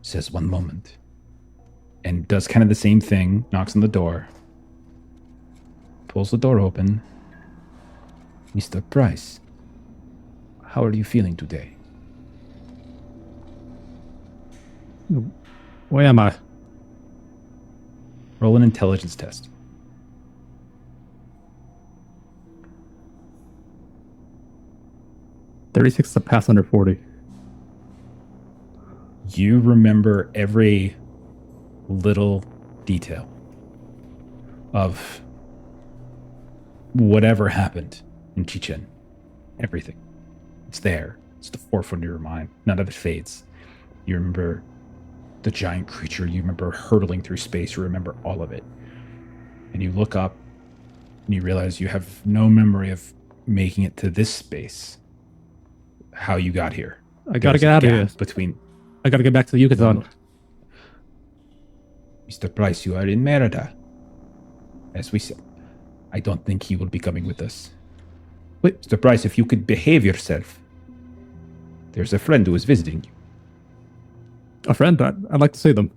says, "One moment," and does kind of the same thing, knocks on the door, pulls the door open. "Mr. Price, how are you feeling today?" Where am I? Roll an intelligence test. $36 to pass under 40. You remember every little detail of whatever happened in Chichen. Everything. It's there. It's the forefront of your mind. None of it fades. You remember the giant creature. You remember hurtling through space. You remember all of it. And you look up and you realize you have no memory of making it to this space. How you got here. I gotta get out of here. I gotta get back to the Yucatan. Mr. Price, you are in Merida. As we said, I don't think he will be coming with us. Wait. Mr. Price, if you could behave yourself. There's a friend who is visiting you. A friend? I'd like to see them.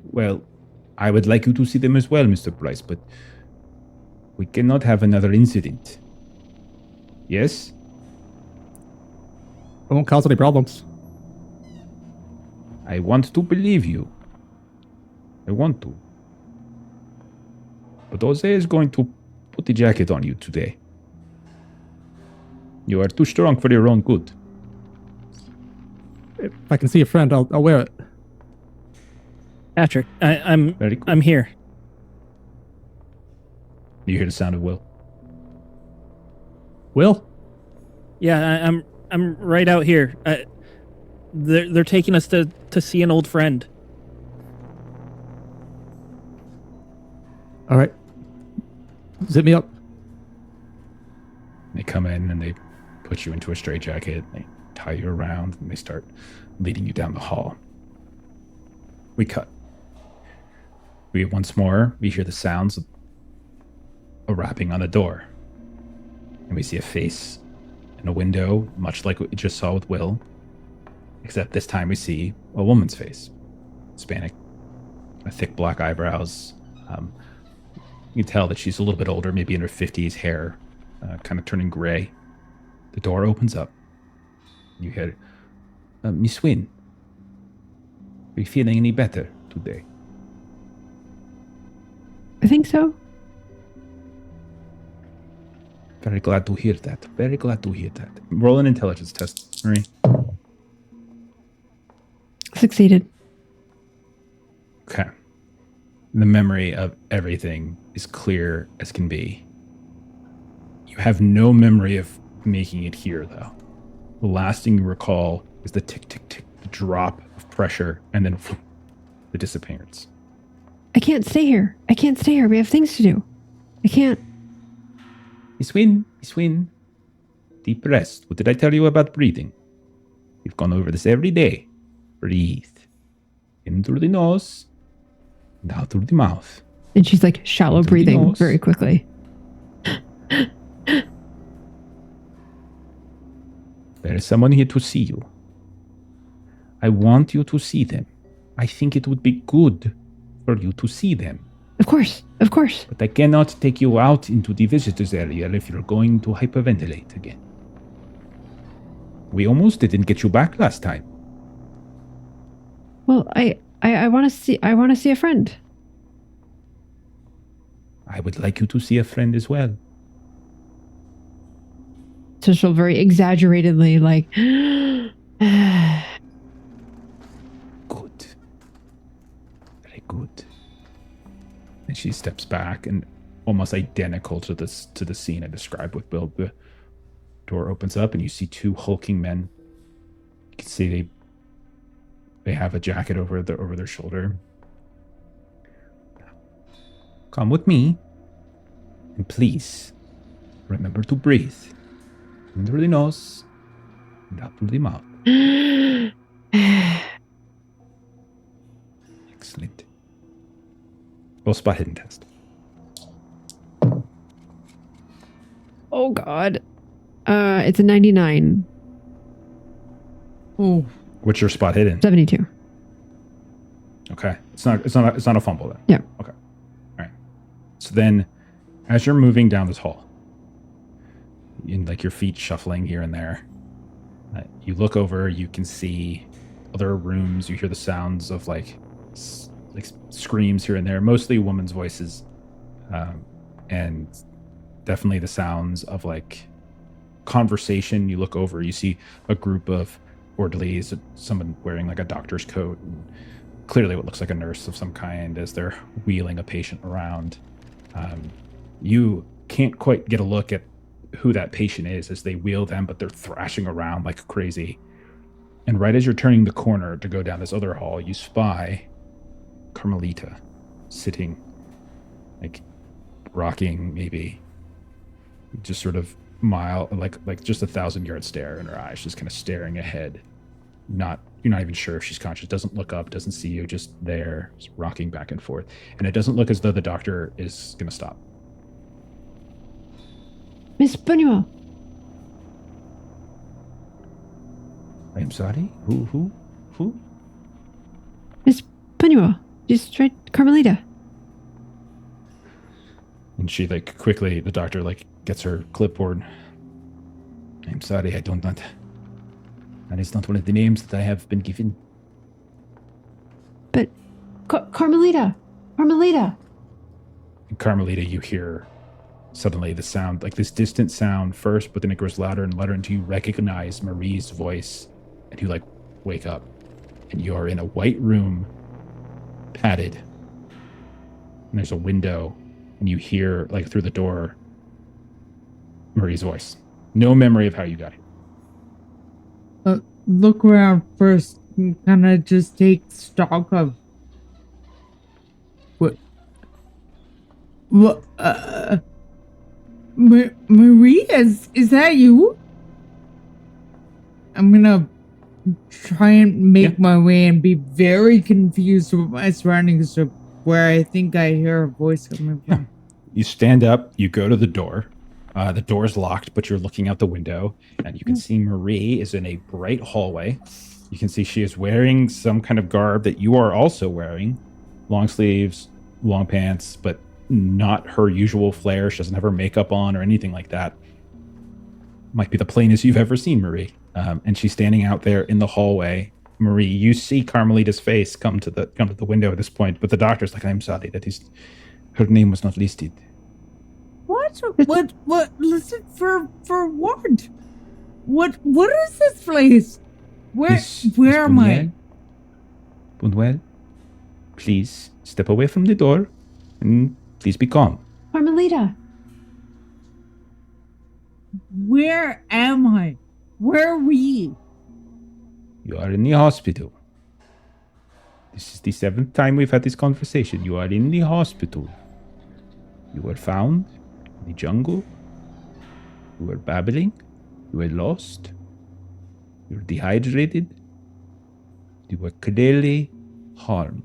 Well, I would like you to see them as well, Mr. Price, but we cannot have another incident. Yes? I won't cause any problems. I want to believe you. I want to. But Jose is going to put the jacket on you today. You are too strong for your own good. If I can see a friend, I'll wear it. Patrick, I'm Very cool. I'm here. You hear the sound of Will. Will? Yeah, I'm right out here. They're taking us to see an old friend. All right. Zip me up. They come in and they put you into a straitjacket. They tie you around and they start leading you down the hall. We cut. We once more, we hear the sounds of a rapping on a door. And we see a face in a window, much like what we just saw with Will. Except this time we see a woman's face. Hispanic, thick black eyebrows. You can tell that she's a little bit older, maybe in her 50s, hair kind of turning gray. The door opens up. You hear, Miss Wynne, are you feeling any better today? I think so. Very glad to hear that. Very glad to hear that. Roll an intelligence test, Marie. Succeeded. Okay. The memory of everything is clear as can be. You have no memory of making it here, though. The last thing you recall is the tick, tick, tick, the drop of pressure, and then the disappearance. I can't stay here. I can't stay here. We have things to do. I can't. Miss Wynne. Deep rest. What did I tell you about breathing? We've gone over this every day. Breathe. In through the nose, and out through the mouth. And she's like shallow Through the breathing nose. very quickly. There is someone here to see you. I want you to see them. I think it would be good for you to see them. Of course. Of course. But I cannot take you out into the visitors area if you're going to hyperventilate again. We almost didn't get you back last time. Well, I want to see a friend. I would like you to see a friend as well. So she'll very exaggeratedly like Good. Very good. And she steps back, and almost identical to the scene I described with Bill, the door opens up and you see two hulking men. You can see they have a jacket over their shoulder. Come with me, and please remember to breathe in through the nose and out through the mouth. Excellent. Roll spot hidden test. oh god. It's a 99. Oh, What's your spot hidden? 72. Okay. It's not a fumble then. Yeah. Okay. All right. So then as you're moving down this hall, in like your feet shuffling here and there, you look over, you can see other rooms, you hear the sounds of like screams here and there, mostly women's voices, and definitely the sounds of like conversation. You look over, you see a group of orderlies, someone wearing like a doctor's coat, and clearly what looks like a nurse of some kind as they're wheeling a patient around. You can't quite get a look at who that patient is as they wheel them, but they're thrashing around like crazy. And right as you're turning the corner to go down this other hall, you spy Carmelita sitting, like rocking, maybe just sort of like just 1,000-yard stare in her eyes, just kind of staring ahead. You're not even sure if she's conscious. Doesn't look up, doesn't see you, just there, just rocking back and forth. And it doesn't look as though the doctor is going to stop. Miss Buñuel. I am sorry. Who? Miss Buñuel. Just right, Carmelita. And she like quickly, the doctor like gets her clipboard. I'm sorry, I don't know. That is not one of the names that I have been given. But Carmelita. And Carmelita, you hear suddenly the sound, like this distant sound first, but then it grows louder and louder until you recognize Marie's voice, and you like wake up, and you are in a white room, padded, and there's a window, and you hear like through the door Marie's voice. No memory of how you got here. look around first and kind of just take stock of what Marie, is that you? I'm gonna try and make my way and be very confused with my surroundings of where I think I hear a voice coming from. You stand up, you go to the door, The door's locked, but you're looking out the window, and you can see Marie is in a bright hallway. You can see she is wearing some kind of garb that you are also wearing. Long sleeves, long pants, but not her usual flair. She doesn't have her makeup on or anything like that. Might be the plainest you've ever seen, Marie. And she's standing out there in the hallway. Marie, you see Carmelita's face come to the window at this point, but the doctor's like, I'm sorry, her name was not listed. What? Listen, for what? What is this place? Where am I? Buñuel, please step away from the door and please be calm. Carmelita. Where am I? Where are we? You are in the hospital. This is the 7th time we've had this conversation. You are in the hospital. You were found in the jungle. You were babbling. You were lost. You were dehydrated. You were clearly harmed.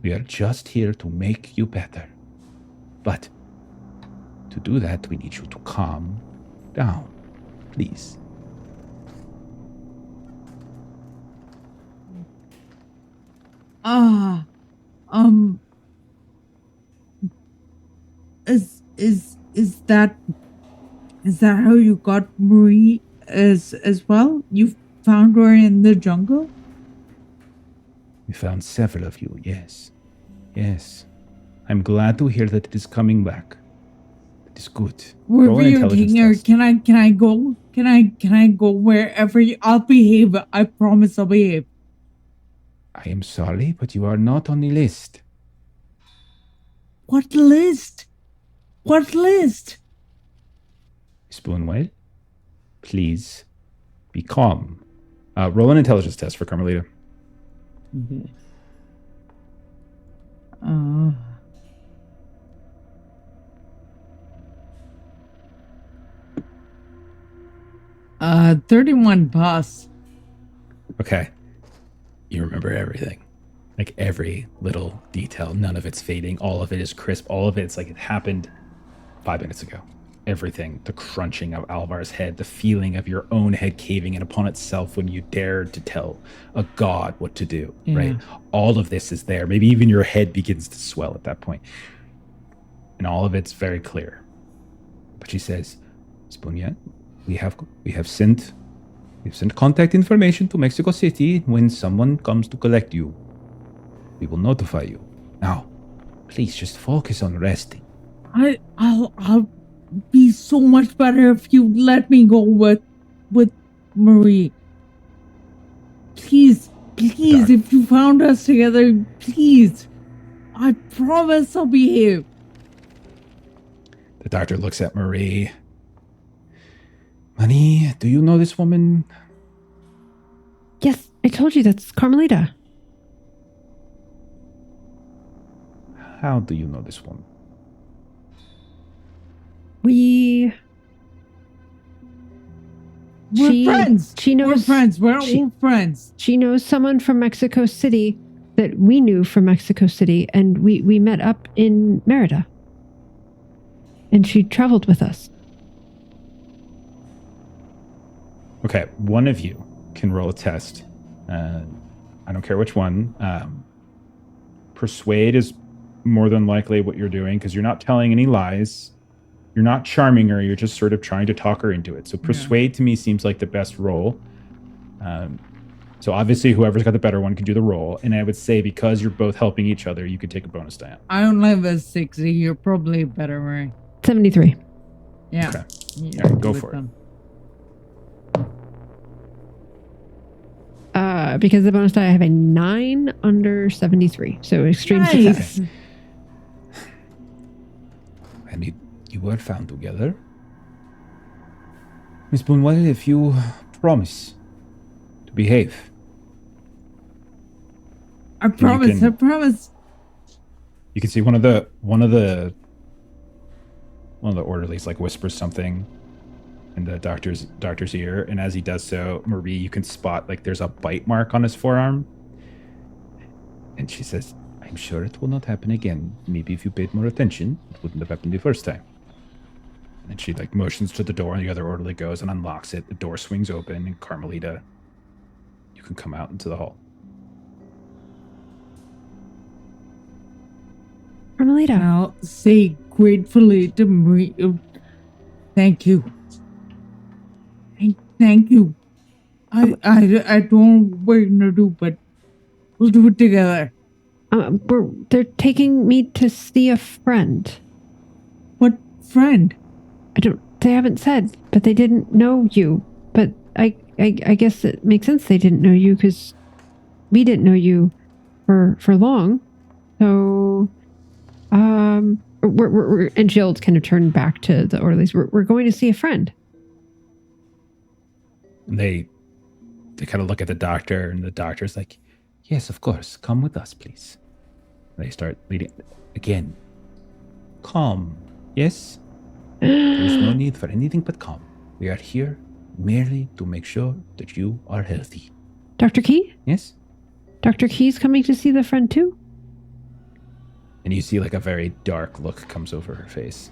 We are just here to make you better. But to do that, we need you to calm down, please. Is that how you got Marie as well? You found her in the jungle? We found several of you, yes. Yes. I'm glad to hear that it is coming back. It is good. Wherever you're taking her, can I go? Can I go wherever I'll behave. I promise I'll behave. I am sorry, but you are not on the list. What list? What list? Spoonwell, please be calm. Roll an intelligence test for Carmelita. Okay. 31 pass. Okay. You remember everything. Like every little detail. None of it's fading. All of it is crisp. All of it's like it happened 5 minutes ago. Everything. The crunching of Alvar's head. The feeling of your own head caving in upon itself when you dared to tell a god what to do. Yeah. Right? All of this is there. Maybe even your head begins to swell at that point. And all of it's very clear. But she says, Spunya, we have sent contact information to Mexico City. When someone comes to collect you, we will notify you. Now, please just focus on resting. I'll be so much better if you let me go with Marie. Please, if you found us together, please. I promise I'll behave. The doctor looks at Marie. Honey, do you know this woman? Yes, I told you that's Carmelita. How do you know this woman? We're friends. She knows. We're friends. We're all friends. She knows someone from Mexico City that we knew from Mexico City, and we met up in Merida. And she traveled with us. Okay, one of you can roll a test. I don't care which one. Persuade is more than likely what you're doing because you're not telling any lies. You're not charming her. You're just sort of trying to talk her into it. So persuade to me seems like the best roll. So obviously whoever's got the better one can do the roll. And I would say because you're both helping each other, you could take a bonus die. I only have a 60. You're probably better, Mary. 73. Yeah. Okay. Yeah, All right, go for it. Because the bonus die, I have a 9 under 73. So extreme success. And you were found together. Miss Boonwell, if you promise to behave. I promise. I promise. You can see one of the orderlies like whispers something in the doctor's ear, and as he does so, Marie, you can spot like there's a bite mark on his forearm. And she says, I'm sure it will not happen again. Maybe if you paid more attention, it wouldn't have happened the first time. And she like motions to the door, and the other orderly goes and unlocks it. The door swings open, and Carmelita, you can come out into the hall. Carmelita. I'll say gratefully to me, thank you. Thank you. I don't know what we're gonna do, but we'll do it together. They're taking me to see a friend. What friend? They haven't said, but they didn't know you. But I guess it makes sense they didn't know you because we didn't know you for long. So, we're and she'll kind of turn back to the orderlies. We're going to see a friend. And they kind of look at the doctor, and the doctor's like, yes, of course. Come with us, please. And they start leading. Again, calm. Yes? There's no need for anything but calm. We are here merely to make sure that you are healthy. Dr. Key? Yes? Dr. Key's coming to see the friend too? And you see like a very dark look comes over her face.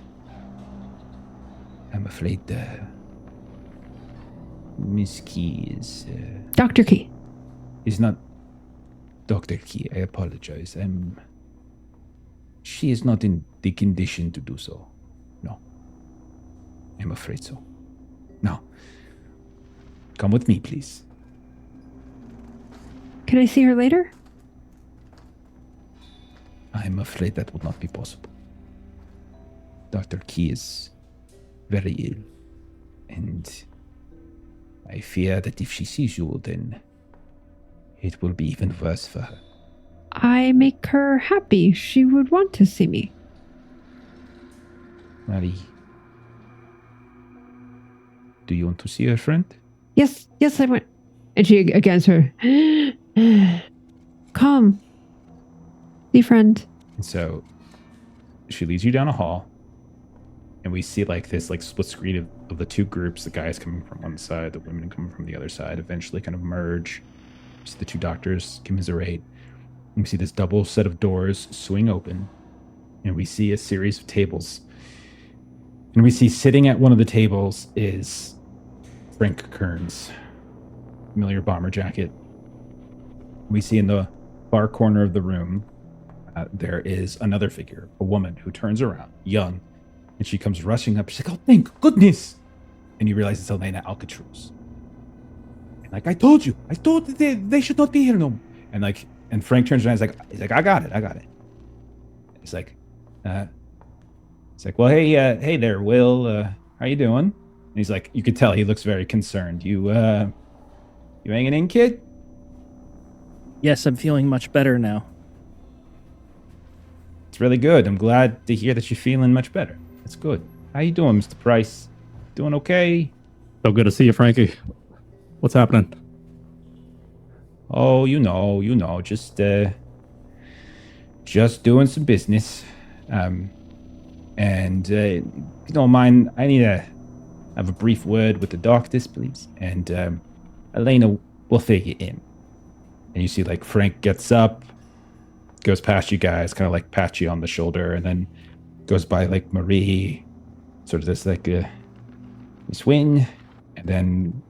I'm afraid Miss Key is... Dr. Key. is not Dr. Key. I apologize. She is not in the condition to do so. No. I'm afraid so. Now, come with me, please. Can I see her later? I'm afraid that would not be possible. Dr. Key is very ill, and I fear that if she sees you, then it will be even worse for her. I make her happy. She would want to see me. Marie, do you want to see her friend? Yes, I want. And she against her. Come. See friend. And so she leads you down a hall, and we see like this like split screen of the two groups, the guys coming from one side, the women coming from the other side, eventually kind of merge. We see the two doctors commiserate. And we see this double set of doors swing open, and we see a series of tables. And we see sitting at one of the tables is Frank Kearns, familiar bomber jacket. We see in the far corner of the room, there is another figure, a woman who turns around, young, and she comes rushing up. She's like, oh, thank goodness. And you realize it's Elena Alcatruz. And like, I told you they should not be here no more. And Frank turns around, he's like, I got it. He's like, well, hey there, Will, how you doing? And he's like, you could tell he looks very concerned. You hanging in, kid? Yes, I'm feeling much better now. It's really good. I'm glad to hear that you're feeling much better. That's good. How you doing, Mr. Price? Doing okay? So good to see you, Frankie. What's happening? Oh, you know, just doing some business. And if you don't mind, I need to have a brief word with the doctors, please. And Elena will take you in. And you see, like, Frank gets up, goes past you guys, kind of like pats you on the shoulder, and then goes by, like, Marie, sort of this, like, swing, and then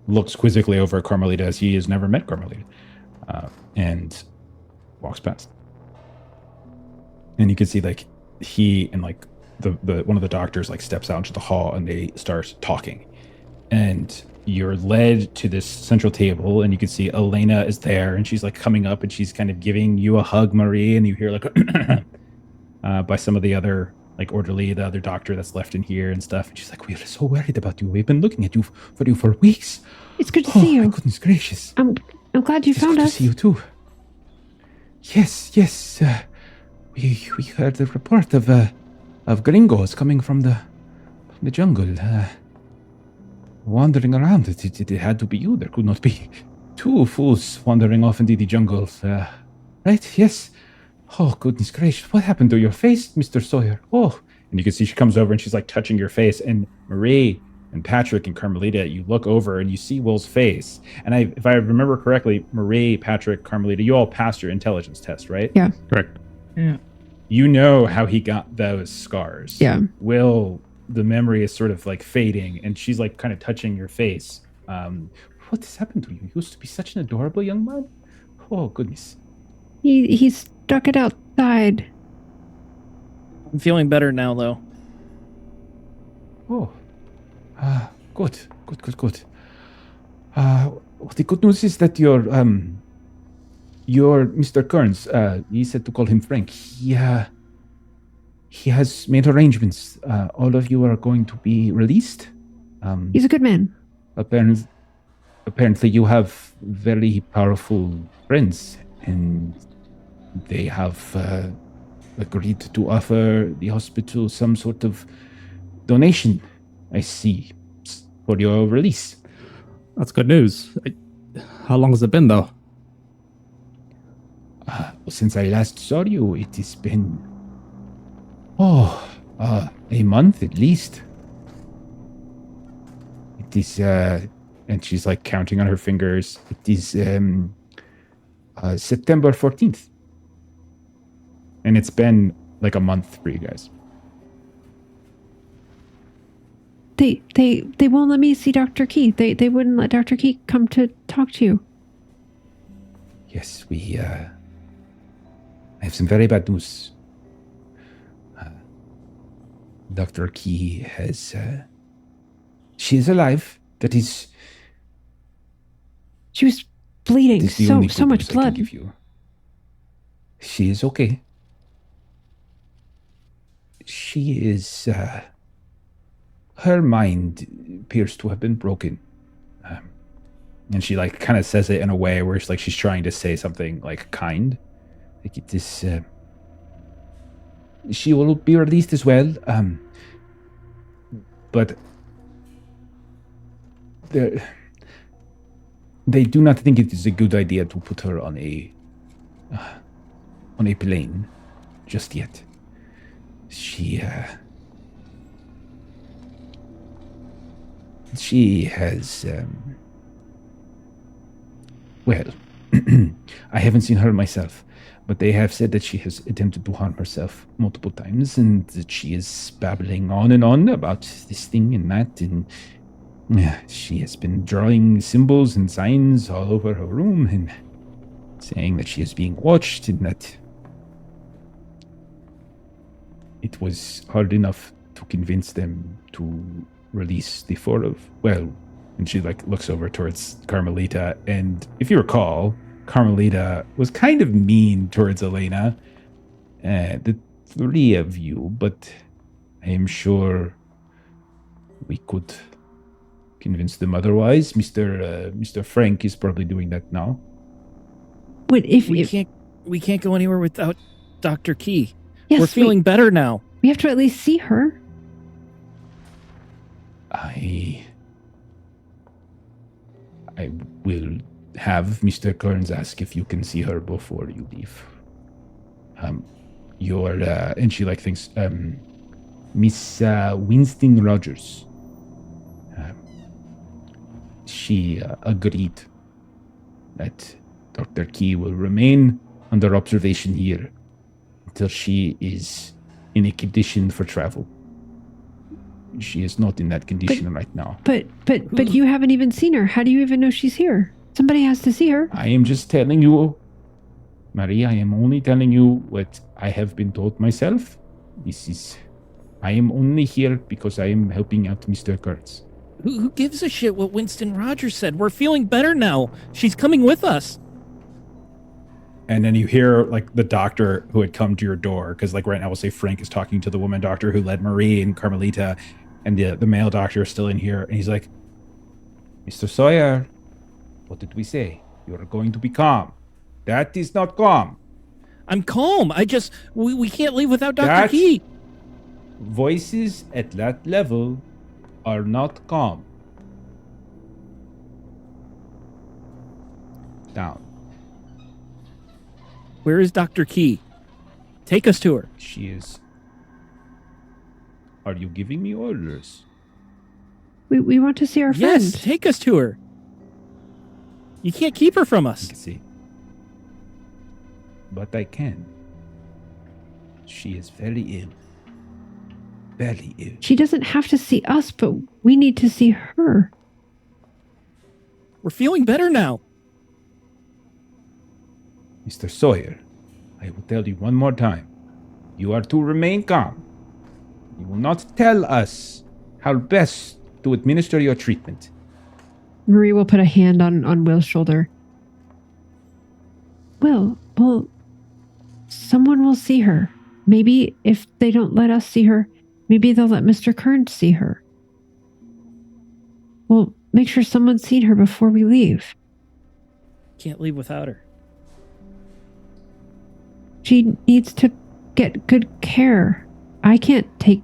looks quizzically over at Carmelita as he has never met Carmelita, and walks past. And you can see, like, he and, like, the one of the doctors, like, steps out into the hall, and they start talking. And you're led to this central table, and you can see Elena is there, and she's, like, coming up, and she's kind of giving you a hug, Marie, and you hear, like, by some of the other, like, orderly, the other doctor that's left in here and stuff. And she's like, we're so worried about you. We've been looking at you for weeks. It's good to see you. My goodness gracious. I'm glad you found good us. to see you too. Yes. We heard the report of gringos coming from the jungle, wandering around. It had to be you. There could not be two fools wandering off into the jungle, right? Yes. Oh, goodness gracious. What happened to your face, Mr. Sawyer? Oh. And you can see she comes over and she's, like, touching your face. And Marie and Patrick and Carmelita, you look over and you see Will's face. And if I remember correctly, Marie, Patrick, Carmelita, you all passed your intelligence test, right? Yeah. Correct. Yeah. You know how he got those scars. Yeah. Will the memory is sort of like fading, and she's like kind of touching your face. What has happened to you? You used to be such an adorable young man. Oh goodness. He stuck it outside. I'm feeling better now, though. Oh, good. Well, the good news is that your Mr. Kearns, he said to call him Frank. He has made arrangements. All of you are going to be released. He's a good man. Apparently, you have very powerful friends, and they have agreed to offer the hospital some sort of donation, I see, for your release. That's good news. How long has it been, though? Since I last saw you, it has been a month at least. It is and she's like counting on her fingers. It is September 14th. And it's been like a month for you guys. They won't let me see Dr. Key. They wouldn't let Dr. Key come to talk to you. Yes, I have some very bad news. Dr. Key has she is alive. That is, she was bleeding this is the only so good much news I can blood. give you. She is okay. She is her mind appears to have been broken. And she like kind of says it in a way where it's like she's trying to say something like kind. Like it is she will be released as well. But they do not think it is a good idea to put her on a plane just yet. She has well, I haven't seen her myself, but they have said that she has attempted to harm herself multiple times, and that she is babbling on and on about this thing and that, and she has been drawing symbols and signs all over her room and saying that she is being watched, and that it was hard enough to convince them to release the four of, well, and she like looks over towards Carmelita, and if you recall, Carmelita was kind of mean towards Elena, the three of you, but I am sure we could convince them otherwise. Mr. Frank is probably doing that now. But We can't go anywhere without Dr. Key. yes, We're feeling better now. we have to at least see her. I will have Mr. Kearns ask if you can see her before you leave. And she like thinks, Miss Winston Rogers. She agreed that Dr. Key will remain under observation here until she is in a condition for travel. She is not in that condition right now. But you haven't even seen her. How do you even know she's here? Somebody has to see her. I am just telling you, Marie, I am only telling you what I have been told myself. I am only here because I am helping out Mr. Kurtz. Who gives a shit what Winston Rogers said? We're feeling better now. She's coming with us. And then you hear like the doctor who had come to your door, because like right now we'll say Frank is talking to the woman doctor who led Marie and Carmelita, and the male doctor is still in here, and he's like, Mr. Sawyer, what did we say? You're going to be calm. That is not calm. I'm calm. We can't leave without Dr. Key. Voices at that level are not calm. Down. Where is Dr. Key? Take us to her. She is. Are you giving me orders? We want to see our friend. Yes, take us to her. You can't keep her from I us. can see. But I can. She is very ill. barely ill. She doesn't have to see us, but we need to see her. We're feeling better now. Mr. Sawyer, I will tell you one more time. You are to remain calm. You will not tell us how best to administer your treatment. Marie will put a hand on Will's shoulder. Will, someone will see her. Maybe if they don't let us see her, maybe they'll let Mr. Kern see her. Well, make sure someone's seen her before we leave. Can't leave without her. She needs to get good care. I can't take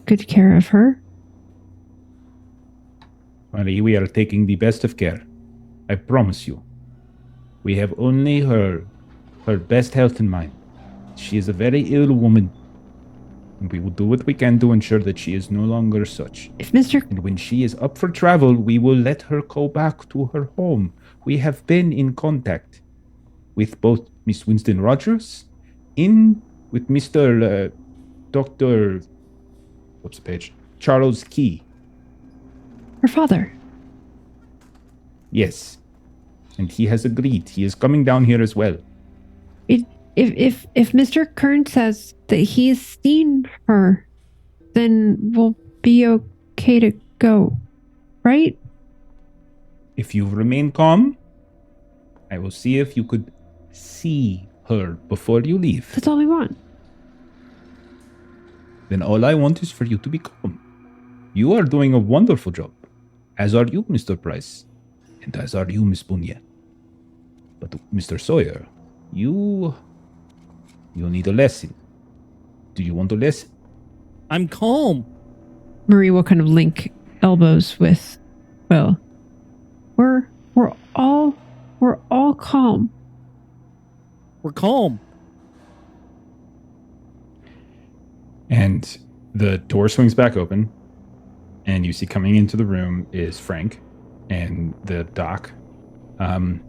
good care of her. Marie, we are taking the best of care. I promise you. We have only her best health in mind. She is a very ill woman. And we will do what we can to ensure that she is no longer such. If Mr. And when she is up for travel, we will let her go back to her home. We have been in contact with both Miss Winston Rogers with Mr. Dr. What's the page? Charles Key. her father. Yes. And he has agreed. He is coming down here as well. If Mr. Kern says that he's seen her, then we'll be okay to go, right? If you remain calm, I will see if you could see her before you leave. That's all we want. Then all I want is for you to be calm. You are doing a wonderful job, as are you, Mr. Price, and as are you, Miss Bunya. But Mr. Sawyer, you'll need a lesson. Do you want a lesson? I'm calm. Marie will kind of link elbows with Will. We're all calm. We're calm. And the door swings back open, and you see coming into the room is Frank and the doc. And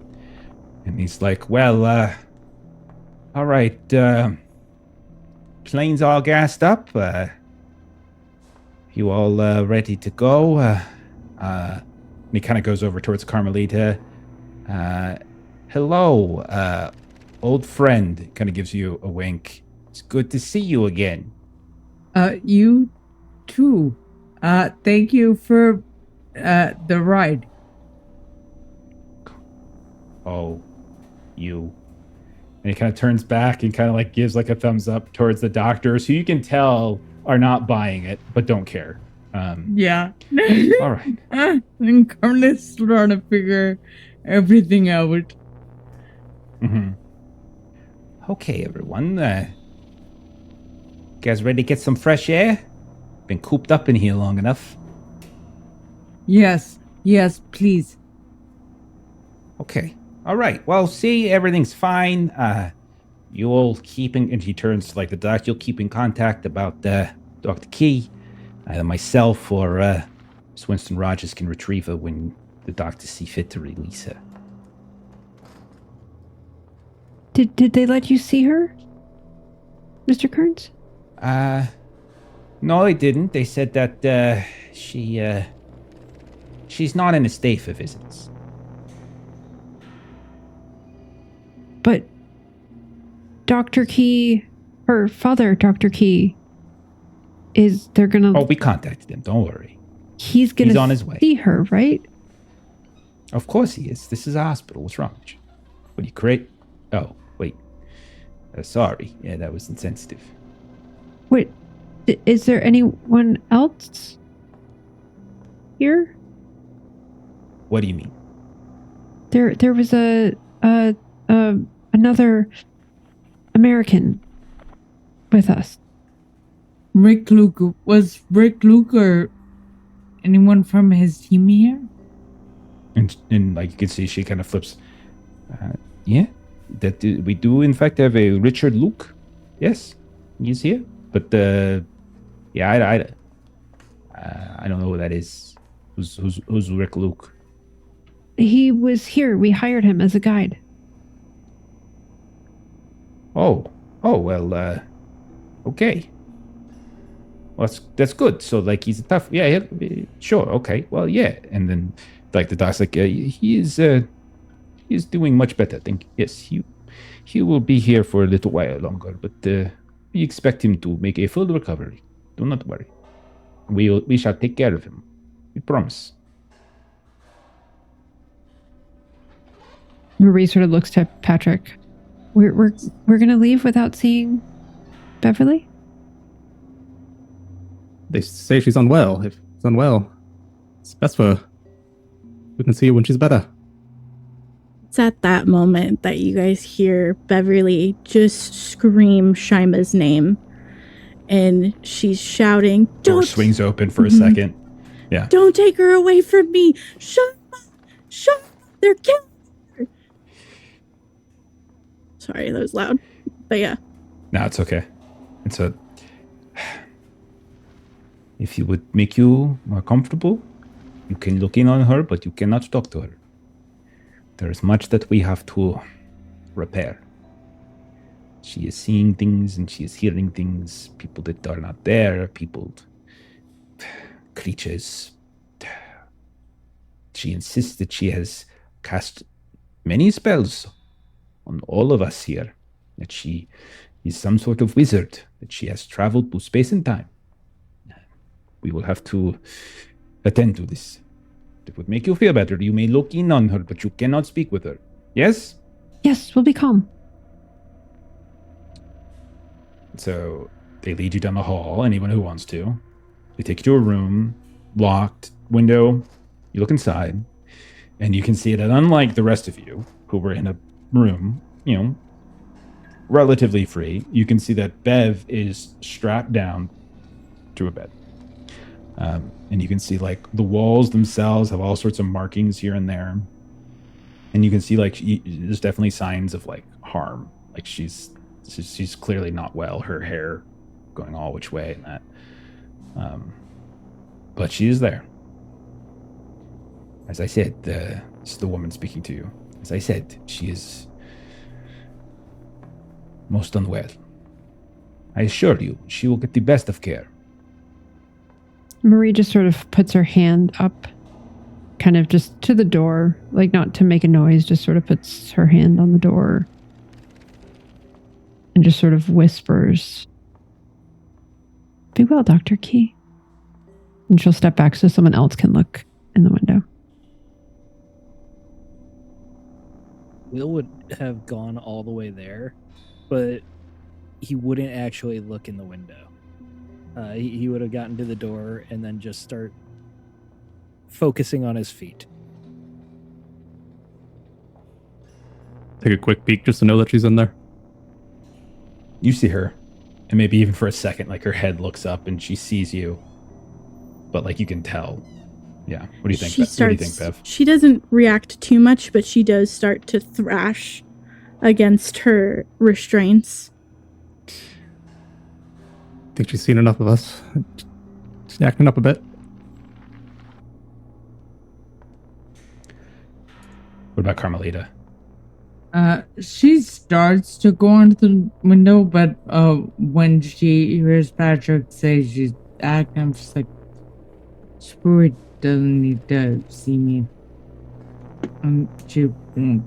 he's like, well, all right, plane's all gassed up. You all ready to go? And he kind of goes over towards Carmelita. Hello, old friend. Kind of gives you a wink. It's good to see you again. You too. Thank you for the ride. Oh, you. And he kind of turns back and kind of like gives like a thumbs up towards the doctors, who you can tell are not buying it, but don't care. Yeah. All right. And Carmel's trying to figure everything out. Mm-hmm. Okay, everyone. Guys ready to get some fresh air? Been cooped up in here long enough. Yes, please. Okay. All right. Well, see, everything's fine. You all keeping, and he turns to like the doc, you'll keep in contact about Dr. Key. Either myself or Miss Winston Rogers can retrieve her when the doctors see fit to release her. Did they let you see her, Mr. Kearns? No, they didn't. They said that she's not in a state for visits. But Dr. Key, her father, Dr. Key, they're gonna... Oh, we contacted him. Don't worry. He's gonna on his way. see her, right? Of course he is. This is a hospital. What's wrong with you? What do you create? Oh, wait. Sorry. Yeah, that was insensitive. Wait, is there anyone else here? What do you mean? There was another American with us. Was Rick Luke or anyone from his team here? And like you can see, she kind of flips. Yeah, that we do in fact have a Richard Luke. Yes, he's here. But yeah, I don't know who that is. Who's Rick Luke? He was here. We hired him as a guide. Oh well. Okay. Well, that's good. So like he's tough. Yeah, sure. Okay. Well, yeah. And then like the doc's like he is doing much better. I think yes, he will be here for a little while longer, but we expect him to make a full recovery. Do not worry. We shall take care of him. We promise. Marie sort of looks to Patrick. We're gonna leave without seeing Beverly? They say she's unwell. If she's unwell, it's best for her. We can see her when she's better. It's at that moment that you guys hear Beverly just scream Shyma's name. And she's shouting, Door "Don't!" swings open for a second. Yeah. "Don't take her away from me! Shyma! They're killing her!" Sorry, that was loud. But yeah. No, it's okay. It's a. If it would make you more comfortable, you can look in on her, but you cannot talk to her. There is much that we have to repair. She is seeing things and she is hearing things. People that are not there, creatures. She insists that she has cast many spells on all of us here. That she is some sort of wizard. That she has traveled to space and time. We will have to attend to this. It would make you feel better. You may look in on her, but you cannot speak with her. Yes? Yes, we'll be calm. So they lead you down the hall, anyone who wants to. They take you to a room, locked, window. You look inside, and you can see that unlike the rest of you, who were in a room, relatively free, you can see that Bev is strapped down to a bed. And you can see, like, the walls themselves have all sorts of markings here and there. And you can see, like, there's definitely signs of, like, harm. Like, she's clearly not well. Her hair going all which way and that. But she is there. As I said, this is the woman speaking to you. As I said, she is most unwell. I assure you, she will get the best of care. Marie just sort of puts her hand up, kind of just to the door, like not to make a noise, just sort of puts her hand on the door and just sort of whispers, "Be well, Dr. Key." And she'll step back so someone else can look in the window. Will would have gone all the way there, but he wouldn't actually look in the window. He would have gotten to the door and then just start focusing on his feet. Take a quick peek just to know that she's in there. You see her, and maybe even for a second, like her head looks up and she sees you. But like you can tell. Yeah. What do you think? What do you think, Bev? She doesn't react too much, but she does start to thrash against her restraints. Think she's seen enough of us. She's acting up a bit. What about Carmelita? She starts to go into the window, but when she hears Patrick say she's acting, she's like, "Spirit doesn't need to see me." And she won't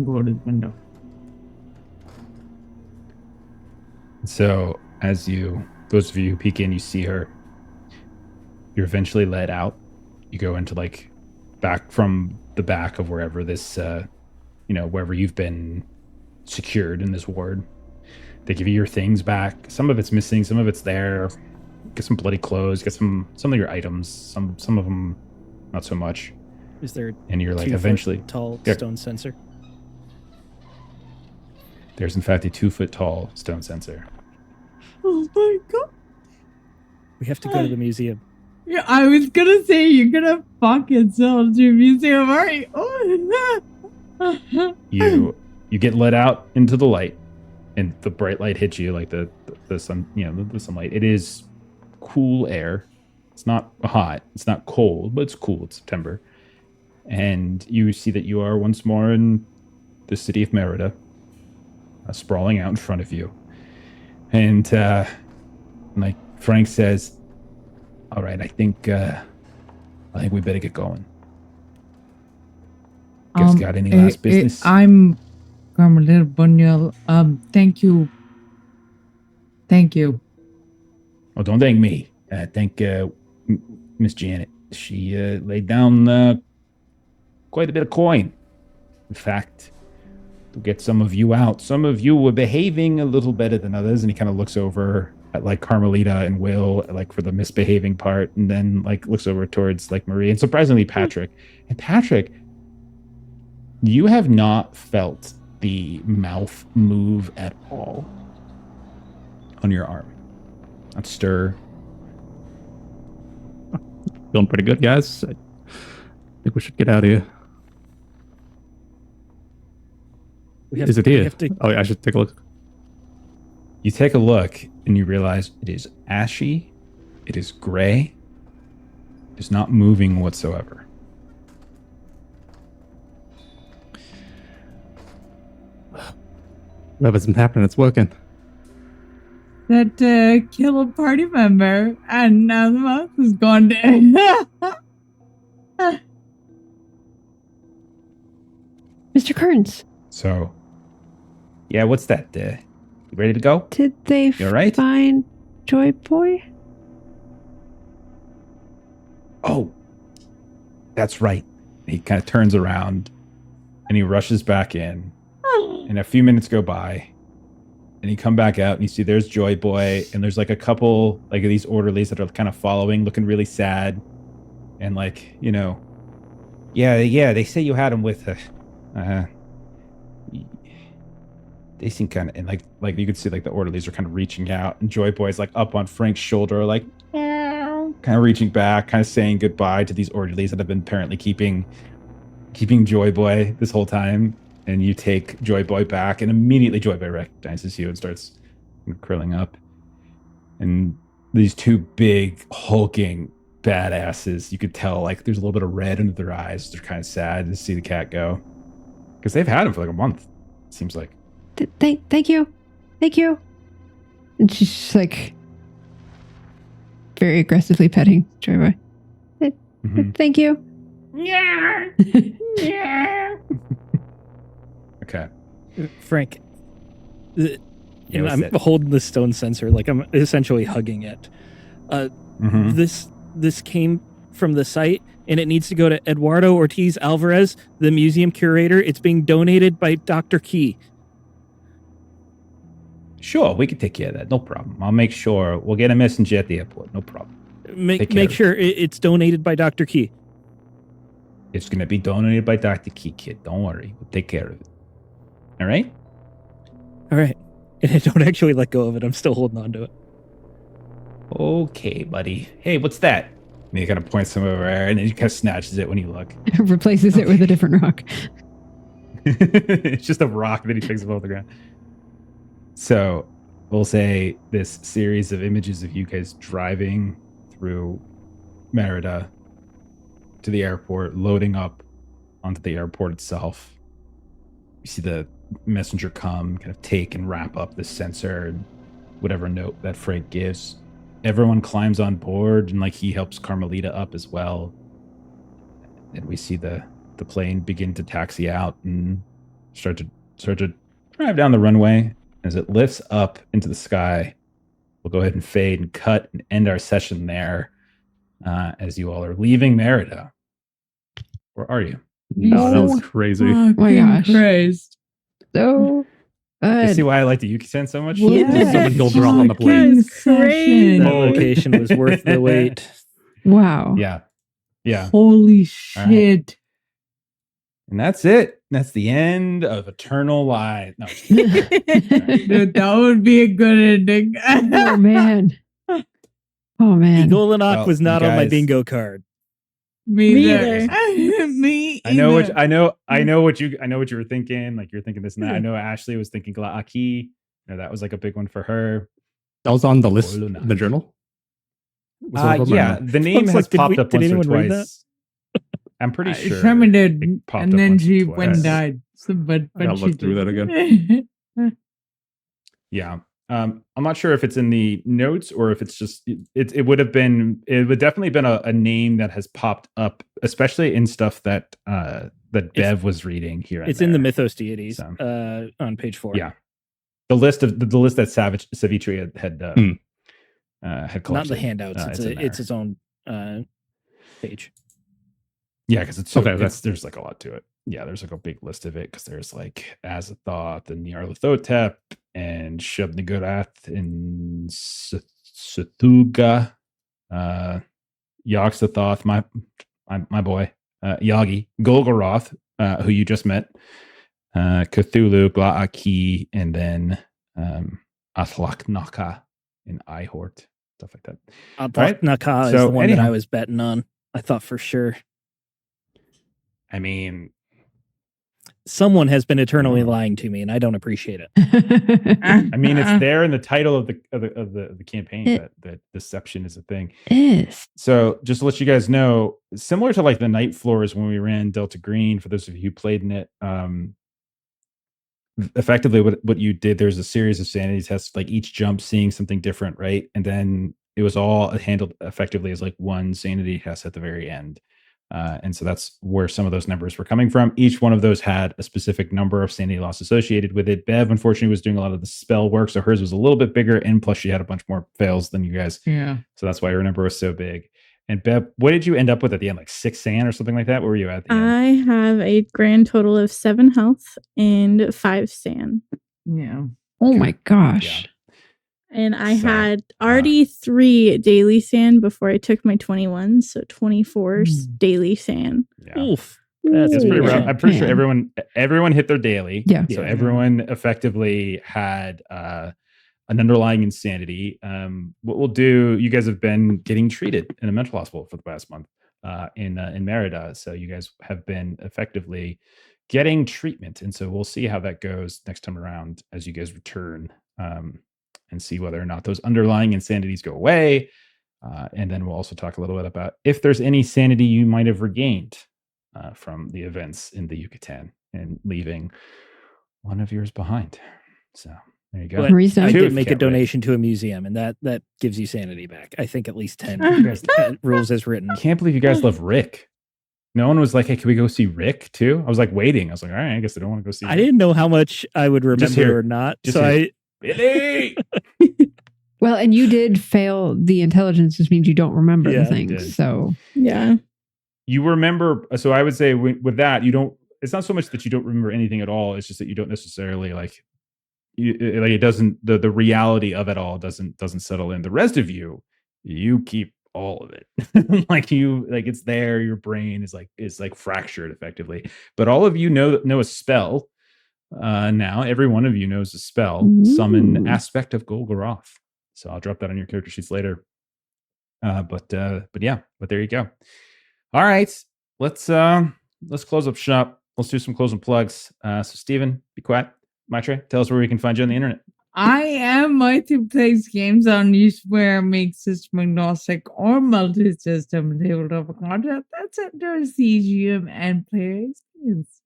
go to the window. So, as those of you who peek in, you see her. You're eventually led out. You go into like back from the back of wherever this, wherever you've been secured in this ward. They give you your things back. Some of it's missing, some of it's there. Get some bloody clothes. Get some of your items. Some of them, not so much. Is there? And you're like 2 foot eventually tall Yeah. stone sensor? There's in fact a 2-foot tall stone sensor. Oh my god. We have to go to the museum. Yeah, I was gonna say you're gonna fucking sell to a museum, right? Oh. You get let out into the light, and the bright light hits you like the sun, the sunlight. It is cool air. It's not hot. It's not cold, but it's cool. It's September, and you see that you are once more in the city of Merida, sprawling out in front of you, and like Frank says, "All right, I think we better get going. Guys, got any last business?" I'm Carmelita Bunyal. Thank you. Thank you. Oh, don't thank me. Thank Miss Janet. She laid down quite a bit of coin. In fact, to get some of you out. Some of you were behaving a little better than others. And he kind of looks over at like Carmelita and Will, like for the misbehaving part, and then like looks over towards like Marie and surprisingly Patrick. And Patrick, you have not felt the mouth move at all on your arm. Not stir. Feeling pretty good, guys. I think we should get out of here. Is it here? Oh, yeah, I should take a look. You take a look and you realize it is ashy. It is gray. It is not moving whatsoever. Whatever's been happening, it's working. That kill a party member, and now the mouth is gone dead. Mr. Kearns, So, yeah, what's that? You ready to go? did they You all right? find Joy Boy? Oh, that's right. He kind of turns around and he rushes back in. And a few minutes go by. And you come back out and you see there's Joy Boy. And there's like a couple, like these orderlies that are kind of following, looking really sad. And like, you know, yeah, they say you had him with her. They seem kind of, and like you could see like the orderlies are kind of reaching out. And Joy Boy's like up on Frank's shoulder, like, kind of reaching back, kind of saying goodbye to these orderlies that have been apparently keeping Joy Boy this whole time. And you take Joy Boy back, and immediately Joy Boy recognizes you and starts curling up. And these two big hulking badasses, you could tell like there's a little bit of red under their eyes. They're kind of sad to see the cat go because they've had him for like a month. It seems like. Thank you. And she's just like very aggressively petting Joy Boy. Mhm. Thank you. Okay. Frank, Yeah, and what's I'm that? holding the stone sensor, like I'm essentially hugging it. Mhm. This came from the site, and it needs to go to Eduardo Ortiz Alvarez, the museum curator. It's being donated by Dr. Key. Sure, we can take care of that. No problem. I'll make sure we'll get a messenger at the airport. No problem. Take care Make of sure it's donated by Dr. Key. It's going to be donated by Dr. Key, kid. Don't worry. We'll take care of it. All right? All right. And I don't actually let go of it. I'm still holding on to it. Okay, buddy. Hey, what's that? And he kind of points him over there, and then he kind of snatches it when you look. Replaces it with a different rock. It's just a rock that he picks up off the ground. So we'll say this series of images of you guys driving through Merida to the airport, loading up onto the airport itself. You see the messenger come, kind of take and wrap up the sensor and whatever note that Frank gives. Everyone climbs on board, and like he helps Carmelita up as well. And we see the plane begin to taxi out and start to drive down the runway. As it lifts up into the sky, we'll go ahead and fade and cut and end our session there. As you all are leaving Merida. Where are you? No, that was crazy. Oh my gosh. Christ. So You good. see why I like the Yuki-sen so much? Yeah. Someone killed her off on the plane. Fucking crazy. That Oh. location was worth the wait. Wow. Yeah. Holy All right. shit. And that's it. That's the end of Eternal Light. No. Dude, that would be a good ending. Oh man. Oh man. Eagle and Ock Well, was not you on my guys- bingo card. Me Me either. Me I know either. I know what you were thinking. Like you're thinking this and that. I know Ashley was thinking Gla'aki. You know, that was like a big one for her. That was on the list, Luna. the journal. Was that from or Yeah, no? the name Looks has like, did popped we- up did once or anyone read twice. I'm pretty sure. Shyma did, it popped and up then once or she twice. went and died. So, but I gotta she look through did. that again. Yeah. I'm not sure if it's in the notes or if it's just it would definitely been a name that has popped up, especially in stuff that Bev was reading here. It's in the Mythos Deities on page 4. Yeah, the list that Savitri had collected. Not the handouts. It's its own page. Yeah, because it's there's like a lot to it. Yeah, there's like a big list of it because there's like Azathoth and Nyarlathotep and Shub-Niggurath and Sathuga, Yogg-Sothoth, my boy, Yagi, Golgoroth, who you just met, Cthulhu, Bla'aki, and then Athlaknaka and Ihort, stuff like that. Athlaknaka is the one that I was betting on. I thought for sure. I mean, someone has been eternally lying to me, and I don't appreciate it. I mean, it's there in the title of the campaign that deception is a thing. Is so just to let you guys know, similar to like the Night Floors when we ran Delta Green. For those of you who played in it, effectively what you did, there's a series of sanity tests, like each jump seeing something different, right? And then it was all handled effectively as like one sanity test at the very end. And so that's where some of those numbers were coming from. Each one of those had a specific number of sanity loss associated with it. Bev, unfortunately, was doing a lot of the spell work, so hers was a little bit bigger, and plus she had a bunch more fails than you guys. Yeah. So that's why her number was so big. And Bev, what did you end up with at the end? Like 6 sand or something like that? Where were you at the end? I have a grand total of 7 health and 5 sand. Yeah. Oh my gosh. Yeah. And I had already 3 daily sand before I took my 21, so 24 daily sand. Yeah. Oof. That's pretty rough. I'm pretty sure Man. everyone hit their daily. Yeah. So everyone effectively had an underlying insanity. What we'll do, you guys have been getting treated in a mental hospital for the past month in Merida. So you guys have been effectively getting treatment. And so we'll see how that goes next time around as you guys return. And see whether or not those underlying insanities go away. And then we'll also talk a little bit about if there's any sanity you might have regained from the events in the Yucatan and leaving one of yours behind. So there you go. But I did make a donation to a museum, and that gives you sanity back. I think at least 10 rules as written. I can't believe you guys love Rick. No one was like, hey, can we go see Rick too? I was like waiting. I was like, all right, I guess I don't want to go see I didn't know how much I would remember or not. Billy! Well, and you did fail the intelligence, which means you don't remember the things. So yeah, you remember. So I would say with that, you don't. It's not so much that you don't remember anything at all. It's just that you don't necessarily like. It doesn't. The reality of it all doesn't settle in. The rest of you keep all of it. It's there. Your brain is like fractured effectively. But all of you know a spell. Now every one of you knows a spell, summon aspect of Golgoroth. So I'll drop that on your character sheets later. But there you go. All right, let's close up shop. Let's do some closing plugs. So Steven, be quiet. Maitreyi, tell us where we can find you on the internet. I am Maitreyi plays games on where make system agnostic or multi-system tabletop content. That's under CGM and player experience.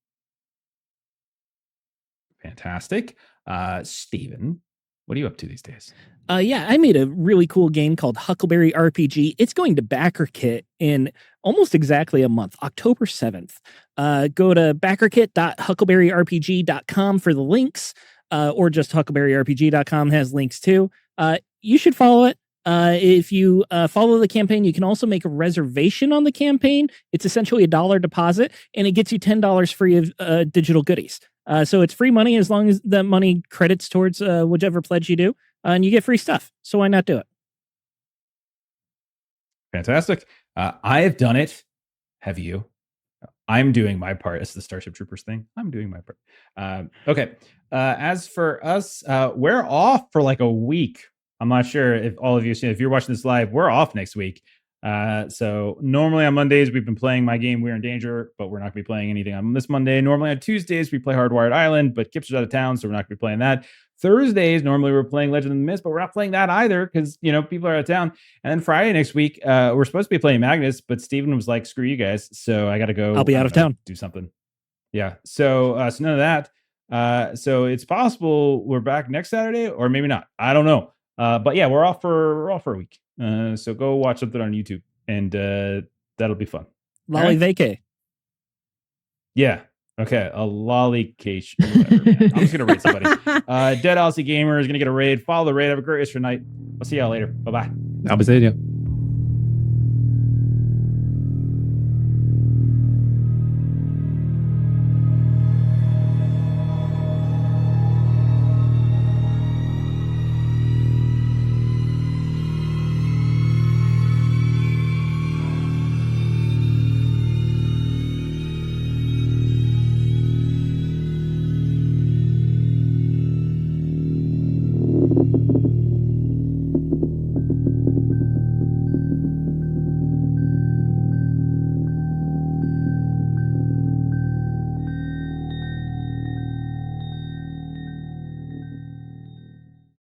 Fantastic. Steven, what are you up to these days? I made a really cool game called Huckleberry RPG. It's going to BackerKit in almost exactly a month, October 7th. Go to backerkit.huckleberryrpg.com for the links, or just huckleberryrpg.com has links too. You should follow it. If you follow the campaign, you can also make a reservation on the campaign. It's essentially a $1 deposit, and it gets you $10 free of digital goodies. So it's free money as long as the money credits towards whichever pledge you do, and you get free stuff. So why not do it? Fantastic. I have done it. Have you? I'm doing my part. It's the Starship Troopers thing. I'm doing my part. Okay. As for us, we're off for like a week. I'm not sure if all of you, if you're watching this live, we're off next week. So normally on Mondays, we've been playing my game, We're in Danger, but we're not going to be playing anything on this Monday. Normally on Tuesdays, we play Hardwired Island, but Kip's out of town, so we're not going to be playing that. Thursdays, normally we're playing Legend of the Mist, but we're not playing that either because, people are out of town. And then Friday next week, we're supposed to be playing Magnus, but Steven was like, screw you guys. So I got to go. I'll be out of town. Do something. Yeah. So none of that. So it's possible we're back next Saturday, or maybe not. I don't know. But yeah, we're off for a week. So go watch something on YouTube, and that'll be fun. Lolly vacay. Yeah. Okay. A lollycation. I'm just gonna raid somebody. Dead Aussie Gamer is gonna get a raid. Follow the raid. Have a great rest of your night. I'll see y'all later. Bye bye. Albazania.